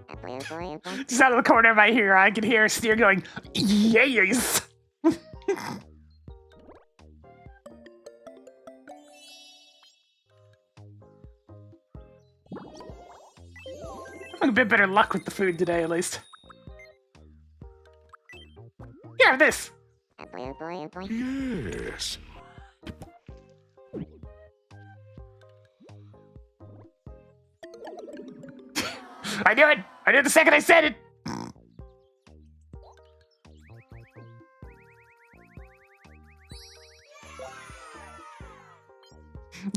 Oh boy, oh boy, oh boy. Just out of the corner of my ear, I can hear Steer going, yes! A bit better luck with the food today, at least. Here, this! Oh boy, oh boy, oh boy. Yes. I knew it! I knew it the second I said it!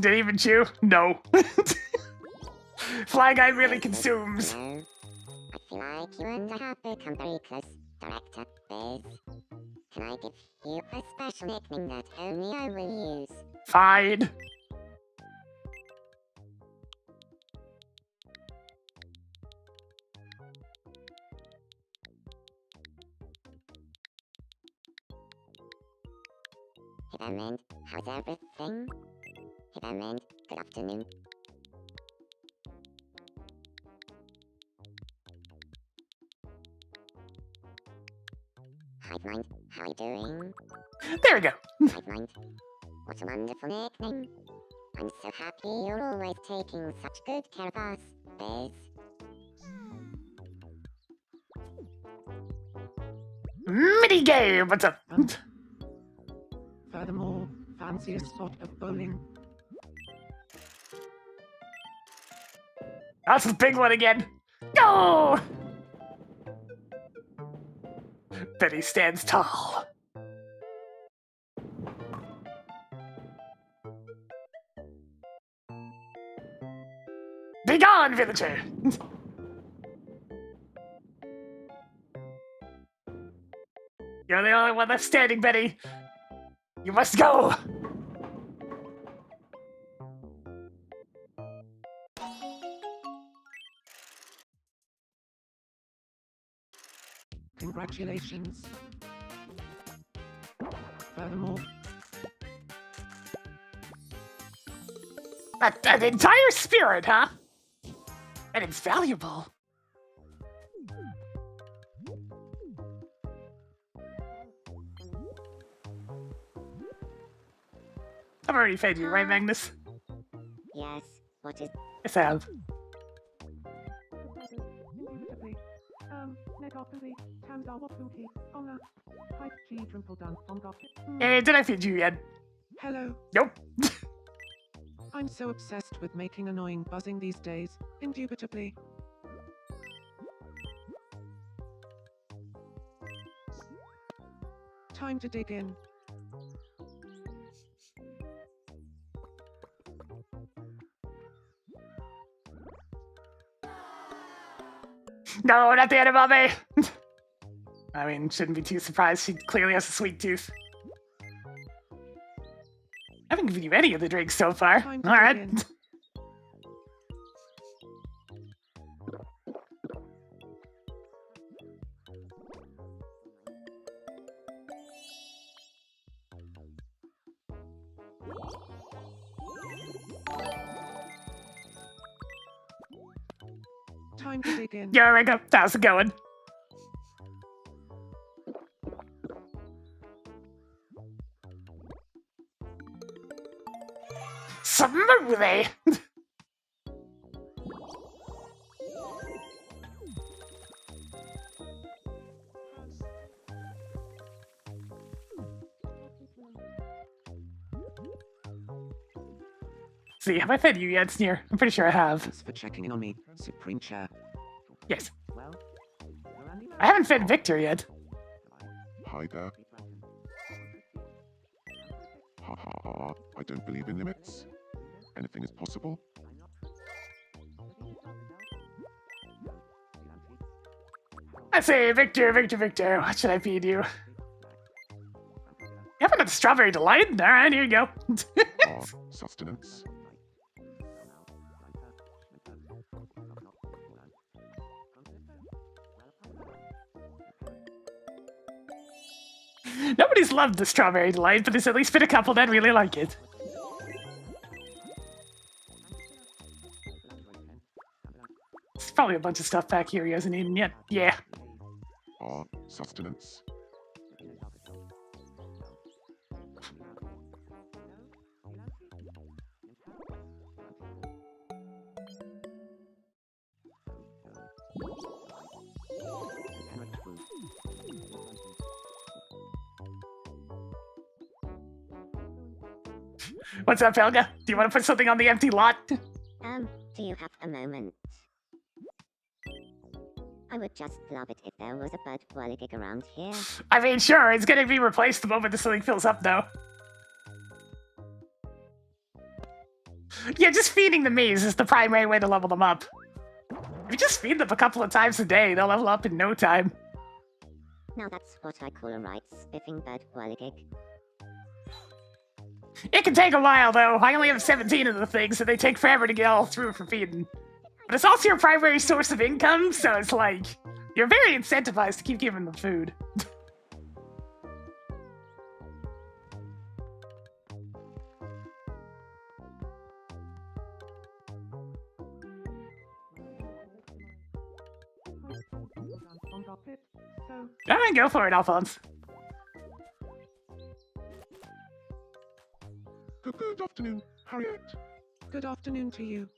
Did he even chew? No. Fly Guy really consumes. No. I feel like you and I have become very close, Director Biz. Can I give you a special nickname that only I will use? Fine. Hibbermend, how's everything? Hibbermend, good afternoon. Hivemind, how are you doing? There we go. Hivemind, what a wonderful nickname. I'm so happy you're always taking such good care of us, Biz. Mini game. What's up? Furthermore, fancy a spot of bowling. That's the big one again. Go! Betty stands tall. Be gone, villager! You're the only one that's standing, Betty. You must go. Congratulations. Furthermore, An entire spirit, huh? And it's valuable. I've already fed you, right, Magnus? Yes, what is... Yes, I have. Hey, did I feed you yet? hello. Nope. I'm so obsessed with making annoying buzzing these days, indubitably. Time to dig in. No, not the Edamame! I mean, shouldn't be too surprised. She clearly has a sweet tooth. I haven't given you any of the drinks so far. Time to Alright. begin. Time to dig in. Yo, wake up. How's it going? Smoothie! see, have I fed you yet, Sneer? I'm pretty sure I have. Thanks for checking in on me, Supreme Chair. Yes. Well, I haven't fed Victor yet. Hi there. Ha ha ha. I don't believe in limits. Anything is possible. I say, Victor, what should I feed you? You haven't got the strawberry delight? Alright, here you go. Sustenance. Nobody's loved the strawberry delight, but there's at least been a couple that really like it. There's probably a bunch of stuff back here he hasn't eaten yet. Yeah. Sustenance. What's up, Helga? Do you want to put something on the empty lot? Do you have a moment? I would just love it if there was a bird whirligig around here. I mean, sure, it's gonna be replaced the moment the ceiling fills up, though. Yeah, just feeding the maze is the primary way to level them up. If you just feed them a couple of times a day, they'll level up in no time. Now that's what I call a right spiffing bird whirligig. It can take a while, though. I only have 17 of the things, so they take forever to get all through for feeding. But it's also your primary source of income, so it's like, you're very incentivized to keep giving them food. Alright, go for it, Alphonse. Good afternoon, Harriet. Good afternoon to you.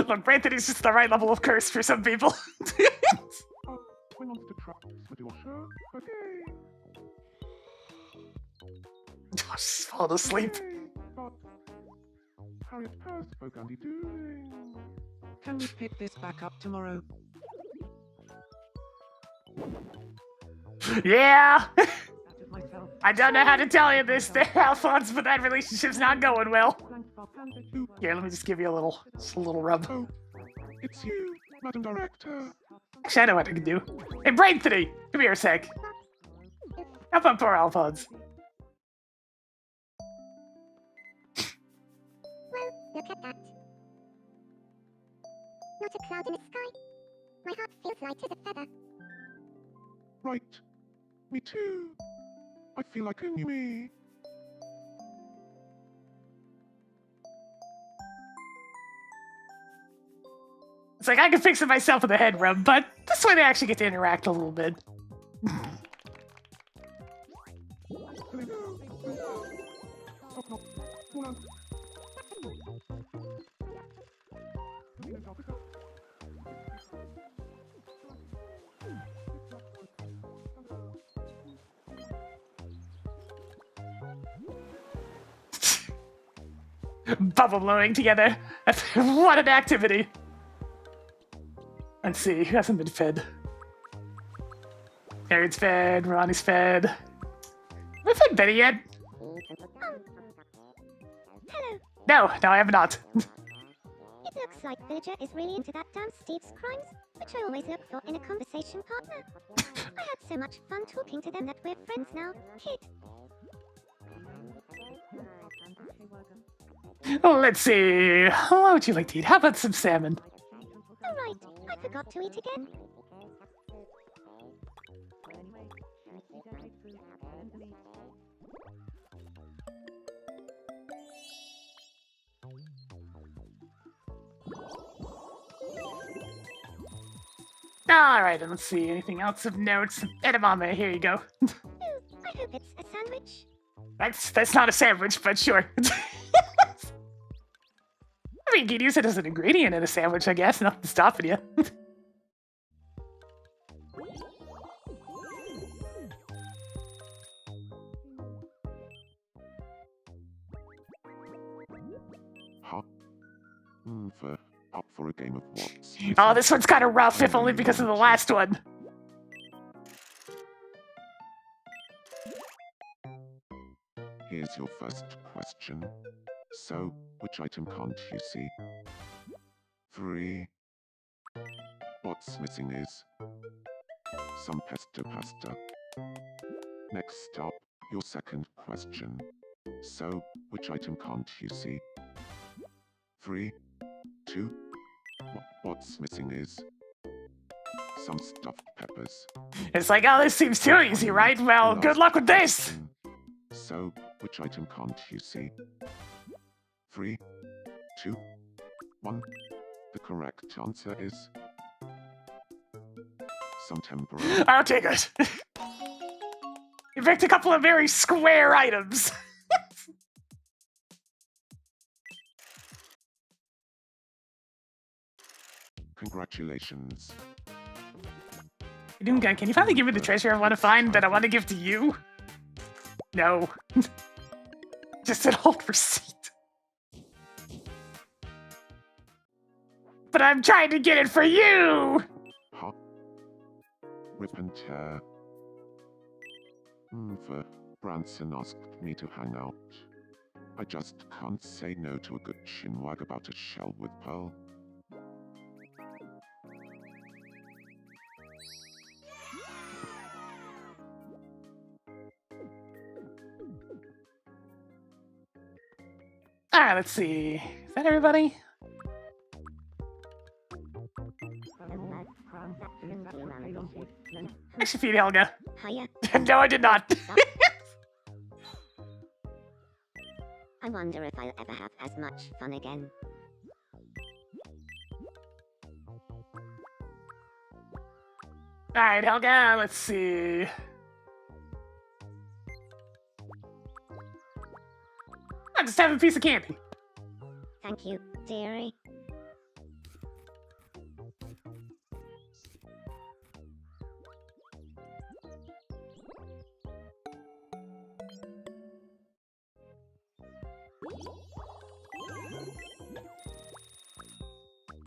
Look, Branthony's just the right level of curse for some people. When on the tracks with your shirt, okay. Just fall asleep. But Harriet, how's folk Andy doing? Can we pick this back up tomorrow? Yeah! Myself. I don't know how to tell you this there, Alphonse, but that relationship's not going well. Here, let me just give you a little rub. Oh, it's you, Madam Director. Actually, I know what I can do. Hey, Branthony! Come here a sec. Help out poor Alphonse. Well, look at that. Not a cloud in the sky. My heart feels light as a feather. Right. Me too. I feel like a new me. It's like I can fix it myself with a head rub, but this way they actually get to interact a little bit. Bubble blowing together. What an activity. Let's see, who hasn't been fed? Harriet's fed, Ronnie's fed. Have I fed Betty yet? Hello. No, I have not. It looks like Villager is really into that damn Steve's crimes, which I always look for in a conversation partner. I had so much fun talking to them that we're friends now. Kid. Oh, let's see. What would you like to eat? How about some salmon? Oh right, I forgot to eat again. Alright, and let's see. Anything else of note? Edamame, here you go. Ooh, I hope it's a sandwich. That's not a sandwich, but sure. I mean, you can use it as an ingredient in a sandwich, I guess. Nothing stopping you. Up for a game of what's Oh, this one's kind of rough, if only because of the last one. Here's your first question. So, which item can't you see? 3. What's missing is some pesto pasta. Next up, your second question. So, which item can't you see? 3, 2. What's missing is some stuffed peppers. It's like, oh, this seems too easy, right? Well, good luck with this! So, which item can't you see? 3, 2, 1. The correct answer is some tempura. I'll take it. You picked a couple of very square items. Congratulations. Doomgun, can you finally give me the treasure I want to find that I want to give to you? No. Just an old receipt. But I'm trying to get it for you! Huh? Rip and tear. Branson asked me to hang out. I just can't say no to a good chinwag about a shell with pearl. Alright, let's see. Is that everybody? I should feed Helga. Hiya. No, I did not. I wonder if I'll ever have as much fun again. Alright, Helga, let's see. I just have a piece of candy. Thank you, dearie.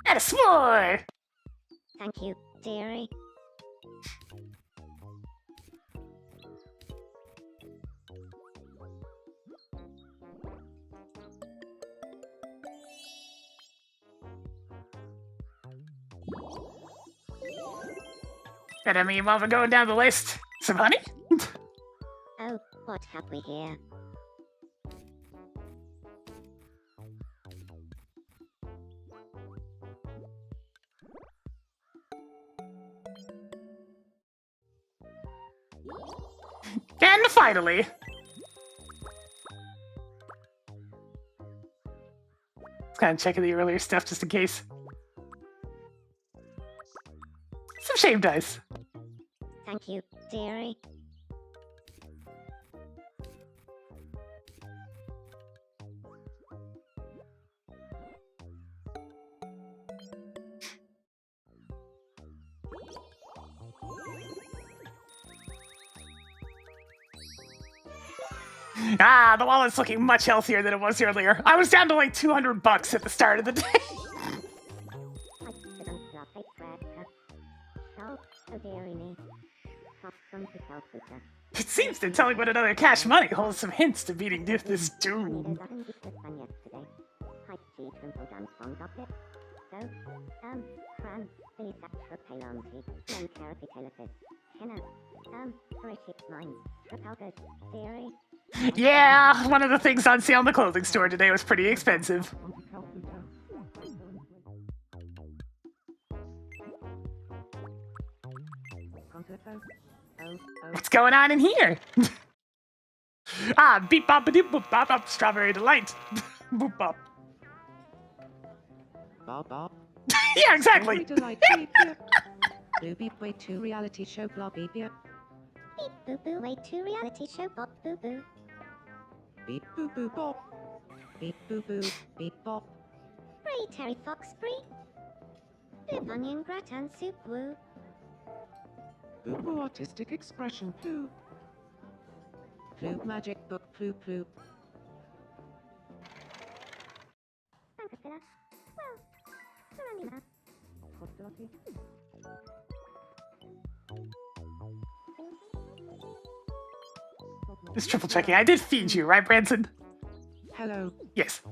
And a s'more! Thank you, dearie. And I mean, while we're going down the list, some honey? Oh, what have we here? And finally... Let's kind of check the earlier stuff just in case. Some shaved ice. Thank you, dearie. Ah, the wallet's looking much healthier than it was earlier. I was down to like $200 at the start of the day. It seems that telling what another cash money holds some hints to beating this doom. Yeah, one of the things on sale in the clothing store today was pretty expensive. What's going on in here? Ah, beep bop doop boop bop bop, strawberry delight. Boop bop. Bob Bob. Yeah, exactly. Strawberry delight, beep, beep. Blue beep way 2 reality show blah beep beep. Beep boo boo, way to reality show bop boo boo. Beep boo boo bop. Beep boo boo, beep bop. Brie Terry Fox Brie. Boop onion gratin soup woo. Boo boo artistic expression poo. Ploop magic book ploop ploop. Thanks, Priscilla. Well, Just triple checking. I did feed you, right, Branson? Hello. Yes.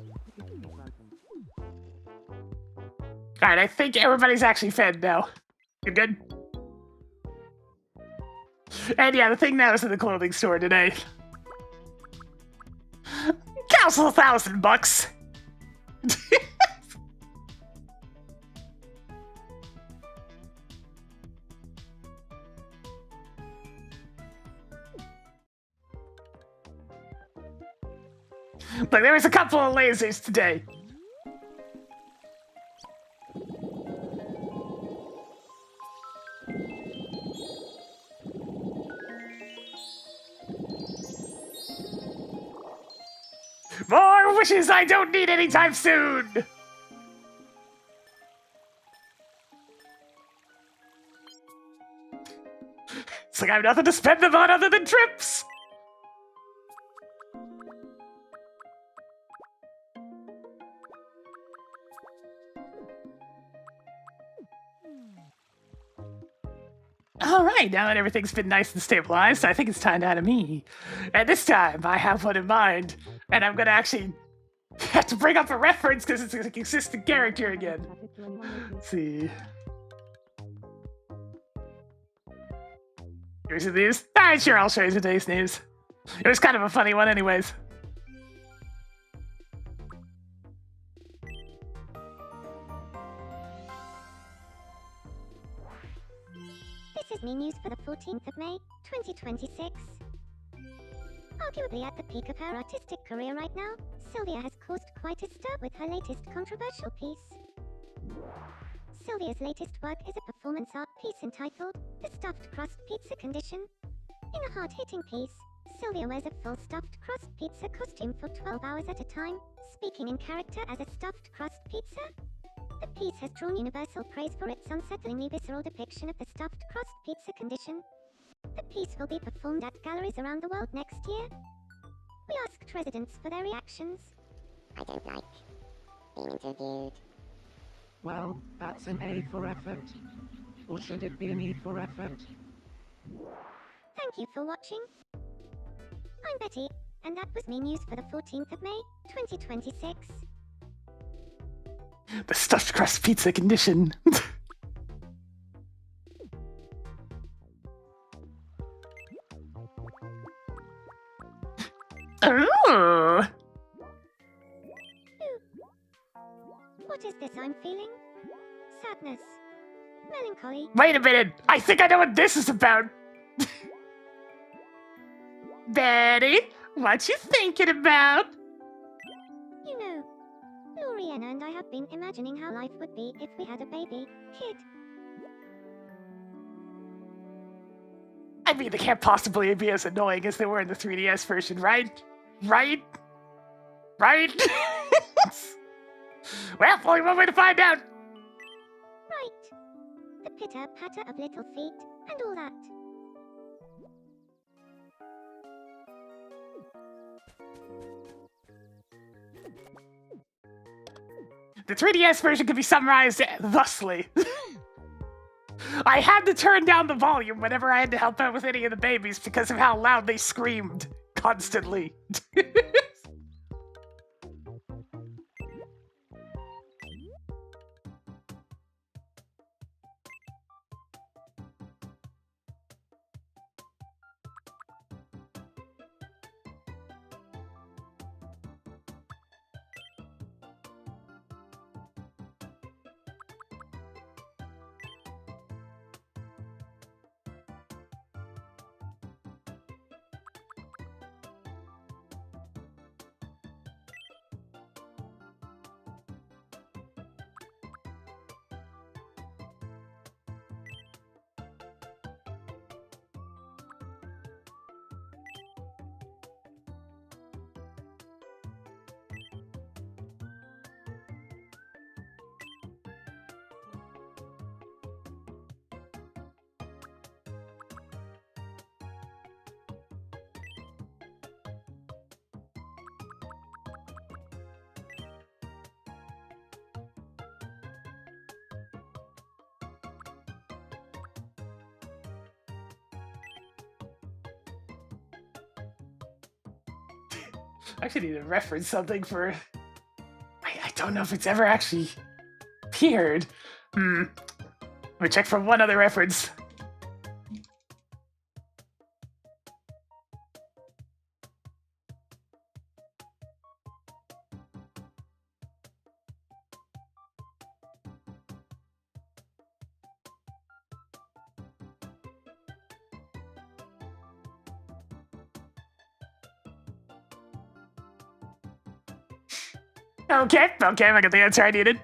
Alright, I think everybody's actually fed now. You're good? And yeah, the thing now is in the clothing store today. Costs $1,000. Look, there was a couple of lasers today. More wishes I don't need anytime soon! It's like I have nothing to spend them on other than trips! Alright, now that everything's been nice and stabilized, I think it's time to add a me. And this time, I have one in mind, and I'm gonna actually have to bring up a reference because it's a consistent character again. Let's see. Here's the news. Alright, sure, I'll show you today's news. It was kind of a funny one anyways. This is me news for the 14th of May, 2026. Arguably at the peak of her artistic career right now, Sylvia has caused quite a stir with her latest controversial piece. Sylvia's latest work is a performance art piece entitled The Stuffed Crust Pizza Condition. In a hard-hitting piece, Sylvia wears a full stuffed crust pizza costume for 12 hours at a time, speaking in character as a stuffed crust pizza. The piece has drawn universal praise for its unsettlingly visceral depiction of the stuffed crust pizza condition. The piece will be performed at galleries around the world next year. We asked residents for their reactions. I don't like being interviewed. Well, that's an A for effort. Or should it be an E for effort? Thank you for watching. I'm Betty, and that was me news for the 14th of May, 2026. The stuffed crust pizza condition. Oh. What is this I'm feeling? Sadness. Melancholy. Wait a minute! I think I know what this is about! Betty, what you thinking about? You know, Loriana and I have been imagining how life would be if we had a baby kid. I mean, they can't possibly be as annoying as they were in the 3DS version, right? Right? Right? Well, only one way to find out! Right. The pitter-patter of little feet, and all that. The 3DS version can be summarized thusly. I had to turn down the volume whenever I had to help out with any of the babies because of how loud they screamed constantly. I actually need to reference something for... I don't know if it's ever actually appeared. Let me check for one other reference. Okay, I got the answer I needed.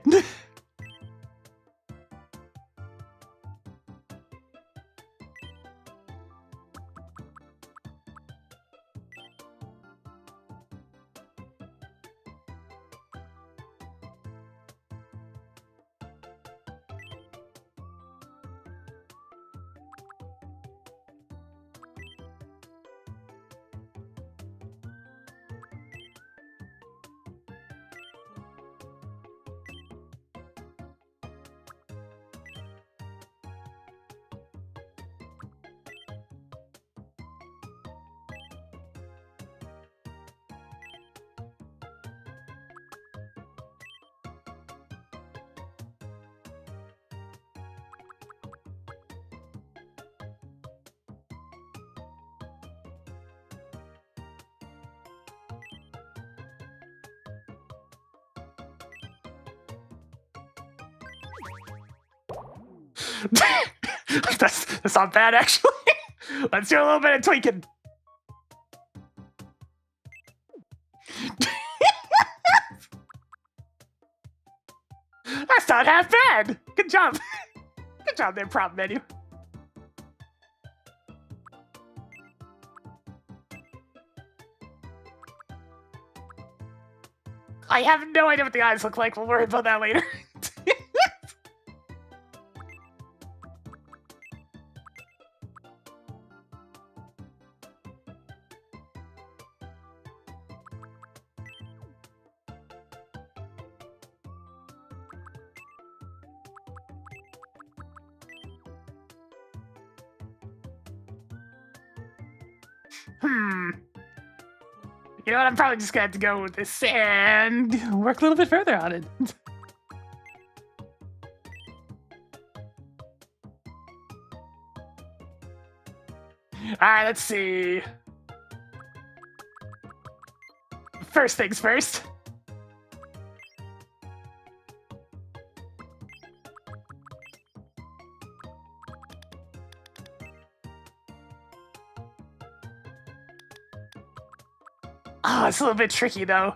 That's not bad, actually. Let's do a little bit of tweaking. That's not half bad. Good job. Good job there, prop menu. I have no idea what the eyes look like. We'll worry about that later. You know what? I'm probably just gonna have to go with this and work a little bit further on it. Alright, let's see. First things first. Oh, it's a little bit tricky though.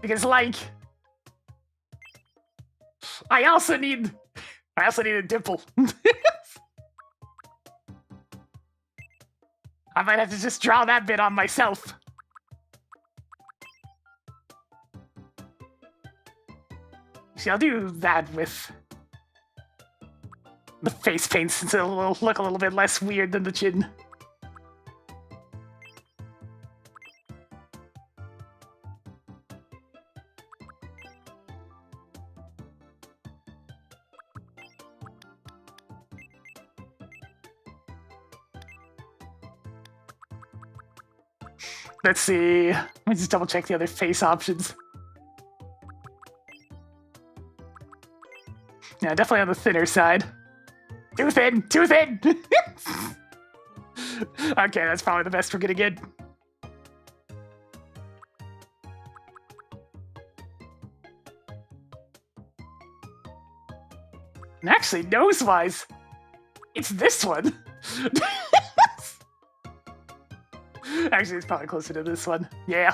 Because like I also need a dimple. I might have to just draw that bit on myself. See, I'll do that with the face paint since it'll look a little bit less weird than the chin. Let's see. Let me just double check the other face options. Yeah, definitely on the thinner side. Too thin! Too thin! Okay, that's probably the best we're gonna get. And actually, nose-wise, it's this one. Actually, it's probably closer to this one. Yeah.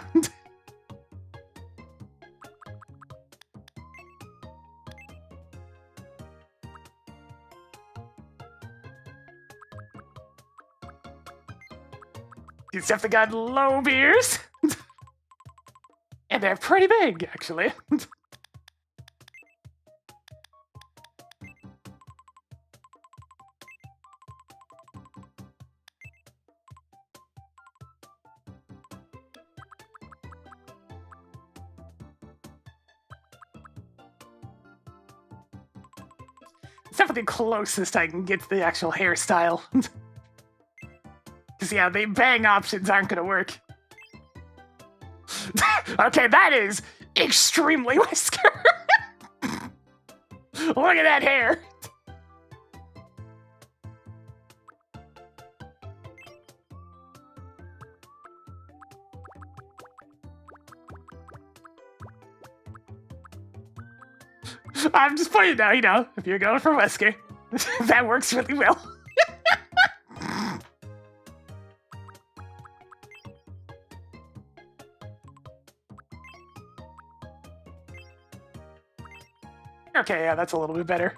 These definitely got low ears. And they're pretty big, actually. It's definitely the closest I can get to the actual hairstyle. Because, yeah, the bang options aren't going to work. Okay, that is extremely whisker. Look at that hair. I'm just pointing out, you know, if you're going for whisker, that works really well. Okay, yeah, that's a little bit better.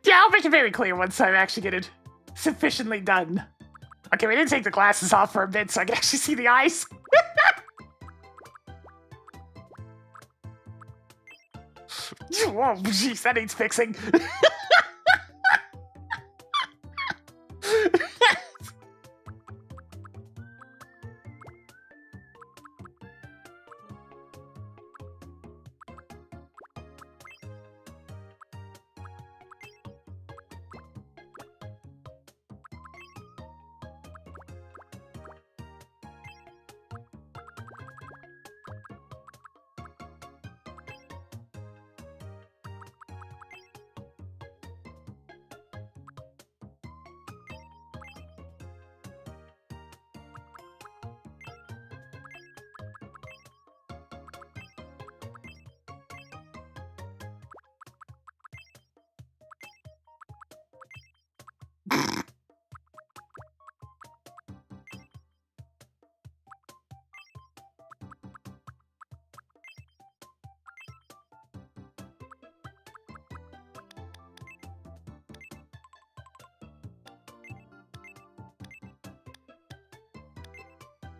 Yeah, I'll make it very clear once I actually get it sufficiently done. Okay, we didn't take the glasses off for a bit so I can actually see the eyes. Whoa, jeez, that needs fixing.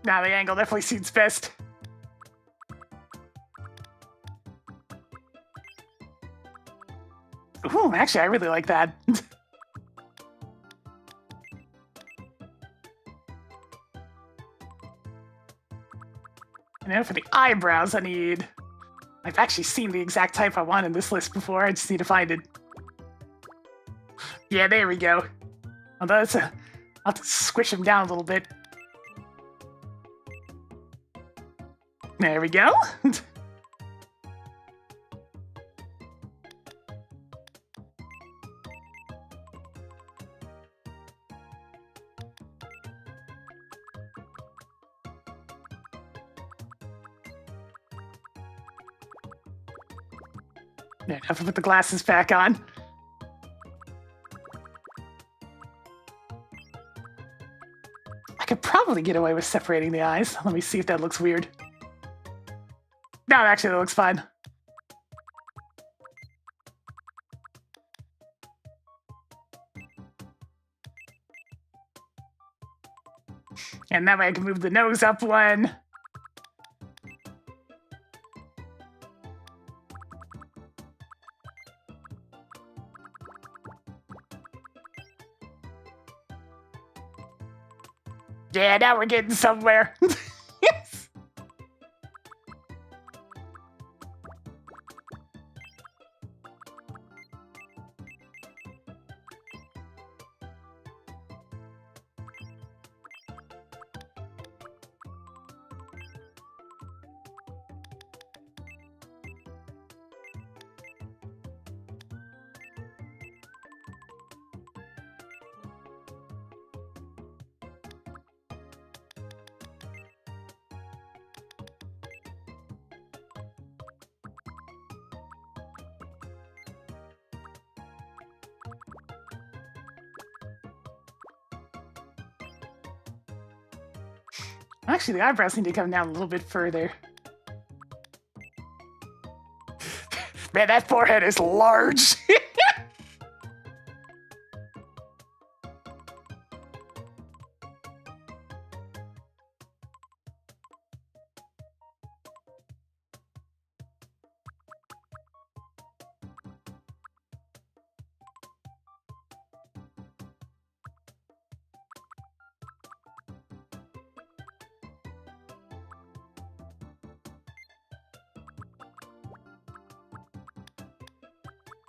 Nah, the angle definitely suits best. Ooh, actually, I really like that. And now for the eyebrows, I've actually seen the exact type I want in this list before. I just need to find it. Yeah, there we go. Although I'll have to squish him down a little bit. There we go. Yeah, I have to put the glasses back on. I could probably get away with separating the eyes. Let me see if that looks weird. No, actually, that looks fine. And that way I can move the nose up one. Yeah, now we're getting somewhere. Yes. Actually, the eyebrows need to come down a little bit further. Man, that forehead is large.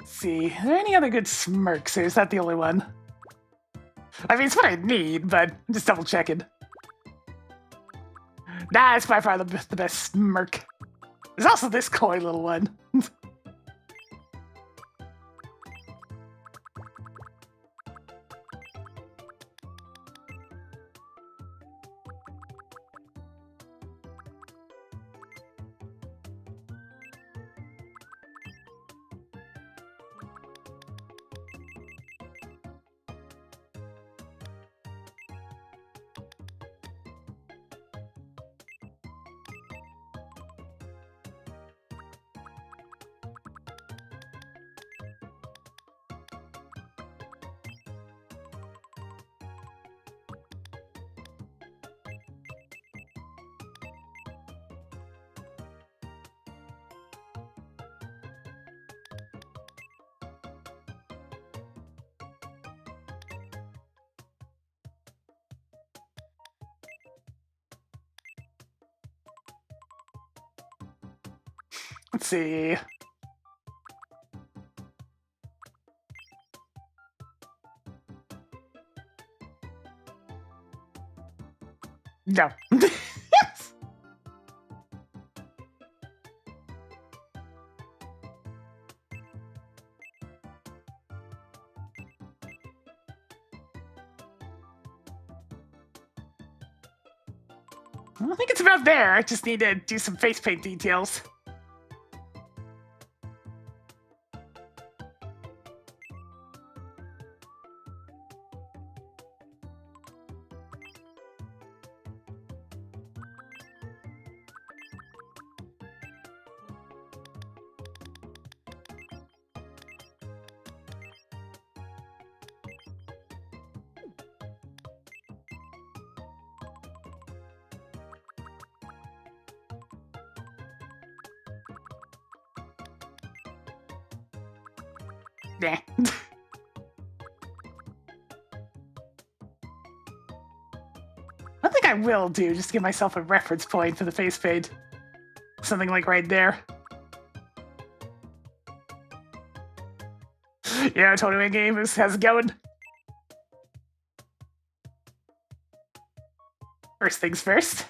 See, are there any other good smirks, or is that the only one? I mean, it's what I need, but I'm just double checking. Nah, it's by far the best smirk. There's also this coy little one. Let's see. No. I think it's about there. I just need to do some face paint details. Nah. I think I will do, just to give myself a reference point for the face paint. Something like right there. Yeah, totally game. How's it going? First things first.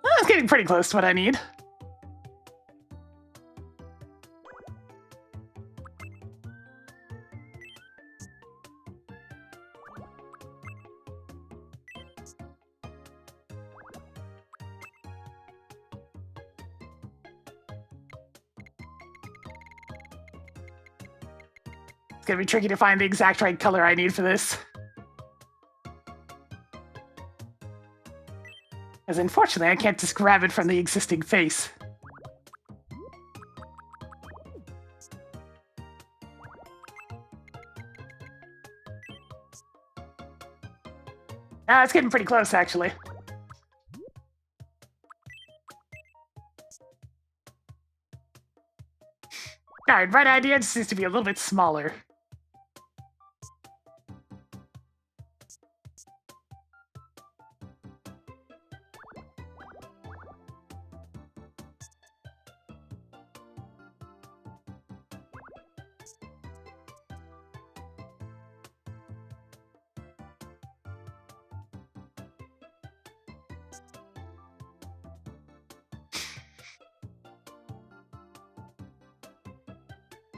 Well, it's getting pretty close to what I need. It's gonna be tricky to find the exact right color I need for this. As unfortunately, I can't just grab it from the existing face. It's getting pretty close, actually. Alright, right idea just needs to be a little bit smaller.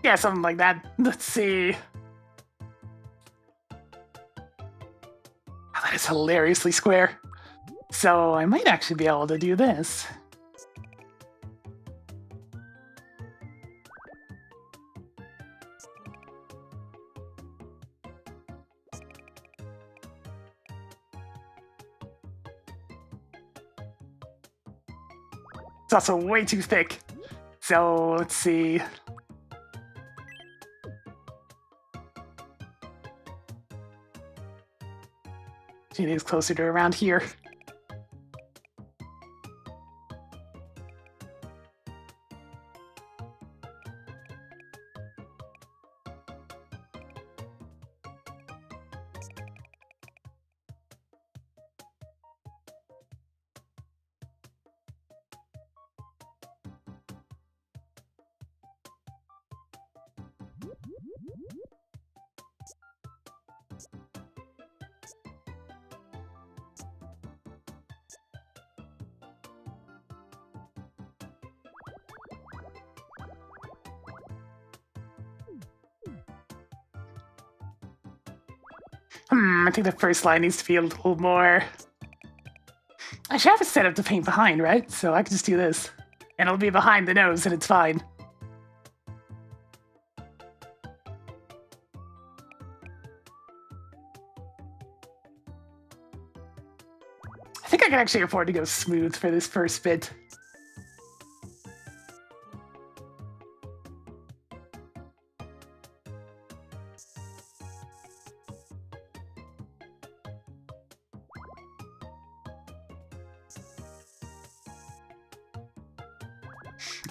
Yeah, something like that. Let's see. Oh, that is hilariously square. So I might actually be able to do this. It's also way too thick. So let's see. It is closer to around here. I think the first line needs to be a little more... I should have it set up to paint behind, right? So I can just do this. And it'll be behind the nose and it's fine. I think I can actually afford to go smooth for this first bit.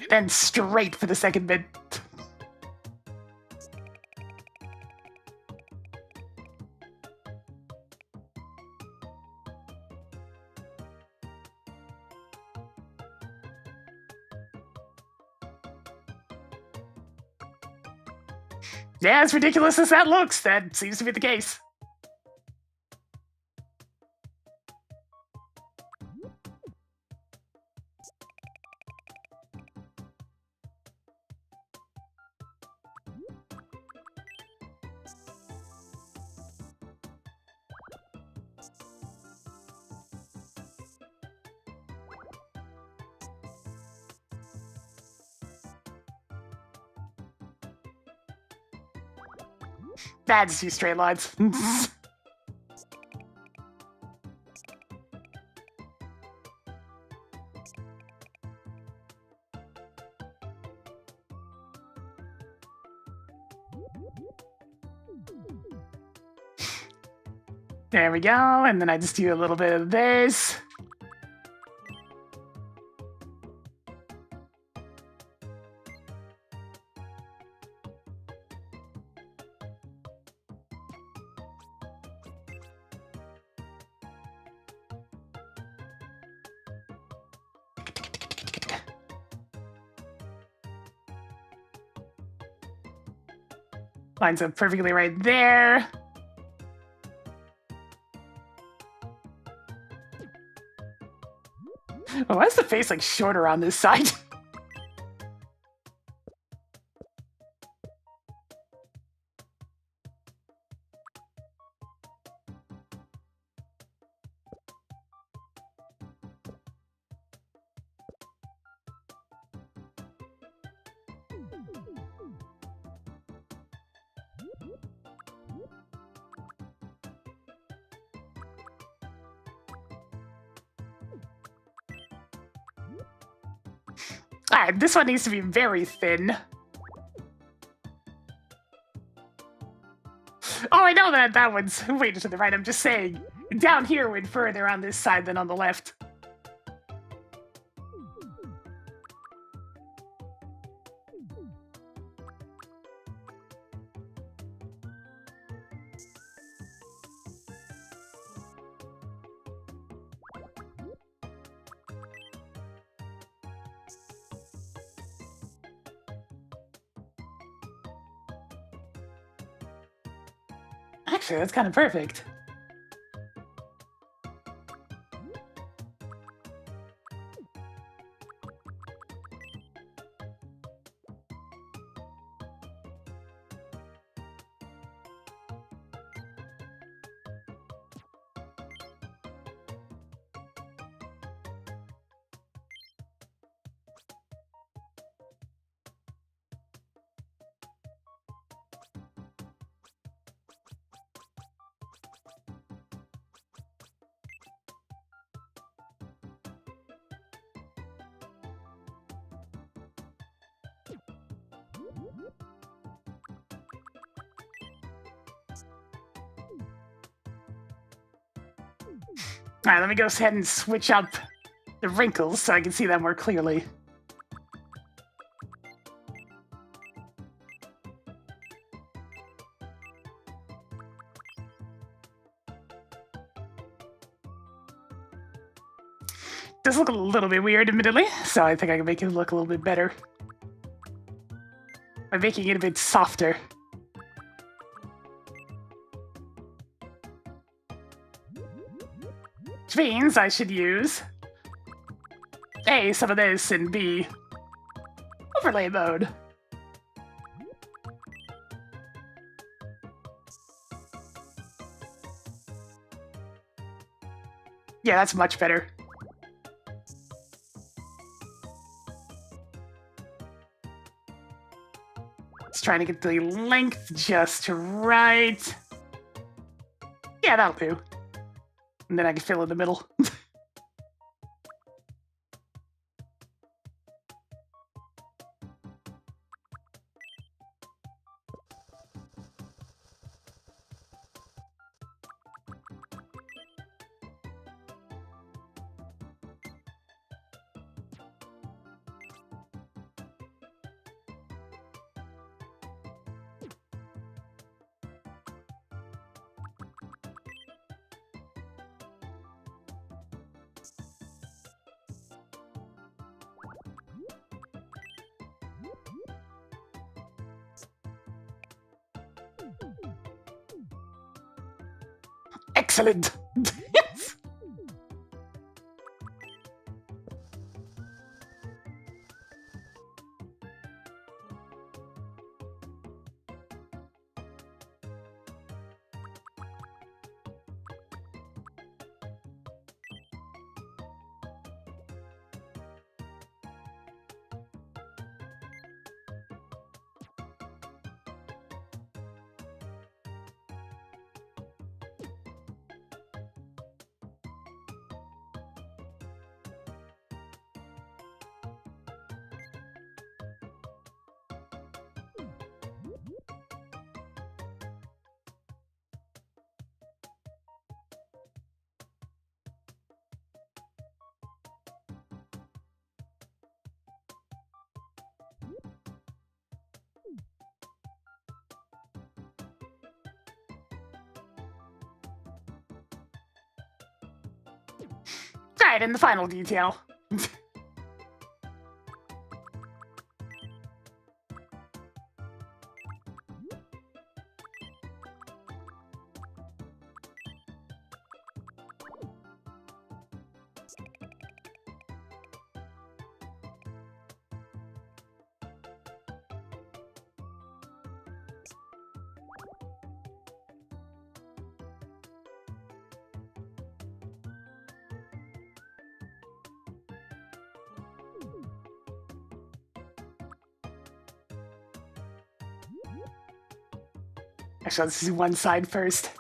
Then straight for the second bit. Yeah, as ridiculous as that looks, that seems to be the case. That's two straight lines. There we go, and then I just do a little bit of this. Lines up perfectly right there. Oh, why is the face like shorter on this side? Alright, this one needs to be very thin. Oh, I know that one's way to the right. I'm just saying, down here went further on this side than on the left. Actually, that's kind of perfect. Alright, let me go ahead and switch up the wrinkles so I can see that more clearly. Does look a little bit weird, admittedly, so I think I can make it look a little bit better by making it a bit softer. Which means I should use A, some of this, and B, overlay mode. Yeah, that's much better. Just trying to get the length just right. Yeah, that'll do. And then I can fill in the middle. Excellent. Yes. Right, and the final detail. Actually, let's do one side first.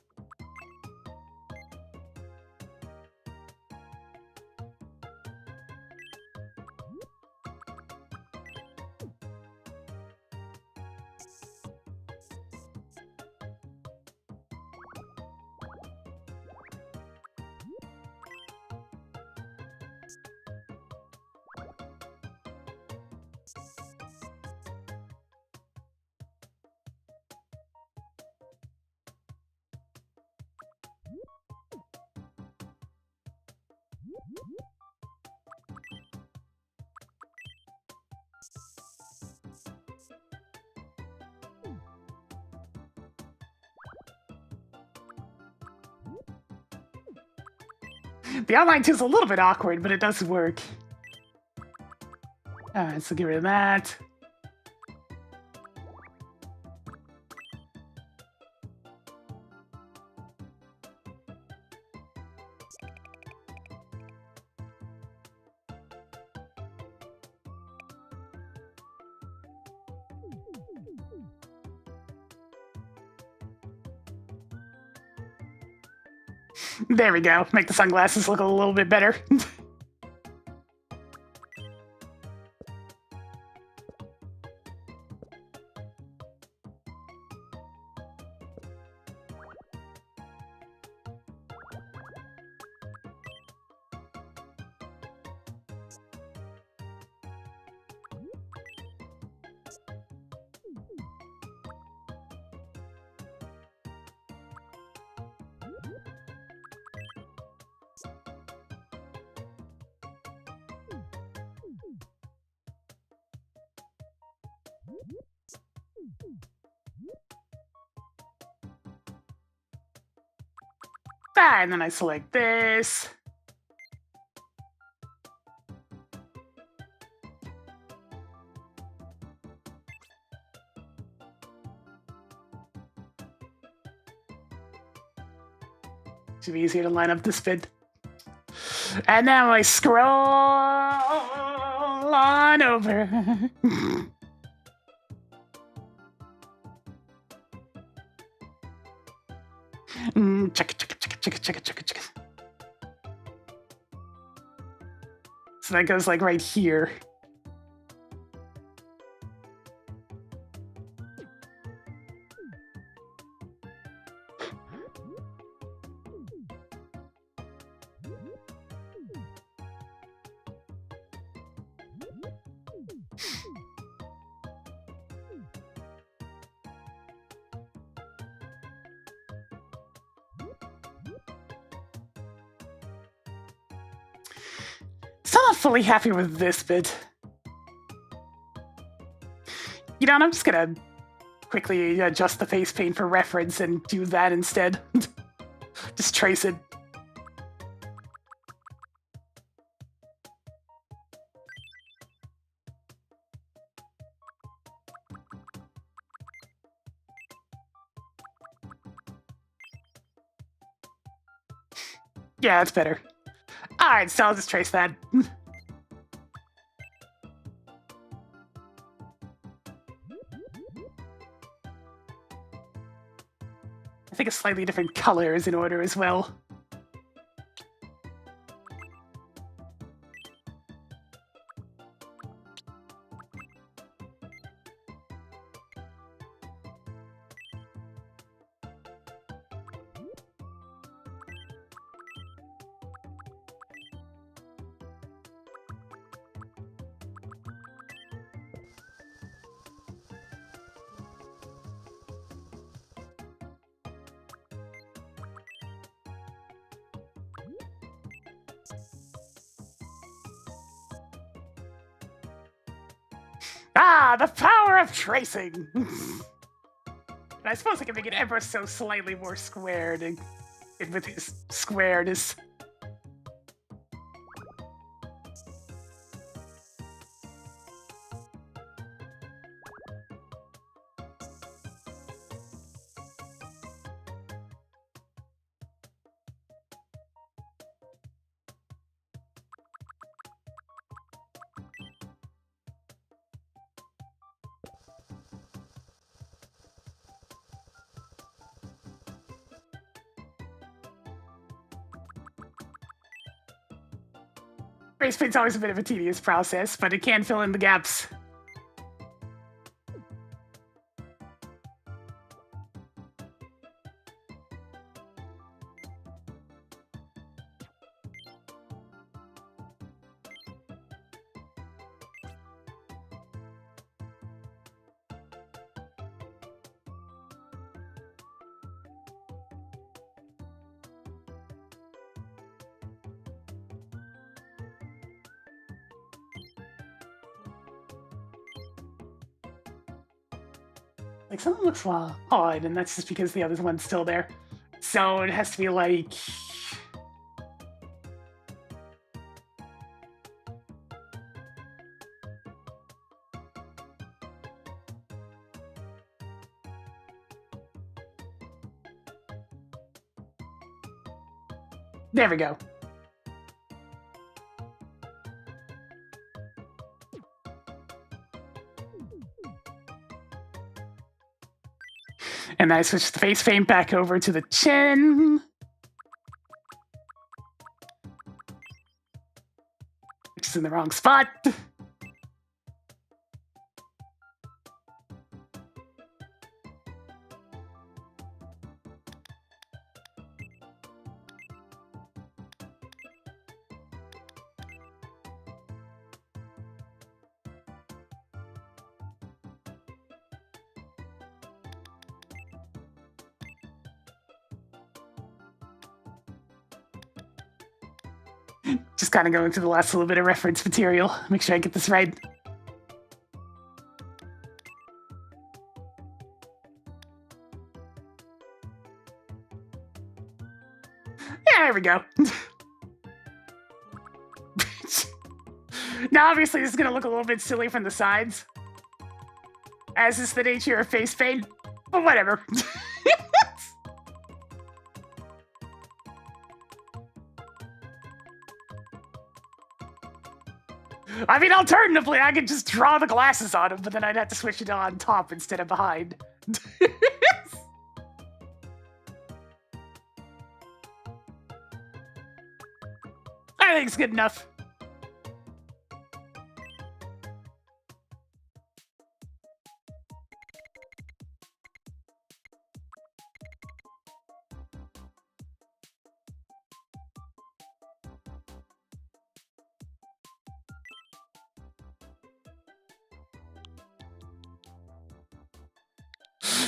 The online tool's a little bit awkward, but it does work. Alright, so get rid of that. There we go. Make the sunglasses look a little bit better. Ah, and then I select this. Should be easier to line up this bit. And now I scroll on over. Check it. So that goes like right here. Still not fully happy with this bit. You know, I'm just gonna quickly adjust the face paint for reference and do that instead. Just trace it. Yeah, that's better. Alright, so I'll just trace that. I think a slightly different color is in order as well. Ah, the power of tracing! I suppose I can make it ever so slightly more squared and with his squareness. Face paint's always a bit of a tedious process, but it can fill in the gaps. Like, something looks odd, and that's just because the other one's still there. So it has to be like... There we go. And I switch the face paint back over to the chin. Which is in the wrong spot. Just kind of going through the last little bit of reference material. Make sure I get this right. Yeah, there we go. Now, obviously, this is gonna look a little bit silly from the sides, as is the nature of face paint, but whatever. I mean, alternatively, I could just draw the glasses on him, but then I'd have to switch it on top instead of behind. I think it's good enough.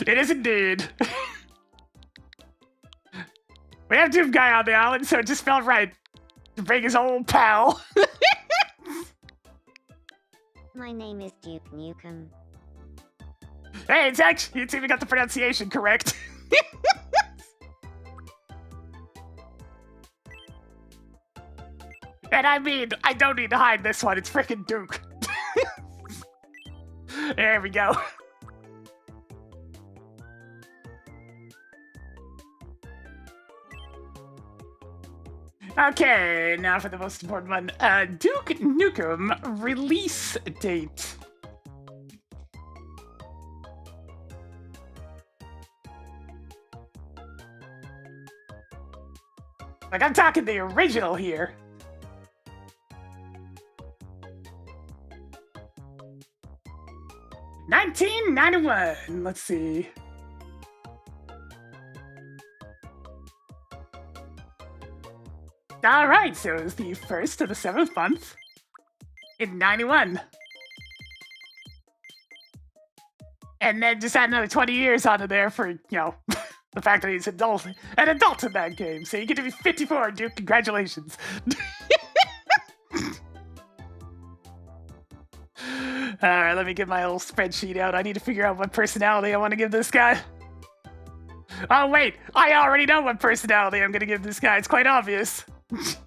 It is indeed. We have Doom Guy on the island, so it just felt right to bring his old pal. My name is Duke Nukem. Hey, it's even got the pronunciation correct. And I mean, I don't need to hide this one, it's frickin' Duke. There we go. Okay, now for the most important one. Duke Nukem release date. Like, I'm talking the original here. $1991. Let's see. All right, so it was the 1st of the 7th month in 91. And then just add another 20 years onto there for, you know, the fact that he's an adult in that game. So you get to be 54, Duke. Congratulations. All right, let me get my old spreadsheet out. I need to figure out what personality I want to give this guy. Oh, wait. I already know what personality I'm going to give this guy. It's quite obvious. Let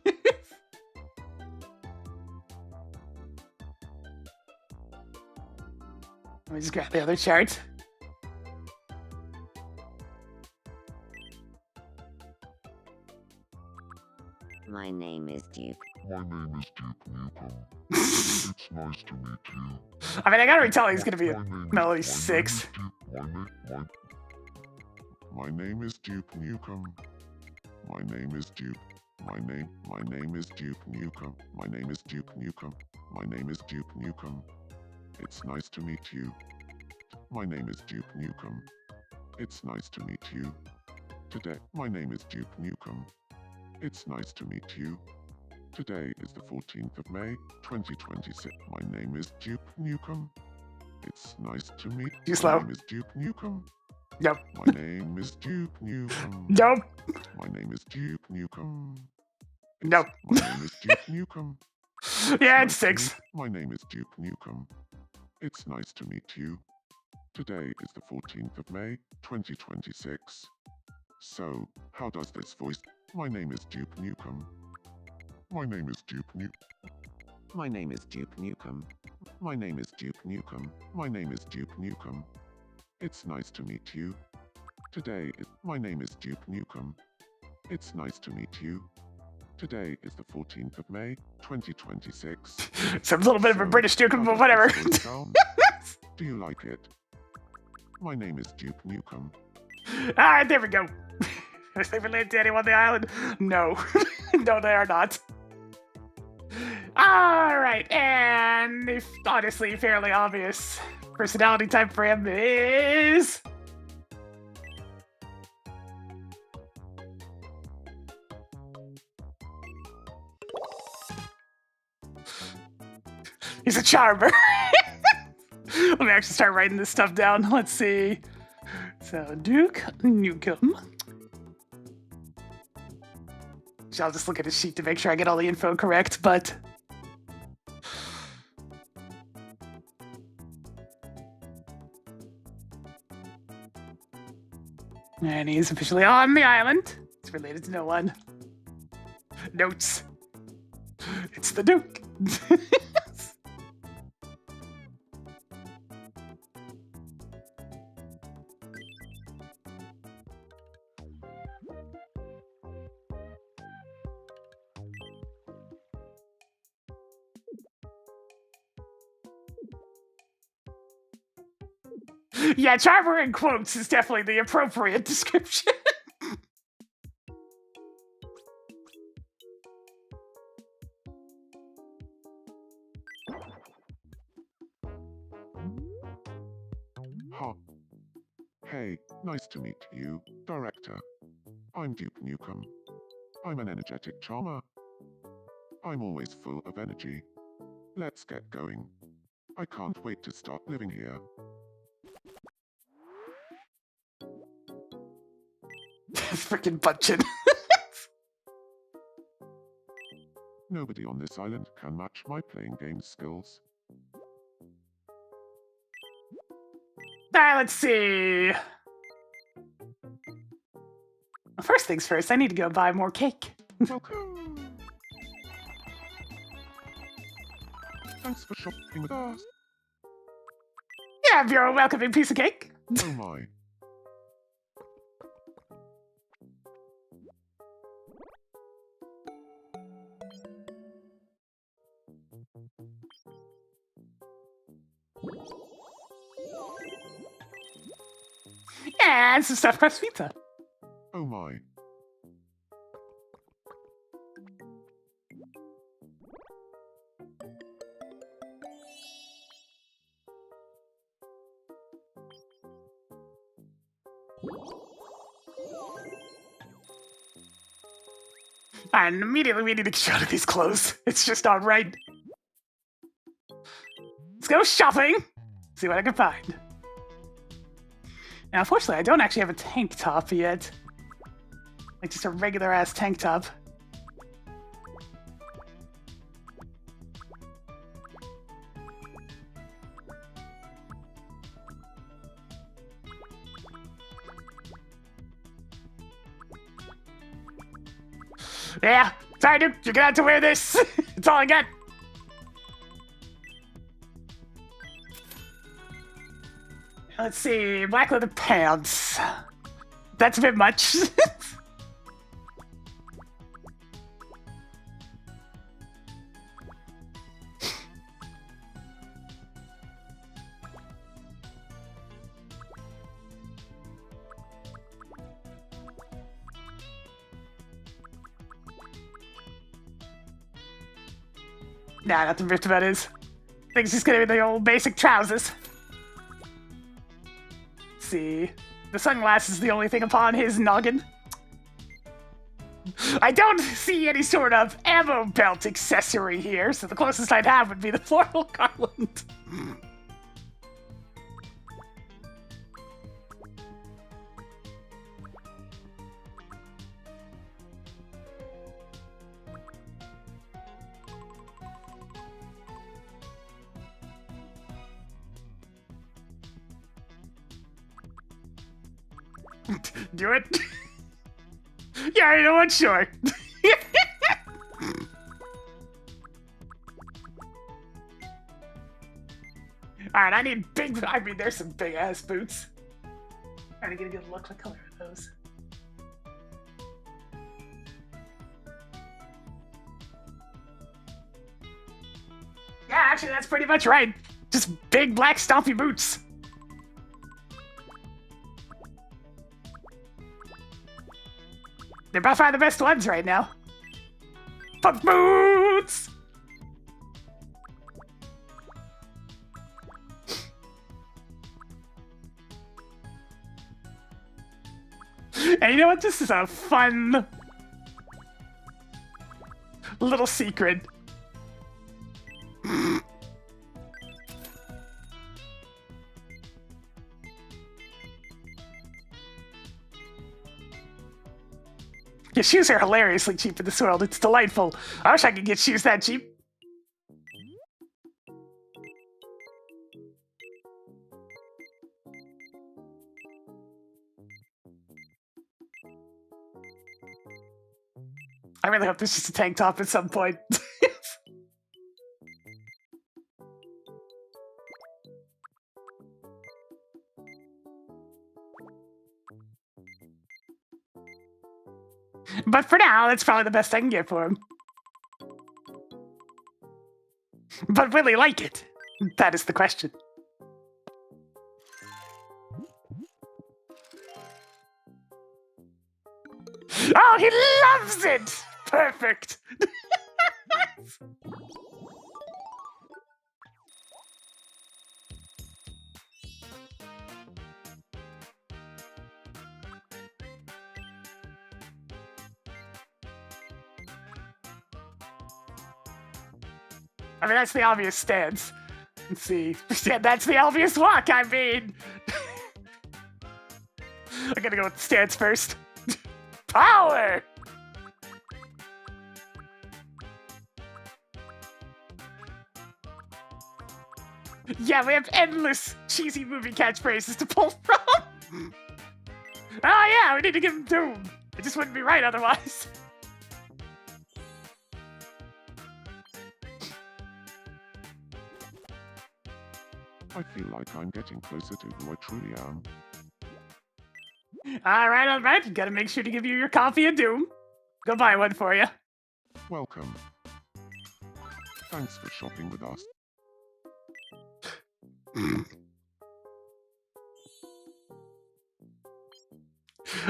me just grab the other chart. My name is Duke. My name is Duke Nukem. It's nice to meet you. I mean, I gotta tell he's gonna be a Melody 6. My name is Duke Nukem. My name is Duke. My name is Duke Nukem. My name is Duke Nukem. My name is Duke Nukem. It's nice to meet you. My name is Duke Nukem. It's nice to meet you. Today, my name is Duke Nukem. It's nice to meet you. Today is the 14th of May, 2026. My name is Duke Nukem. It's nice to meet you. Too slow. My name is Duke Nukem. Nope. My name is Duke Nukem. Nope. My name is Duke Nukem. Nope. My name is Duke Nukem. Yeah, Nice it's to 6. meet- My name is Duke Nukem. It's nice to meet you. Today is the 14th of May, 2026. So, how does this voice? My name is Duke Nukem. My name is Duke Nukem. My name is Duke Nukem. My name is Duke Nukem. My name is Duke Nukem. It's nice to meet you. Today is my name is Duke Nukem. It's nice to meet you. Today is the 14th of May, 2026. So a little bit of a So, British Duke, how but does whatever. this voice sound? Do you like it? My name is Duke Nukem. Alright, there we go. Are they related to anyone on the island? No. No, they are not. Alright, and if honestly fairly obvious personality type for him is... He's a charmer. Let me actually start writing this stuff down. Let's see. So, Duke Nukem. I'll just look at his sheet to make sure I get all the info correct, but... And he's officially on the island. It's related to no one. Notes. It's the Duke. Yeah, charmer in quotes is definitely the appropriate description. Ha. Hey, nice to meet you, Director. I'm Duke Newcomb. I'm an energetic charmer. I'm always full of energy. Let's get going. I can't wait to start living here. Freaking bunching. Nobody on this island can match my playing game skills. Alright, let's see. Well, first things first, I need to go buy more cake. Welcome! Thanks for shopping with us. Yeah, you're a welcoming piece of cake. Oh my. And some stuffed crust pizza. Oh my. And immediately we need to get out of these clothes. It's just not right. Let's go shopping. See what I can find. Now, unfortunately, I don't actually have a tank top yet. Like just a regular ass tank top. Yeah, sorry, dude. You're gonna have to wear this. It's all I got. Let's see, black leather pants. That's a bit much. Nah, nothing ripped about his. I think it's just gonna be the old basic trousers. See, the sunglasses is the only thing upon his noggin. I don't see any sort of ammo belt accessory here, so the closest I'd have would be the floral garland. Do it? Yeah, you know what? Sure. Alright, I need big... I mean, there's some big-ass boots. Trying to get a good look. What color are those? Yeah, actually, that's pretty much right. Just big, black, stompy boots. They're by far the best ones right now. Pump boots! And you know what? This is a fun little secret. Your shoes are hilariously cheap in this world. It's delightful. I wish I could get shoes that cheap. I really hope this is a tank top at some point. But for now, that's probably the best I can get for him. But will he like it? That is the question. Oh, he loves it! Perfect! I mean, that's the obvious stance. Let's see. Yeah, that's the obvious walk, I mean. I'm gonna go with the stance first. Power! Yeah, we have endless cheesy movie catchphrases to pull from. Oh yeah, we need to give him Doom. It just wouldn't be right otherwise. I feel like I'm getting closer to who I truly am. Alright. Gotta make sure to give you your copy of Doom. Go buy one for you. Welcome. Thanks for shopping with us.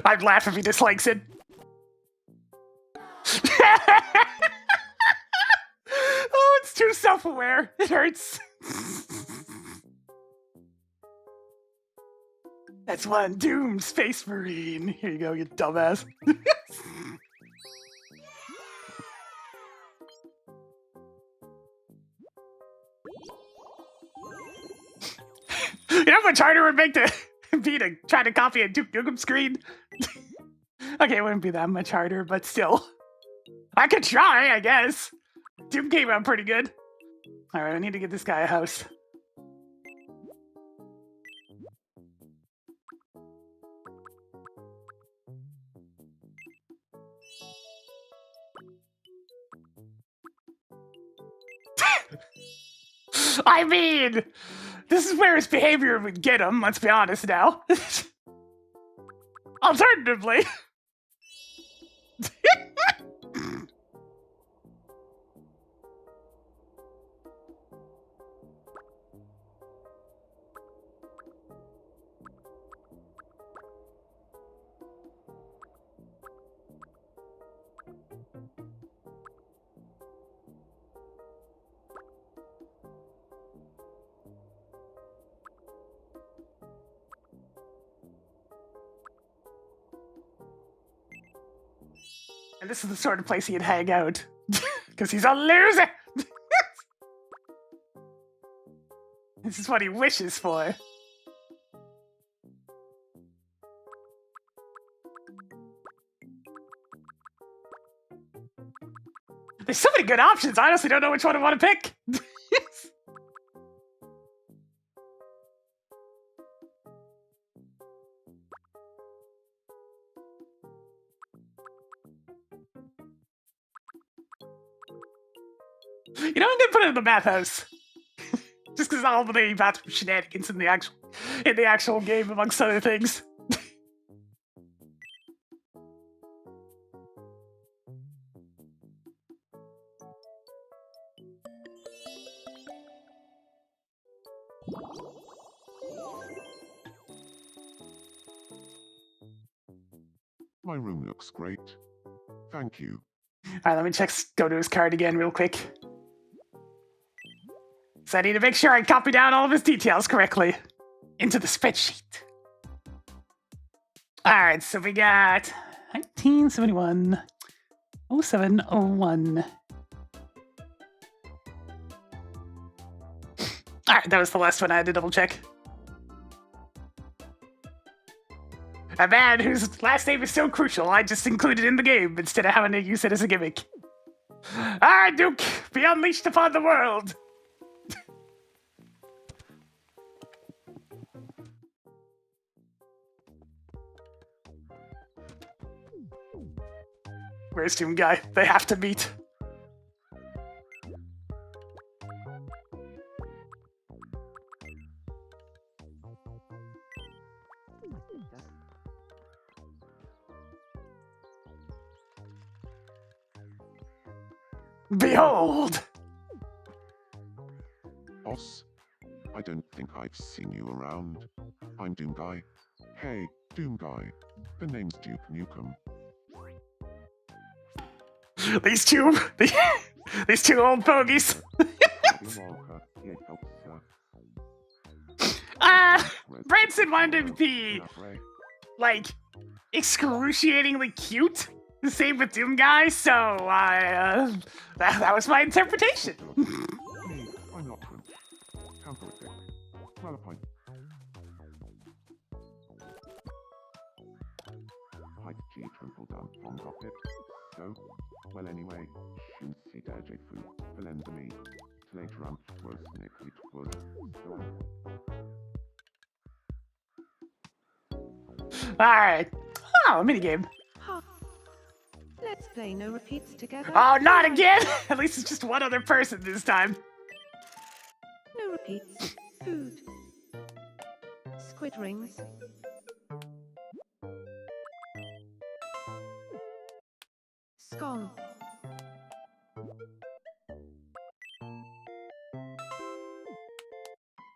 I'd laugh if he dislikes it. Oh, it's too self-aware. It hurts. That's one Doom Space Marine. Here you go, you dumbass. You know how much harder it would make to be to try to copy a Duke Nukem screen? Okay, it wouldn't be that much harder, but still. I could try, I guess. Doom came out pretty good. Alright, I need to get this guy a house. I mean, this is where his behavior would get him, let's be honest now. Alternatively. And this is the sort of place he'd hang out. Because he's a loser! This is what he wishes for. There's so many good options, I honestly don't know which one I want to pick. You know, I'm gonna put it in the math house. Just because all the math shenanigans in the actual game, amongst other things. My room looks great. Thank you. Alright, let me go to his card again real quick. So I need to make sure I copy down all of his details correctly into the spreadsheet. Alright, so we got 1971 0701. Alright, that was the last one I had to double check. A man whose last name is so crucial, I just included in the game instead of having to use it as a gimmick. Alright, Duke, be unleashed upon the world! Where's Doom Guy? They have to meet. Behold! Boss, I don't think I've seen you around. I'm Doom Guy. Hey, Doom Guy. The name's Duke Nukem. These two, these two old bogies. Branson wanted to be, like, excruciatingly cute. The same with Doom Guy, so that was my interpretation. I'm not Twin. Counter-attack. Well, a pint. Pint G trimple down from rocket. So, well anyway, you see J food, Valenda me. Later on, was Nick, it was. Alright. Oh, a minigame. Ha. Let's play no repeats together. Oh, not again! At least it's just one other person this time. No repeats. Food. Squid rings. Scone.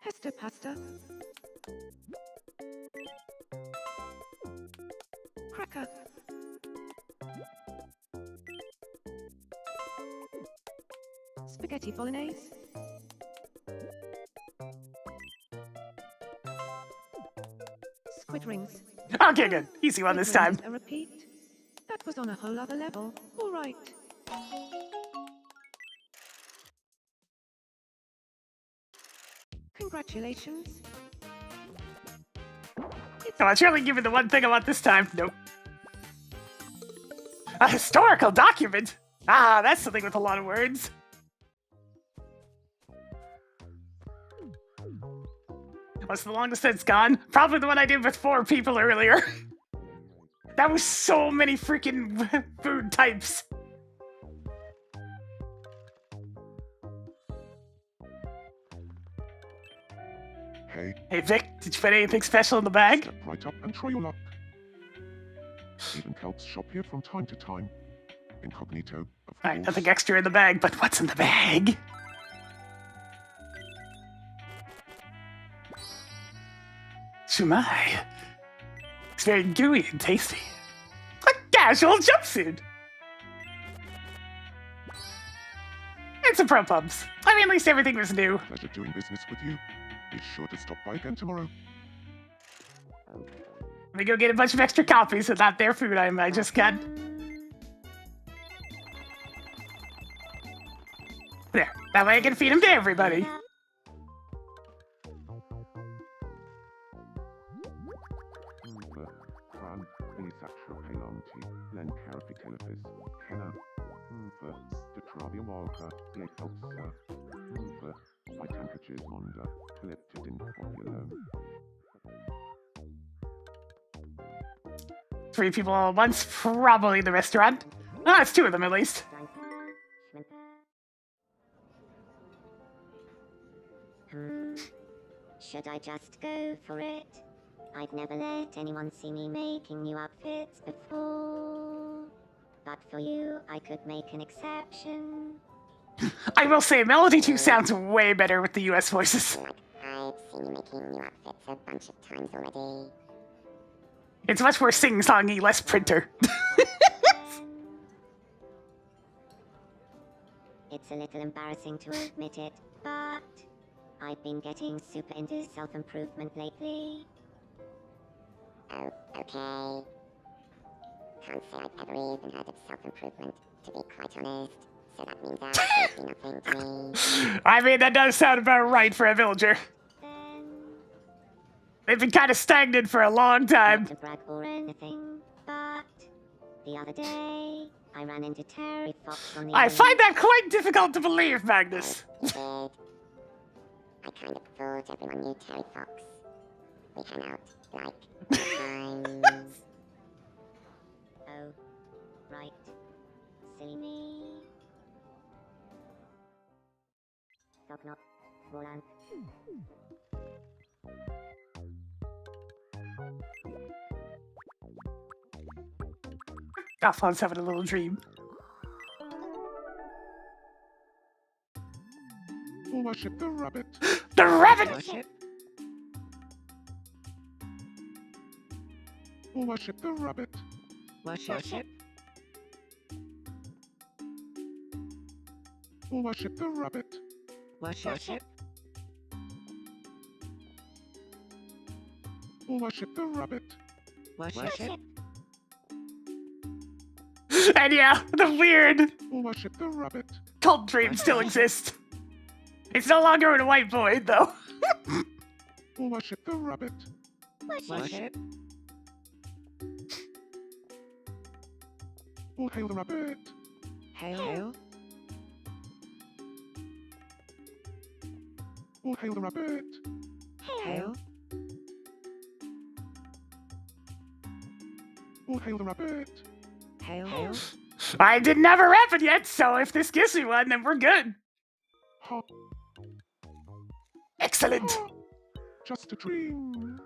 Pesto pasta. Cracker. Spaghetti bolognese. Squid rings. Okay, good. Easy one this time. A repeat. That was on a whole other level. All right. Congratulations. Come on, surely give me the one thing I want this time. Nope. A historical document? Ah, that's something with a lot of words. What's the longest that's gone? Probably the one I did with 4 people earlier. That was so many freaking food types. Hey. Hey Vic, did you find anything special in the bag? Step right up and try your luck. Even Kelps shop here from time to time. Incognito, of Alright, course. nothing extra in the bag, but what's in the bag? Shumai. It's very gooey and tasty. A casual jumpsuit! And some pro pumps. I mean, at least everything was new. Pleasure doing business with you. Be sure to stop by again tomorrow. Let me go get a bunch of extra copies of that their food item I just got. There, that way I can feed them to everybody. Ran, Benisactra Pelonti, Len Carapitelopis, Kenna, Mva, Detrabia Walker, Lekelsa, Mva, Vitankages Monda, Collected in Populum. 3 people all at once, probably the restaurant. Ah, it's 2 of them at least. Should I just go for it? I'd never let anyone see me making new outfits before. But for you, I could make an exception. I will say, Melody 2 sounds way better with the US voices. Like, I've seen you making new outfits a bunch of times already. It's much more sing-songy, less printer. It's a little embarrassing to admit it, but I've been getting super into self-improvement lately. Oh, okay. Can't say I've ever even heard of self-improvement, to be quite honest. So that means absolutely nothing to me. I mean, that does sound about right for a villager. Then, They've been kind of stagnant for a long time. not to brag or anything, but the other day, I ran into Terry Fox on the I find that quite difficult to believe, Magnus. Did. I kind of thought everyone knew Terry Fox. We hang out, like, times. Oh, right. plant. Alphonse having a little dream. Worship the rabbit. The rabbit! Worship. Worship the rabbit. Worship. Worship the rabbit. Worship. Worship the rabbit. Worship. And yeah, the weird Worship the rabbit. cult dream still exists. It's no longer in a white void, though. Worship the rabbit. Worship. Hail the rabbit. Hail. Hail the rabbit. Hail. Hail the rabbit. Hail. I did never happen yet, so if this gives me one, then we're good. Ha, Excellent. just a dream.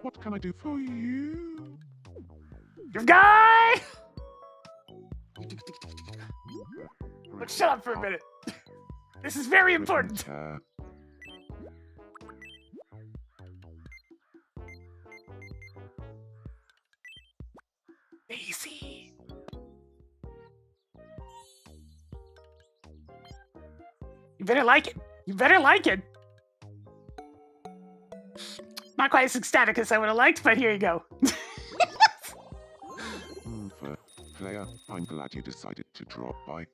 What can I do for you? Your guy! But shut up for a minute. This is very important. Daisy. You better like it. You better like it. Not quite as ecstatic as I would have liked, but here you go. For player, I'm glad you decided to drop by.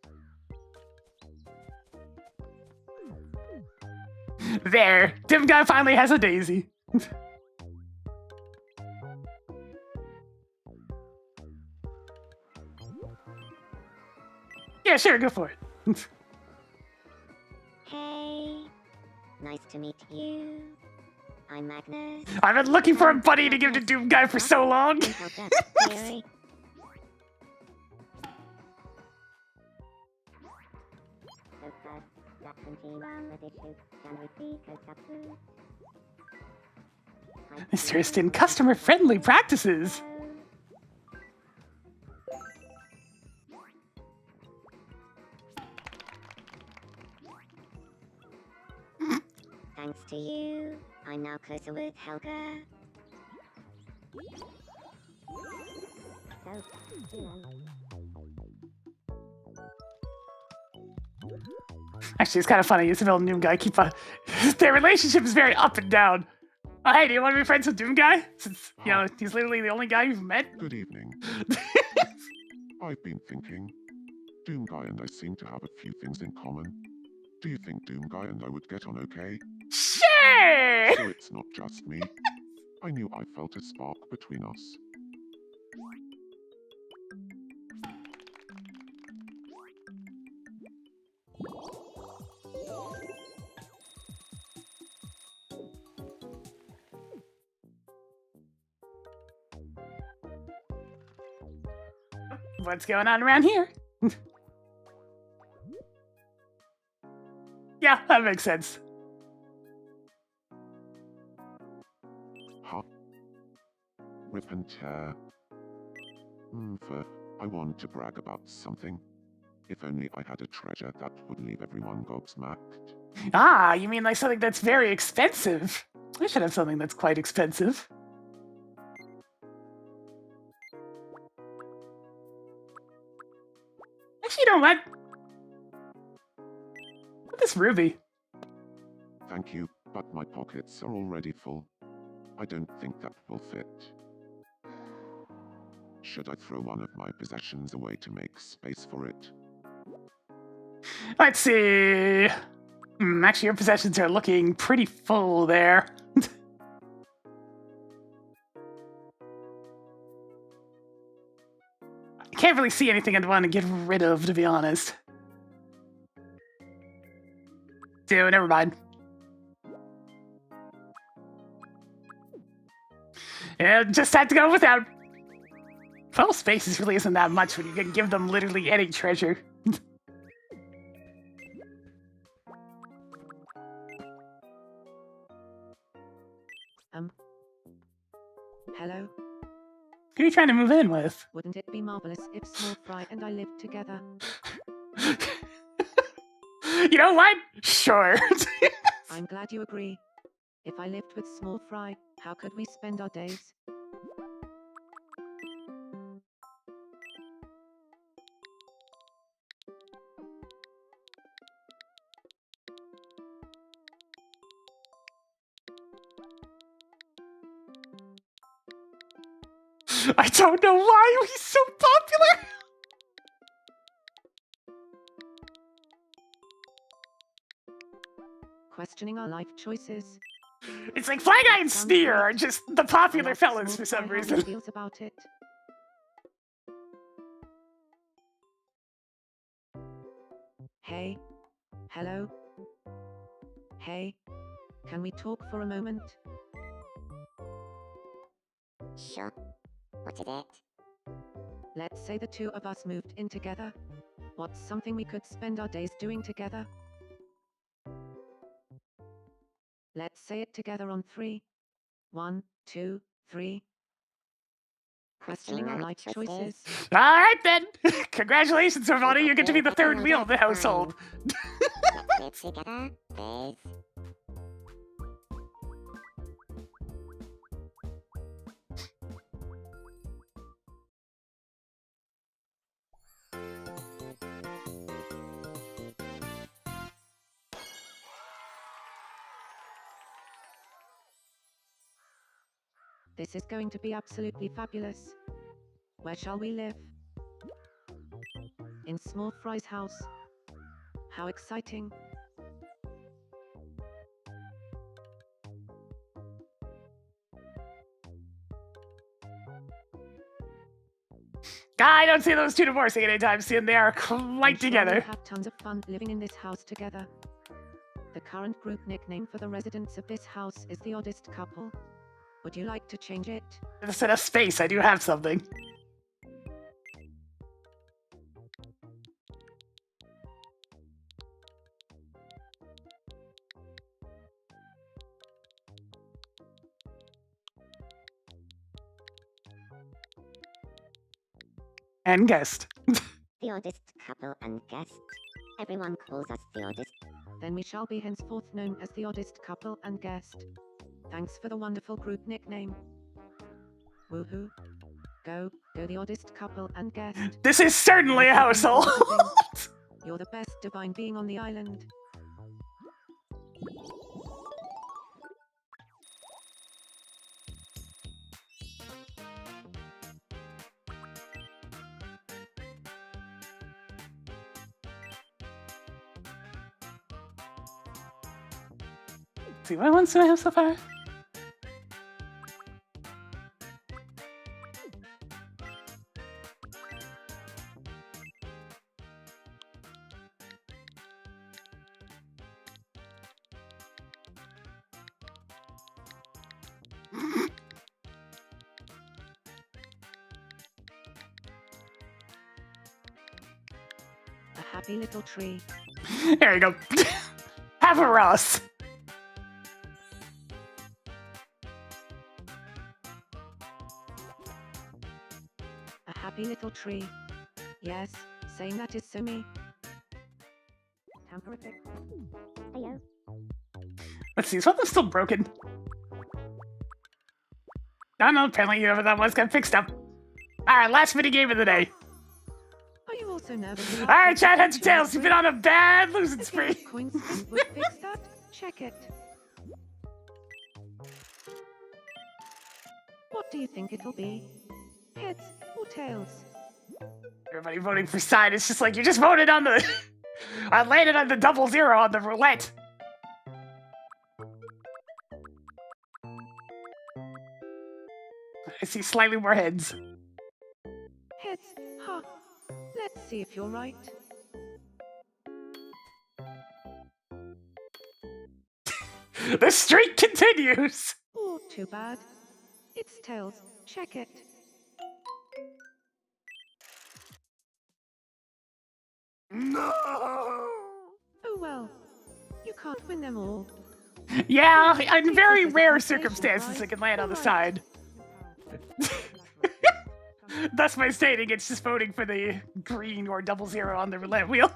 There. Dim Guy finally has a daisy. Yeah, sure, go for it. Hey, nice to meet you. I'm Magnus. I've been looking for a buddy to give to Doom Guy for so long. Unorthodox theory. So first, that 20 round with issues can we be tattoo? Interest in customer-friendly practices. Thanks to you, I'm now closer with Helga. Actually, it's kind of funny. Isabel and Doom Guy keep their relationship is very up and down. Oh, hey, do you want to be friends with Doom Guy? Since, you know, he's literally the only guy you've met. Good evening. I've been thinking. Doom Guy and I seem to have a few things in common. Do you think Doom Guy and I would get on okay? Sure! So it's not just me. I knew I felt a spark between us. What's going on around here? Yeah, that makes sense. Huh? Rip and tear. I want to brag about something. If only I had a treasure that would leave everyone gobsmacked. Ah, you mean like something that's very expensive? I should have something that's quite expensive. Actually, you know what? What this ruby? Thank you, but my pockets are already full. I don't think that will fit. Should I throw one of my possessions away to make space for it? Let's see. Actually, your possessions are looking pretty full there. I can't really see anything I'd want to get rid of, to be honest. So, never mind. Yeah, just had to go without. 12 spaces really isn't that much when you can give them literally any treasure. Hello? Who are you trying to move in with? Wouldn't it be marvelous if Small Fry and I lived together? You know what? Sure. I'm glad you agree. If I lived with Small Fry, how could we spend our days? I don't know why he's so popular. Questioning our life choices. It's like Fly Guy and Sounds Sneer great. are just the popular I'll ask fellas Small for Fry some how he reason. feels about it. Hey. Hello. Hey. Can we talk for a moment? Sure. What is it? Let's say the two of us moved in together. What's something we could spend our days doing together? Let's say it together on 3. 1, 2, 3. Questioning our life choices. All right then. Congratulations, Savannah. You get to be the third wheel of the household. Let's live together, please. This is going to be absolutely fabulous. Where shall we live? In Small Fry's house. How exciting. I don't see those two divorcing anytime soon. They are quite I'm sure together. we'll have tons of fun living in this house together. The current group nickname for the residents of this house is the Oddest Couple. Would you like to change it? Instead of space, I do have something. And guest. The oddest couple and guest. Everyone calls us the oddest. Then we shall be henceforth known as the Oddest Couple and Guest. Thanks for the wonderful group nickname. Woohoo. Go the Oddest Couple and Guest. This is certainly a household. You're the best divine being on the island. See what ones do I have so far? A happy little tree. There you go. Have a Ross. A happy little tree. Yes, saying that is so me. Tamperific. Heyo. Let's see, is one of them still broken? No, apparently that one's got fixed up. Alright, last mini game of the day. Are you also nervous? Alright, Chad, heads or tails, you've been on a bad losing spree. Coins would fix that? Check it. What do you think it'll be? Heads or tails? Everybody voting for side, it's just like you just voted on the... I landed on the 00 on the roulette. I see slightly more heads. Heads, huh? Let's see if you're right. The streak continues. Oh, too bad. It's tails. Check it. No! Oh well. You can't win them all. Yeah, in Take very this as a rare consolation circumstances, prize. I can land on the Alright. side. Thus, by stating it's just voting for the green or 00 on the roulette wheel.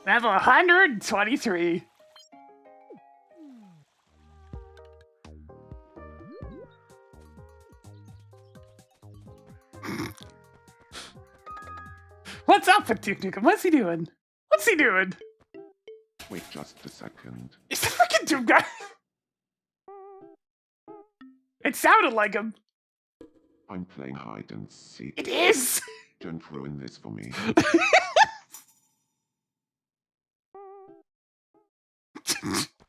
Level 123. What's up with Duke Nukem? What's he doing? What's he doing? Wait just a second. He's the freaking Doom guy. It sounded like him. I'm playing hide and seek. It is. Don't ruin this for me.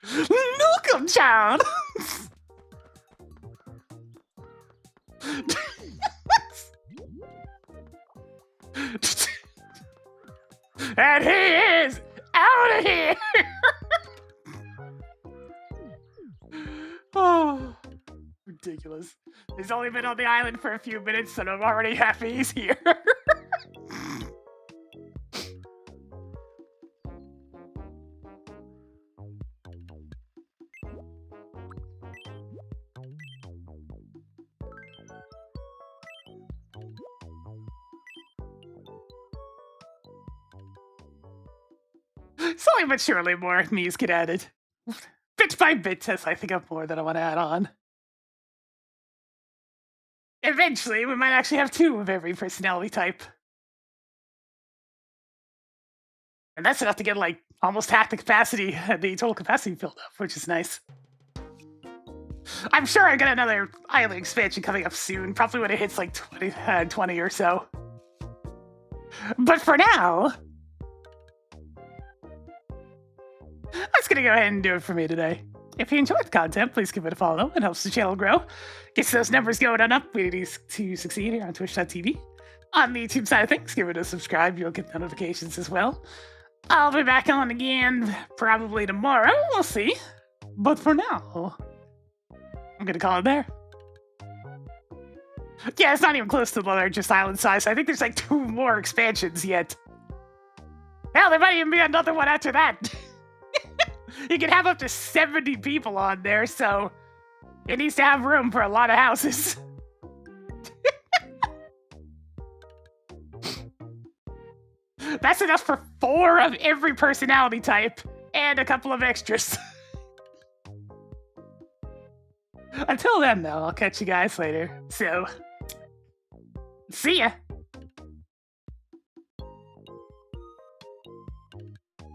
Nukem child. And he is out of here. Oh, ridiculous. He's only been on the island for a few minutes, and I'm already happy he's here. Slowly but surely more Mii's get added. Bit by bit, as I think of more that I want to add on. Eventually, we might actually have 2 of every personality type. And that's enough to get, like, almost half the capacity, the total capacity filled up, which is nice. I'm sure I got another island expansion coming up soon, probably when it hits, like, 20 or so. But for now, that's going to go ahead and do it for me today. If you enjoyed the content, please give it a follow. It helps the channel grow. Gets those numbers going on up. We need to succeed here on twitch.tv. On the YouTube side of things, give it a subscribe. You'll get notifications as well. I'll be back on again probably tomorrow. We'll see. But for now, I'm going to call it there. Yeah, it's not even close to the largest island size. I think there's like 2 more expansions yet. Hell, there might even be another one after that. You can have up to 70 people on there, so it needs to have room for a lot of houses. That's enough for 4 of every personality type and a couple of extras. Until then, though, I'll catch you guys later. So, see ya!